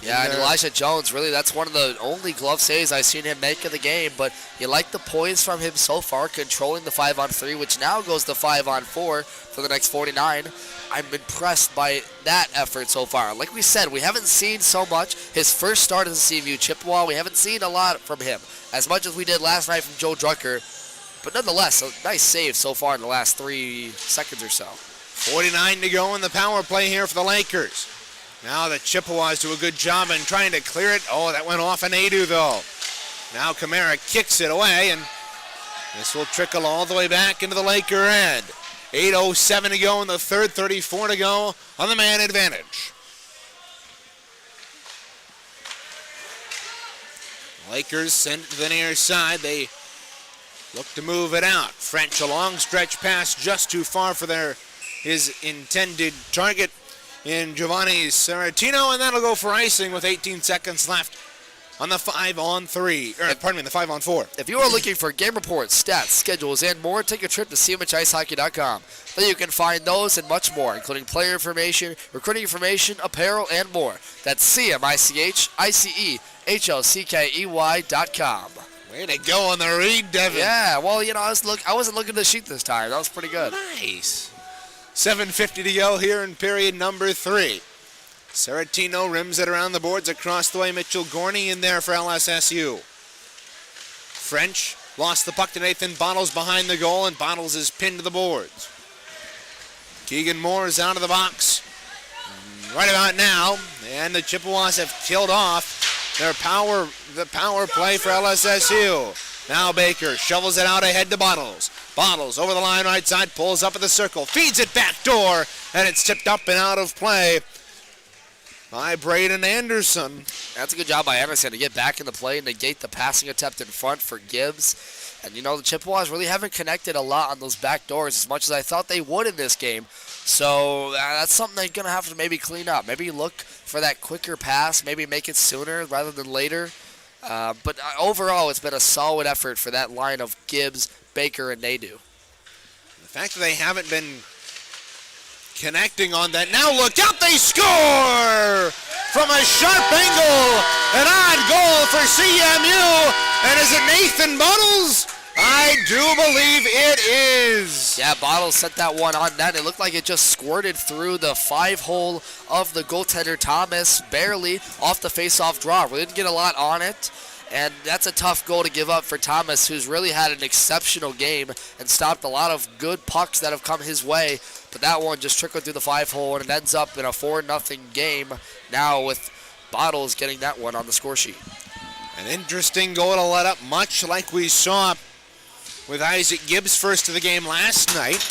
Yeah, and Elijah Jones, really, that's one of the only glove saves I've seen him make in the game, but you like the poise from him so far, controlling the 5-on-3, which now goes to 5-on-4 for the next 49. I'm impressed by that effort so far. Like we said, we haven't seen so much. His first start as a CMU Chippewa, we haven't seen a lot from him, as much as we did last night from Joe Drucker. But nonetheless, a nice save so far in the last 3 seconds or so. 49 to go in the power play here for the Lakers. Now the Chippewas do a good job in trying to clear it. Oh, that went off an Adu, though. Now Kamara kicks it away, and this will trickle all the way back into the Laker end. 8:07 to go in the third, 34 to go on the man advantage. Lakers send it to the near side. They look to move it out. French, a long stretch pass just too far for his intended target in Giovanni Saratino, and that'll go for icing with 18 seconds left on the 5-on-3, the 5-on-4. If you are looking for game reports, stats, schedules, and more, take a trip to CMHIceHockey.com. There you can find those and much more, including player information, recruiting information, apparel, and more. That's CMICHICEHLCKEY.com. Way to go on the read, Devin. Yeah, well, you know, I wasn't looking at the sheet this time. That was pretty good. Nice. 7:50 to go here in period number 3. Saratino rims it around the boards across the way. Mitchell Gorney in there for LSSU. French lost the puck to Nathan Bottles behind the goal, and Bottles is pinned to the boards. Keegan Moore is out of the box right about now, and the Chippewas have killed off the power play for LSSU. Now Baker shovels it out ahead to Bottles. Bottles over the line right side, pulls up at the circle, feeds it back door, and it's tipped up and out of play by Braden Anderson. That's a good job by Anderson to get back in the play and negate the passing attempt in front for Gibbs. And, you know, the Chippewas really haven't connected a lot on those back doors as much as I thought they would in this game. So that's something they're going to have to maybe clean up. Maybe look for that quicker pass, maybe make it sooner rather than later. But overall, it's been a solid effort for that line of Gibbs, Baker, and Nadu. The fact that they haven't been connecting on that. Now look out, they score! From a sharp angle, an odd goal for CMU. And is it Nathan Bottles? I do believe it is. Yeah, Bottles set that one on net. It looked like it just squirted through the 5-hole of the goaltender Thomas, barely off the face-off draw. We didn't get a lot on it, and that's a tough goal to give up for Thomas, who's really had an exceptional game and stopped a lot of good pucks that have come his way. But that one just trickled through the 5-hole, and it ends up in a 4-0 game now with Bottles getting that one on the score sheet. An interesting goal to let up, much like we saw with Isaac Gibbs first of the game last night.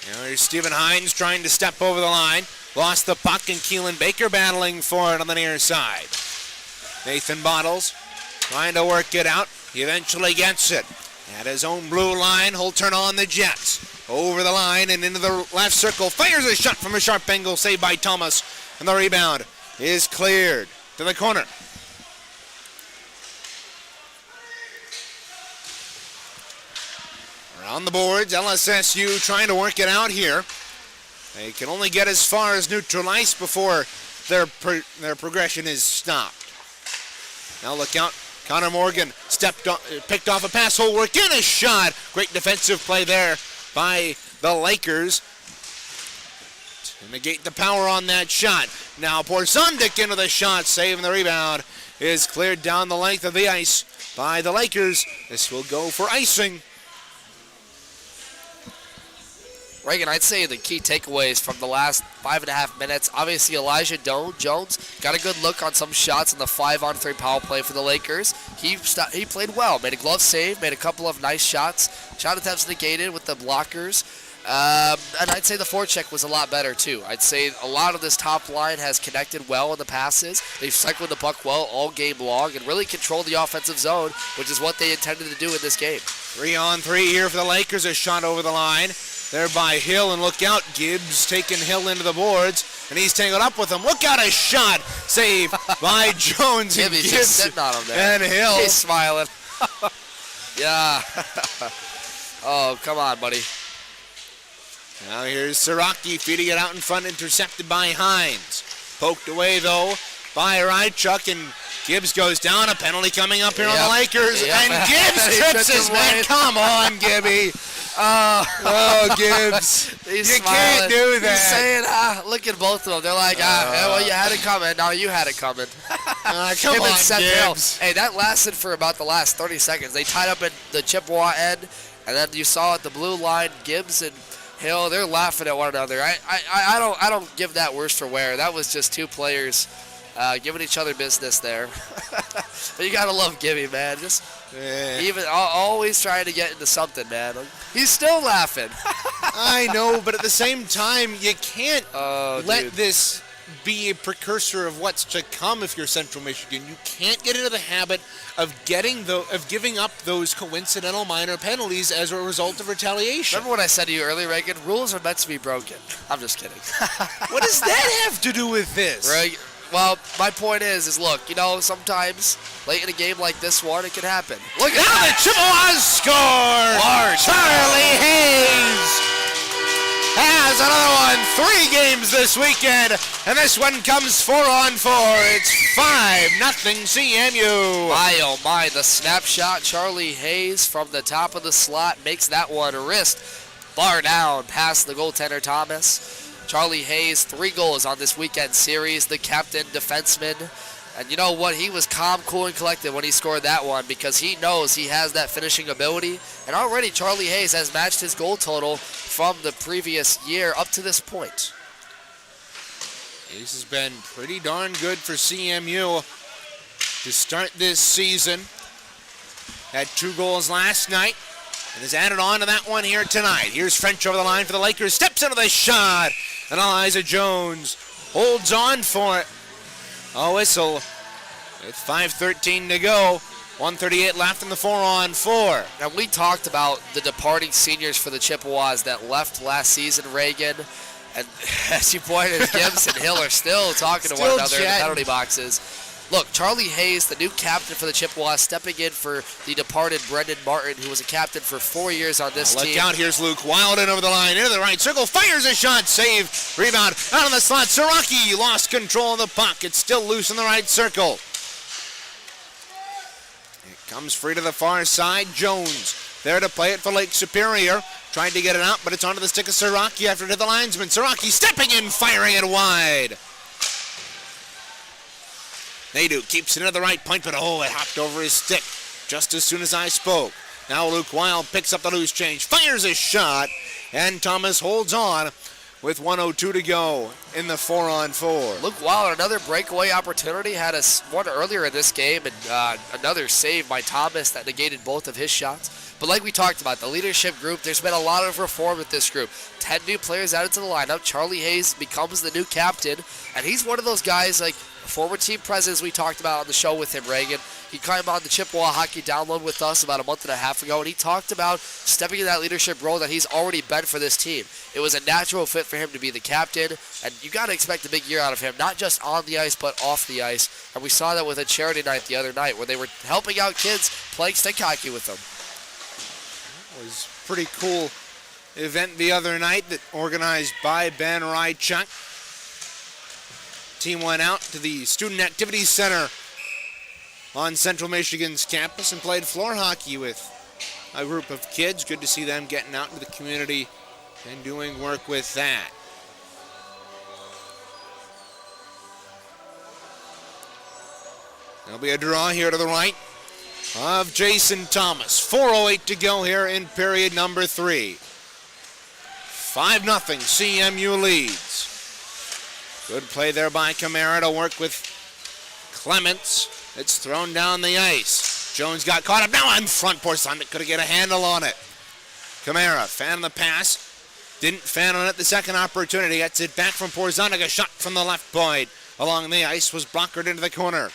Now here's Stephen Hines trying to step over the line. Lost the puck, and Keelan Baker battling for it on the near side. Nathan Bottles trying to work it out. He eventually gets it. At his own blue line, he'll turn on the Jets. Over the line and into the left circle. Fires a shot from a sharp angle, saved by Thomas. And the rebound is cleared to the corner. Around the boards, LSSU trying to work it out here. They can only get as far as neutral ice before their progression is stopped. Now look out. Connor Morgan picked off a pass hole, work in a shot. Great defensive play there by the Lakers. and negate the power on that shot. Now Porzondik into the shot, saving the rebound. Is cleared down the length of the ice by the Lakers. This will go for icing. Reagan, I'd say the key takeaways from the last 5.5 minutes, obviously Elijah Jones got a good look on some shots in the 5-on-3 power play for the Lakers. He played well, made a glove save, made a couple of nice shots. Shot attempts negated with the blockers. And I'd say the forecheck was a lot better too. I'd say a lot of this top line has connected well in the passes. They've cycled the puck well all game long and really controlled the offensive zone, which is what they intended to do in this game. 3-on-3 here for the Lakers. A shot over the line. There by Hill, and look out, Gibbs taking Hill into the boards, and he's tangled up with him. Look out, a shot saved by Jones and Gibbs Gibbs just sitting on him there. and Hill. He's smiling. Yeah. Oh, come on, buddy. Now here's Siraki feeding it out in front, intercepted by Hines. Poked away, though, by Rychuk, and Gibbs goes down. A penalty coming up here on the Lakers, and Gibbs trips his man. Come on, Gibby. Oh, Gibbs. He's you smiling. Can't do that. He's saying, look at both of them. They're like, well, you had it coming. No, you had it coming. Come on, Gibbs. Hey, that lasted for about the last 30 seconds. They tied up at the Chippewa end, and then you saw at the blue line, Gibbs and Hill, they're laughing at one another. I don't give that worse for wear. That was just two players giving each other business there. But you gotta love Gibby, man. Just even always trying to get into something, man. He's still laughing. I know, but at the same time, you can't let dude. this be a precursor of what's to come if you're Central Michigan. You can't get into the habit of giving up those coincidental minor penalties as a result of retaliation. Remember what I said to you earlier, Reagan? Rules are meant to be broken. I'm just kidding. What does that have to do with this? Right. Well, my point is look, sometimes late in a game like this one, it can happen. Look at now the Chippewas score! Charlie Hayes has another one. 3 games this weekend, and this one comes 4-on-4. It's 5-0 CMU. My, oh my, the snapshot. Charlie Hayes from the top of the slot makes that one wrist bar down past the goaltender Thomas. Charlie Hayes, 3 goals on this weekend series, the captain, defenseman. And you know what? He was calm, cool, and collected when he scored that one because he knows he has that finishing ability. And already Charlie Hayes has matched his goal total from the previous year up to this point. Hayes has been pretty darn good for CMU to start this season. Had 2 goals last night and has added on to that one here tonight. Here's French over the line for the Lakers. Steps into the shot. And Elijah Jones holds on for it. A whistle with 5:13 to go. 1:38 left in the 4-on-4. Now, we talked about the departing seniors for the Chippewas that left last season, Reagan. And as you pointed, Gibbs and Hill are still talking to one another in the penalty boxes. Look, Charlie Hayes, the new captain for the Chippewas, stepping in for the departed Brendan Martin, who was a captain for 4 years on this team. Look out, here's Luke Wilden over the line, into the right circle, fires a shot, save, rebound, out of the slot. Siraki lost control of the puck. It's still loose in the right circle. It comes free to the far side. Jones there to play it for Lake Superior. Trying to get it out, but it's onto the stick of Siraki after it hit the linesman. Siraki stepping in, firing it wide. Nadu keeps it into the right point, but it hopped over his stick just as soon as I spoke. Now Luke Wild picks up the loose change, fires a shot, and Thomas holds on with 1:02 to go in the 4-on-4. Luke Wild, another breakaway opportunity, had one earlier in this game, and another save by Thomas that negated both of his shots. But like we talked about, the leadership group, there's been a lot of reform with this group. 10 new players added to the lineup. Charlie Hayes becomes the new captain, and he's one of those guys, like former team presidents we talked about on the show with him, Reagan. He came on the Chippewa Hockey Download with us about a month and a half ago, and he talked about stepping in that leadership role that he's already been for this team. It was a natural fit for him to be the captain, and you got to expect a big year out of him, not just on the ice, but off the ice. And we saw that with a charity night the other night, where they were helping out kids playing stick hockey with them. It was a pretty cool event the other night that organized by Ben Rychuk. Team went out to the Student Activities Center on Central Michigan's campus and played floor hockey with a group of kids. Good to see them getting out into the community and doing work with that. There'll be a draw here to the right of Jason Thomas. 4:08 to go here in period number 3. 5-0, CMU leads. Good play there by Camara to work with Clements. It's thrown down the ice. Jones got caught up. Now in front. Porzonic couldn't get a handle on it. Camara fan the pass. Didn't fan on it the second opportunity. Gets it back from Porzonic. A shot from the left point along the ice was blockered into the corner.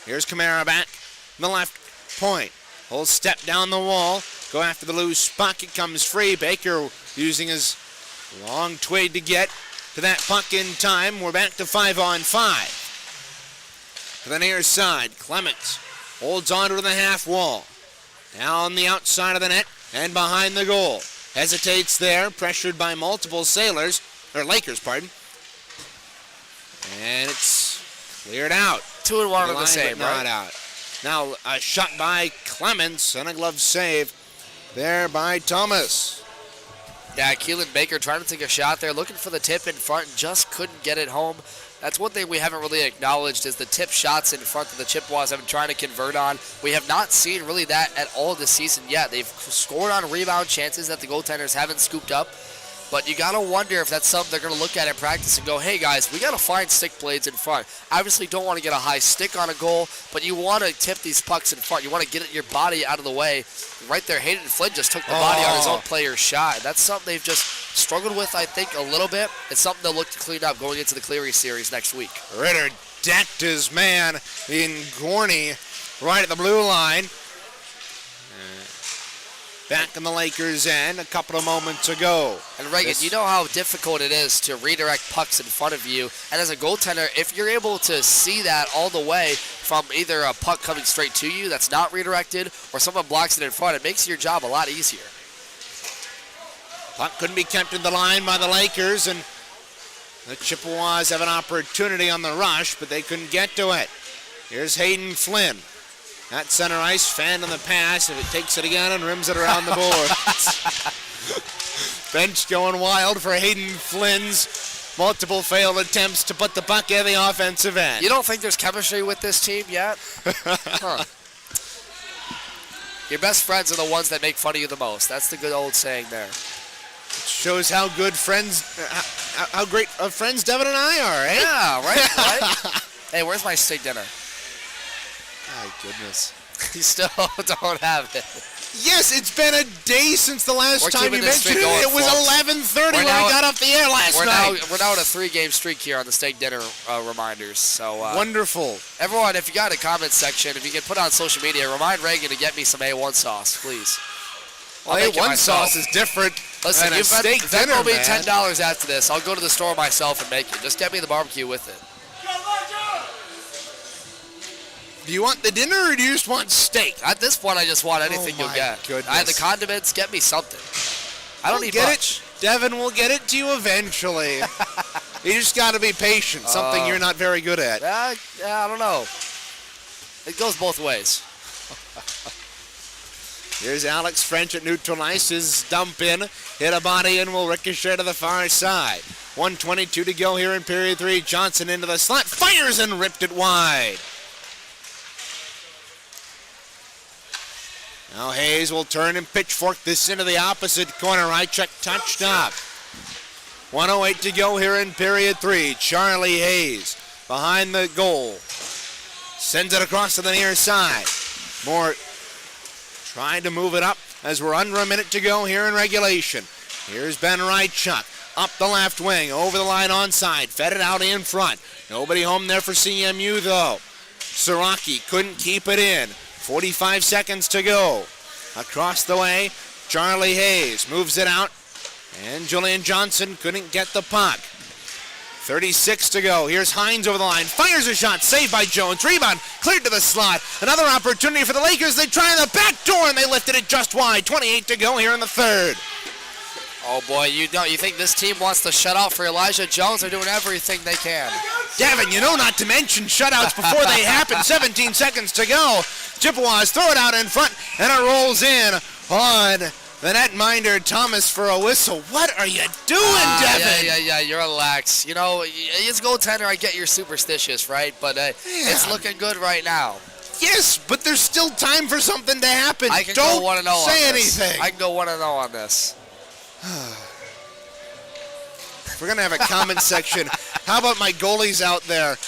Here's Camara back from the left point. He'll step down the wall. Go after the loose puck. It comes free. Baker using his long twig to get to that puck in time. We're back to 5-on-5. To the near side, Clements holds on to the half wall. Down the outside of the net and behind the goal. Hesitates there, pressured by multiple Lakers, pardon. And it's cleared out. 2-1 of the same, not right? out. Now a shot by Clements and a glove save there by Thomas. Yeah, Keelan Baker trying to take a shot there, looking for the tip in front, and just couldn't get it home. That's one thing we haven't really acknowledged is the tip shots in front that the Chippewas have been trying to convert on. We have not seen really that at all this season yet. They've scored on rebound chances that the goaltenders haven't scooped up. But you got to wonder if that's something they're going to look at in practice and go, hey, guys, we got to find stick blades in front. Obviously, don't want to get a high stick on a goal, but you want to tip these pucks in front. You want to get your body out of the way. Right there, Hayden Flynn just took the body on his own player's shot. That's something they've just struggled with, I think, a little bit. It's something they'll look to clean up going into the Cleary series next week. Ritter decked his man in Gorney right at the blue line. Back in the Lakers' end a couple of moments ago. And Reagan, you know how difficult it is to redirect pucks in front of you. And as a goaltender, if you're able to see that all the way from either a puck coming straight to you that's not redirected or someone blocks it in front, it makes your job a lot easier. Puck couldn't be kept in the line by the Lakers, and the Chippewas have an opportunity on the rush, but they couldn't get to it. Here's Hayden Flynn. At center ice, fan on the pass. If it takes it again and rims it around the boards. Bench going wild for Hayden Flynn's multiple failed attempts to put the puck in the offensive end. You don't think there's chemistry with this team yet? Huh. Your best friends are the ones that make fun of you the most. That's the good old saying there. It shows how good friends, how great of friends Devin and I are, eh? Yeah, right? Hey, where's my steak dinner? My goodness. You still don't have it. Yes, it's been a day since the last time you mentioned it. It was 11:30 when we got off the air last night. We're now at a 3-game streak here on the steak dinner reminders. So wonderful. Everyone, if you got a comment section, if you can put on social media, remind Reagan to get me some A1 sauce, please. Well, A1 sauce is different. Listen, than a steak dinner, Venmo me man. $10 after this. I'll go to the store myself and make it. Just get me the barbecue with it. Do you want the dinner or do you just want steak? At this point, I just want anything you'll get. Goodness. I have the condiments. Get me something. I don't need get much. It. Devin will get it to you eventually. You just got to be patient, something you're not very good at. I don't know. It goes both ways. Here's Alex French at neutral ice. His dump in, hit a body and will ricochet to the far side. 1:22 to go here in period 3. Johnson into the slot, fires and ripped it wide. Now Hayes will turn and pitchfork this into the opposite corner. Rychek touched up. 1:08 to go here in period 3. Charlie Hayes behind the goal. Sends it across to the near side. Moore trying to move it up as we're under a minute to go here in regulation. Here's Ben Rychuk up the left wing, over the line onside. Fed it out in front. Nobody home there for CMU though. Siraki couldn't keep it in. 45 seconds to go. Across the way, Charlie Hayes moves it out, and Julian Johnson couldn't get the puck. 36 to go. Here's Hines over the line. Fires a shot. Saved by Jones. Rebound. Cleared to the slot. Another opportunity for the Lakers. They try the back door, and they lifted it just wide. 28 to go here in the third. Oh, boy, you think this team wants to shut out for Elijah Jones? They're doing everything they can. Gavin, you know not to mention shutouts before they happen. 17 seconds to go. Chippewas throw it out in front, and it rolls in on the netminder Thomas for a whistle. What are you doing, Devin? Yeah, you're relaxed. You know, as goaltender, I get you're superstitious, right? But it's looking good right now. Yes, but there's still time for something to happen. I can Don't go 1-0 say on this. anything. I can go 1-0 on this. We're going to have a comment section. How about my goalies out there?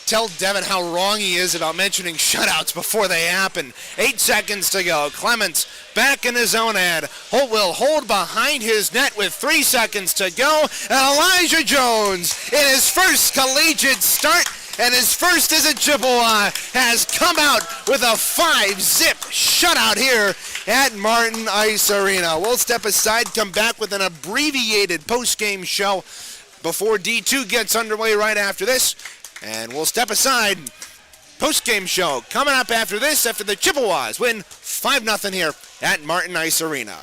Tell Devin how wrong he is about mentioning shutouts before they happen. 8 seconds to go. Clements back in his own end. Holt will hold behind his net with 3 seconds to go. And Elijah Jones, in his first collegiate start and his first as a Chippewa, has come out with a 5-zip shutout here at Martin Ice Arena. We'll step aside, come back with an abbreviated post-game show before D2 gets underway right after this. And we'll step aside. Post-game show coming up after this, after the Chippewas win 5-0 here at Martin Ice Arena.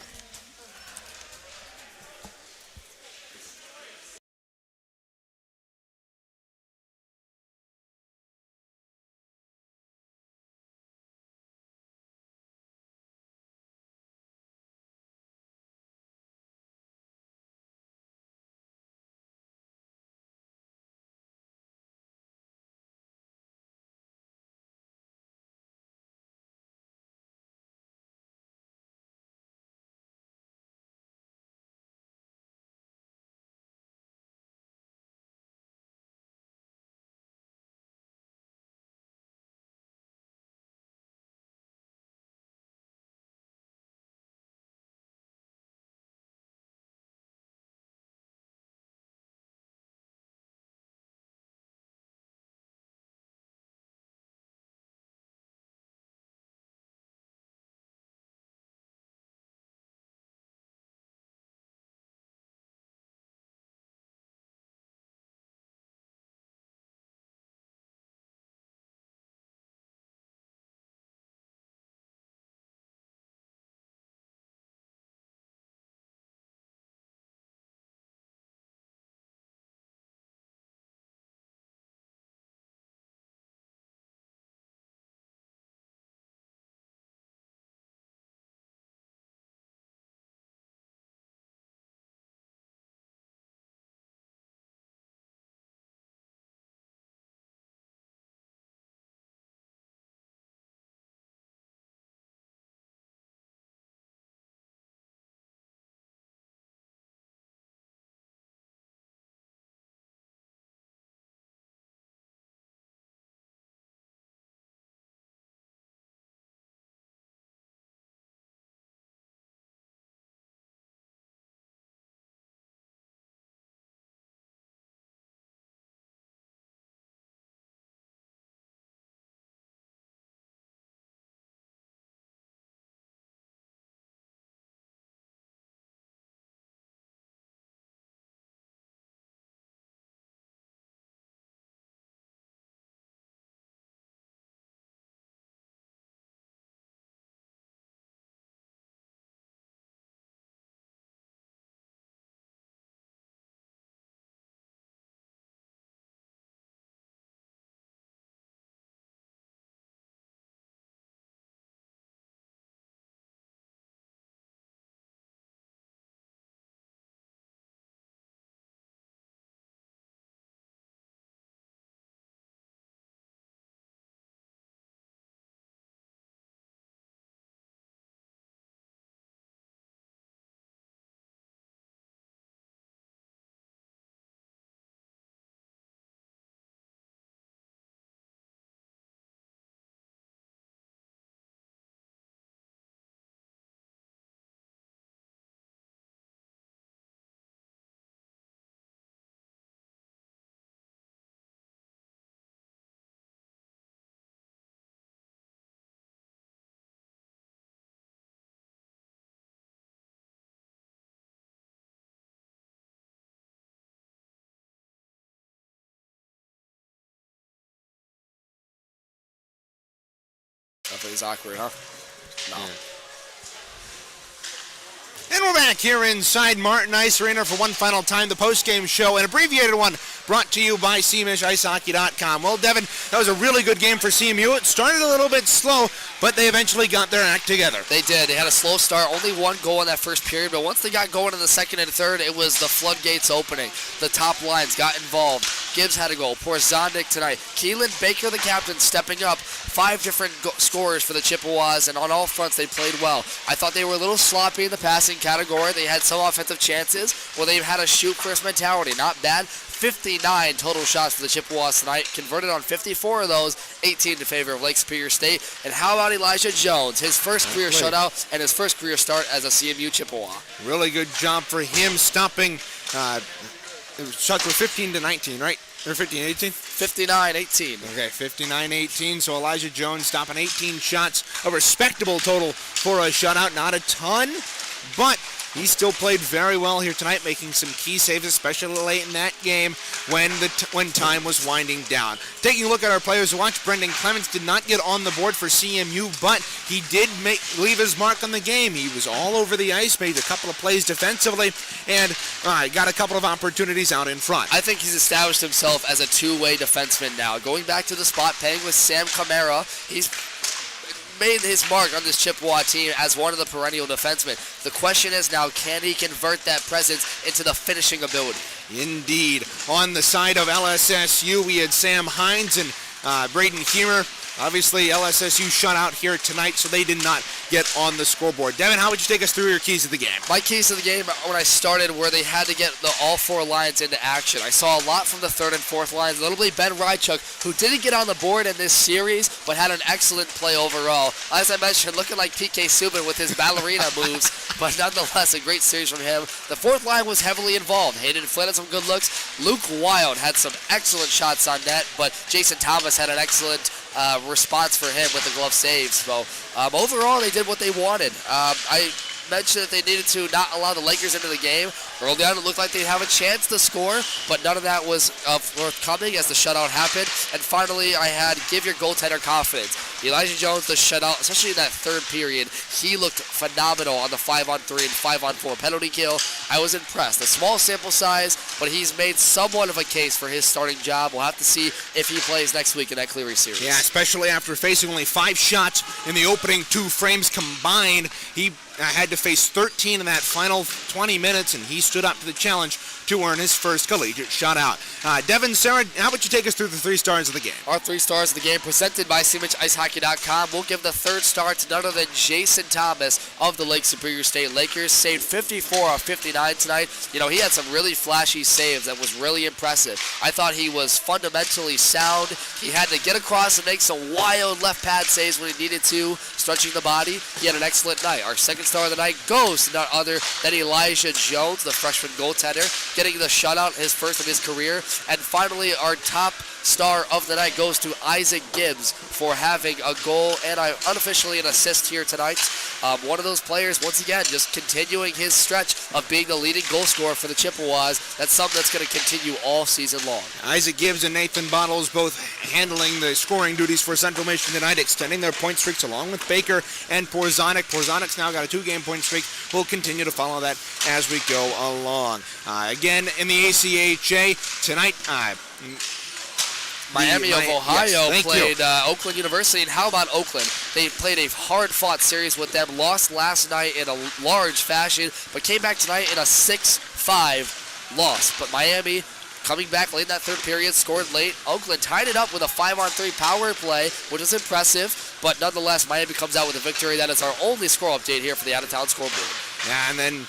That was awkward, huh? No. And we're back here inside Martin Ice Arena for one final time, the post-game show, an abbreviated one brought to you by CMishIceHockey.com. Well, Devin, that was a really good game for CMU. It started a little bit slow, but they eventually got their act together. They did. They had a slow start, only one goal in that first period, but once they got going in the second and third, it was the floodgates opening. The top lines got involved. Gibbs had a goal. Porzondik tonight. Keelan Baker, the captain, stepping up. 5 different scorers for the Chippewas, and on all fronts they played well. I thought they were a little sloppy in the passing category. They had some offensive chances. Well, they had a shoot-first mentality. Not bad. 59 total shots for the Chippewas tonight. Converted on 54 of those, 18 in favor of Lake Superior State. And how about Elijah Jones? His first career shutout and his first career start as a CMU Chippewa. Really good job for him stopping. Shots were 15-19, right? Or 15-18? 59-18. Okay, 59-18. So Elijah Jones stopping 18 shots. A respectable total for a shutout. Not a ton, but he still played very well here tonight, making some key saves, especially late in that game when time was winding down. Taking a look at our players to watch, Brendan Clements did not get on the board for CMU, but he did leave his mark on the game. He was all over the ice, made a couple of plays defensively, and got a couple of opportunities out in front. I think he's established himself as a two-way defenseman now. Going back to the spot, playing with Sam Camara, he's made his mark on this Chippewa team as one of the perennial defensemen. The question is now, can he convert that presence into the finishing ability? Indeed. On the side of LSSU, we had Sam Hines and Braden Heemer. Obviously, LSSU shut out here tonight, so they did not get on the scoreboard. Devin, how would you take us through your keys of the game? My keys of the game when I started were they had to get all 4 lines into action. I saw a lot from the 3rd and 4th lines. Notably, Ben Rychuk, who didn't get on the board in this series, but had an excellent play overall. As I mentioned, looking like PK Subban with his ballerina moves, but nonetheless, a great series from him. The 4th line was heavily involved. Hayden Flynn had some good looks. Luke Wild had some excellent shots on net, but Jason Thomas had an excellent response for him with the glove saves. So overall, they did what they wanted. I mentioned that they needed to not allow the Lakers into the game. Early on, it looked like they'd have a chance to score, but none of that was forthcoming as the shutout happened. And finally, I had give your goaltender confidence. Elijah Jones, the shutout, especially in that 3rd period, he looked phenomenal on the 5-on-3 and 5-on-4 penalty kill. I was impressed. A small sample size, but he's made somewhat of a case for his starting job. We'll have to see if he plays next week in that Cleary series. Yeah, especially after facing only 5 shots in the opening 2 frames combined. He had to face 13 in that final 20 minutes, and he stood up to the challenge to earn his first collegiate shutout. Devin, Sarah, how about you take us through the 3 stars of the game? Our 3 stars of the game presented by CMishIceHockey.com. We'll give the 3rd star to none other than Jason Thomas of the Lake Superior State Lakers. Saved 54 of 59 tonight. You know, he had some really flashy saves that was really impressive. I thought he was fundamentally sound. He had to get across and make some wild left pad saves when he needed to, stretching the body. He had an excellent night. Our 2nd star of the night goes to none other than Elijah Jones, the freshman goaltender, getting the shutout, his first of his career. And finally, our top star of the night goes to Isaac Gibbs for having a goal and unofficially an assist here tonight. One of those players, once again, just continuing his stretch of being the leading goal scorer for the Chippewas. That's something that's going to continue all season long. Isaac Gibbs and Nathan Bottles both handling the scoring duties for Central Michigan tonight, extending their point streaks along with Baker and Porzondik. Porzondik's now got a 2-game point streak. We'll continue to follow that as we go along. Again, in the ACHA tonight, Miami of Ohio played Oakland University, and how about Oakland? They played a hard-fought series with them, lost last night in a large fashion, but came back tonight in a 6-5 loss. But Miami, coming back late in that 3rd period, scored late. Oakland tied it up with a 5-on-3 power play, which is impressive, but nonetheless, Miami comes out with a victory. That is our only score update here for the out-of-town scoreboard. Yeah, and then,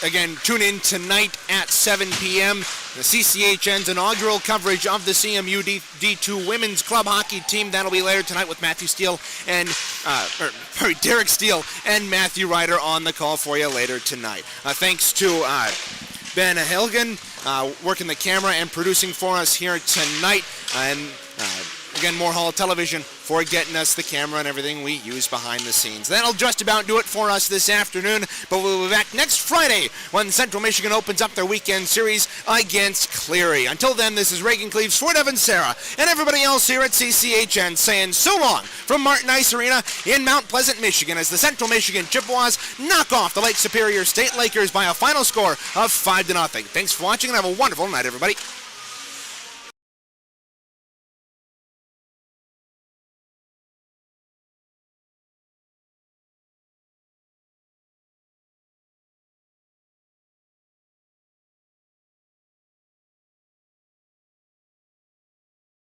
again, tune in tonight at 7 p.m. The CCHN's inaugural coverage of the CMU D2 Women's Club Hockey Team. That'll be later tonight with Matthew Steele and, Derek Steele and Matthew Ryder on the call for you later tonight. Thanks to Ben Hilgen working the camera and producing for us here tonight. And again, Moore Hall Television for getting us the camera and everything we use behind the scenes. That'll just about do it for us this afternoon, but we'll be back next Friday when Central Michigan opens up their weekend series against Cleary. Until then, this is Reagan Cleaves for Evan Sarah and everybody else here at CCHN saying so long from Martin Ice Arena in Mount Pleasant, Michigan, as the Central Michigan Chippewas knock off the Lake Superior State Lakers by a final score of 5-0. Thanks for watching and have a wonderful night, everybody.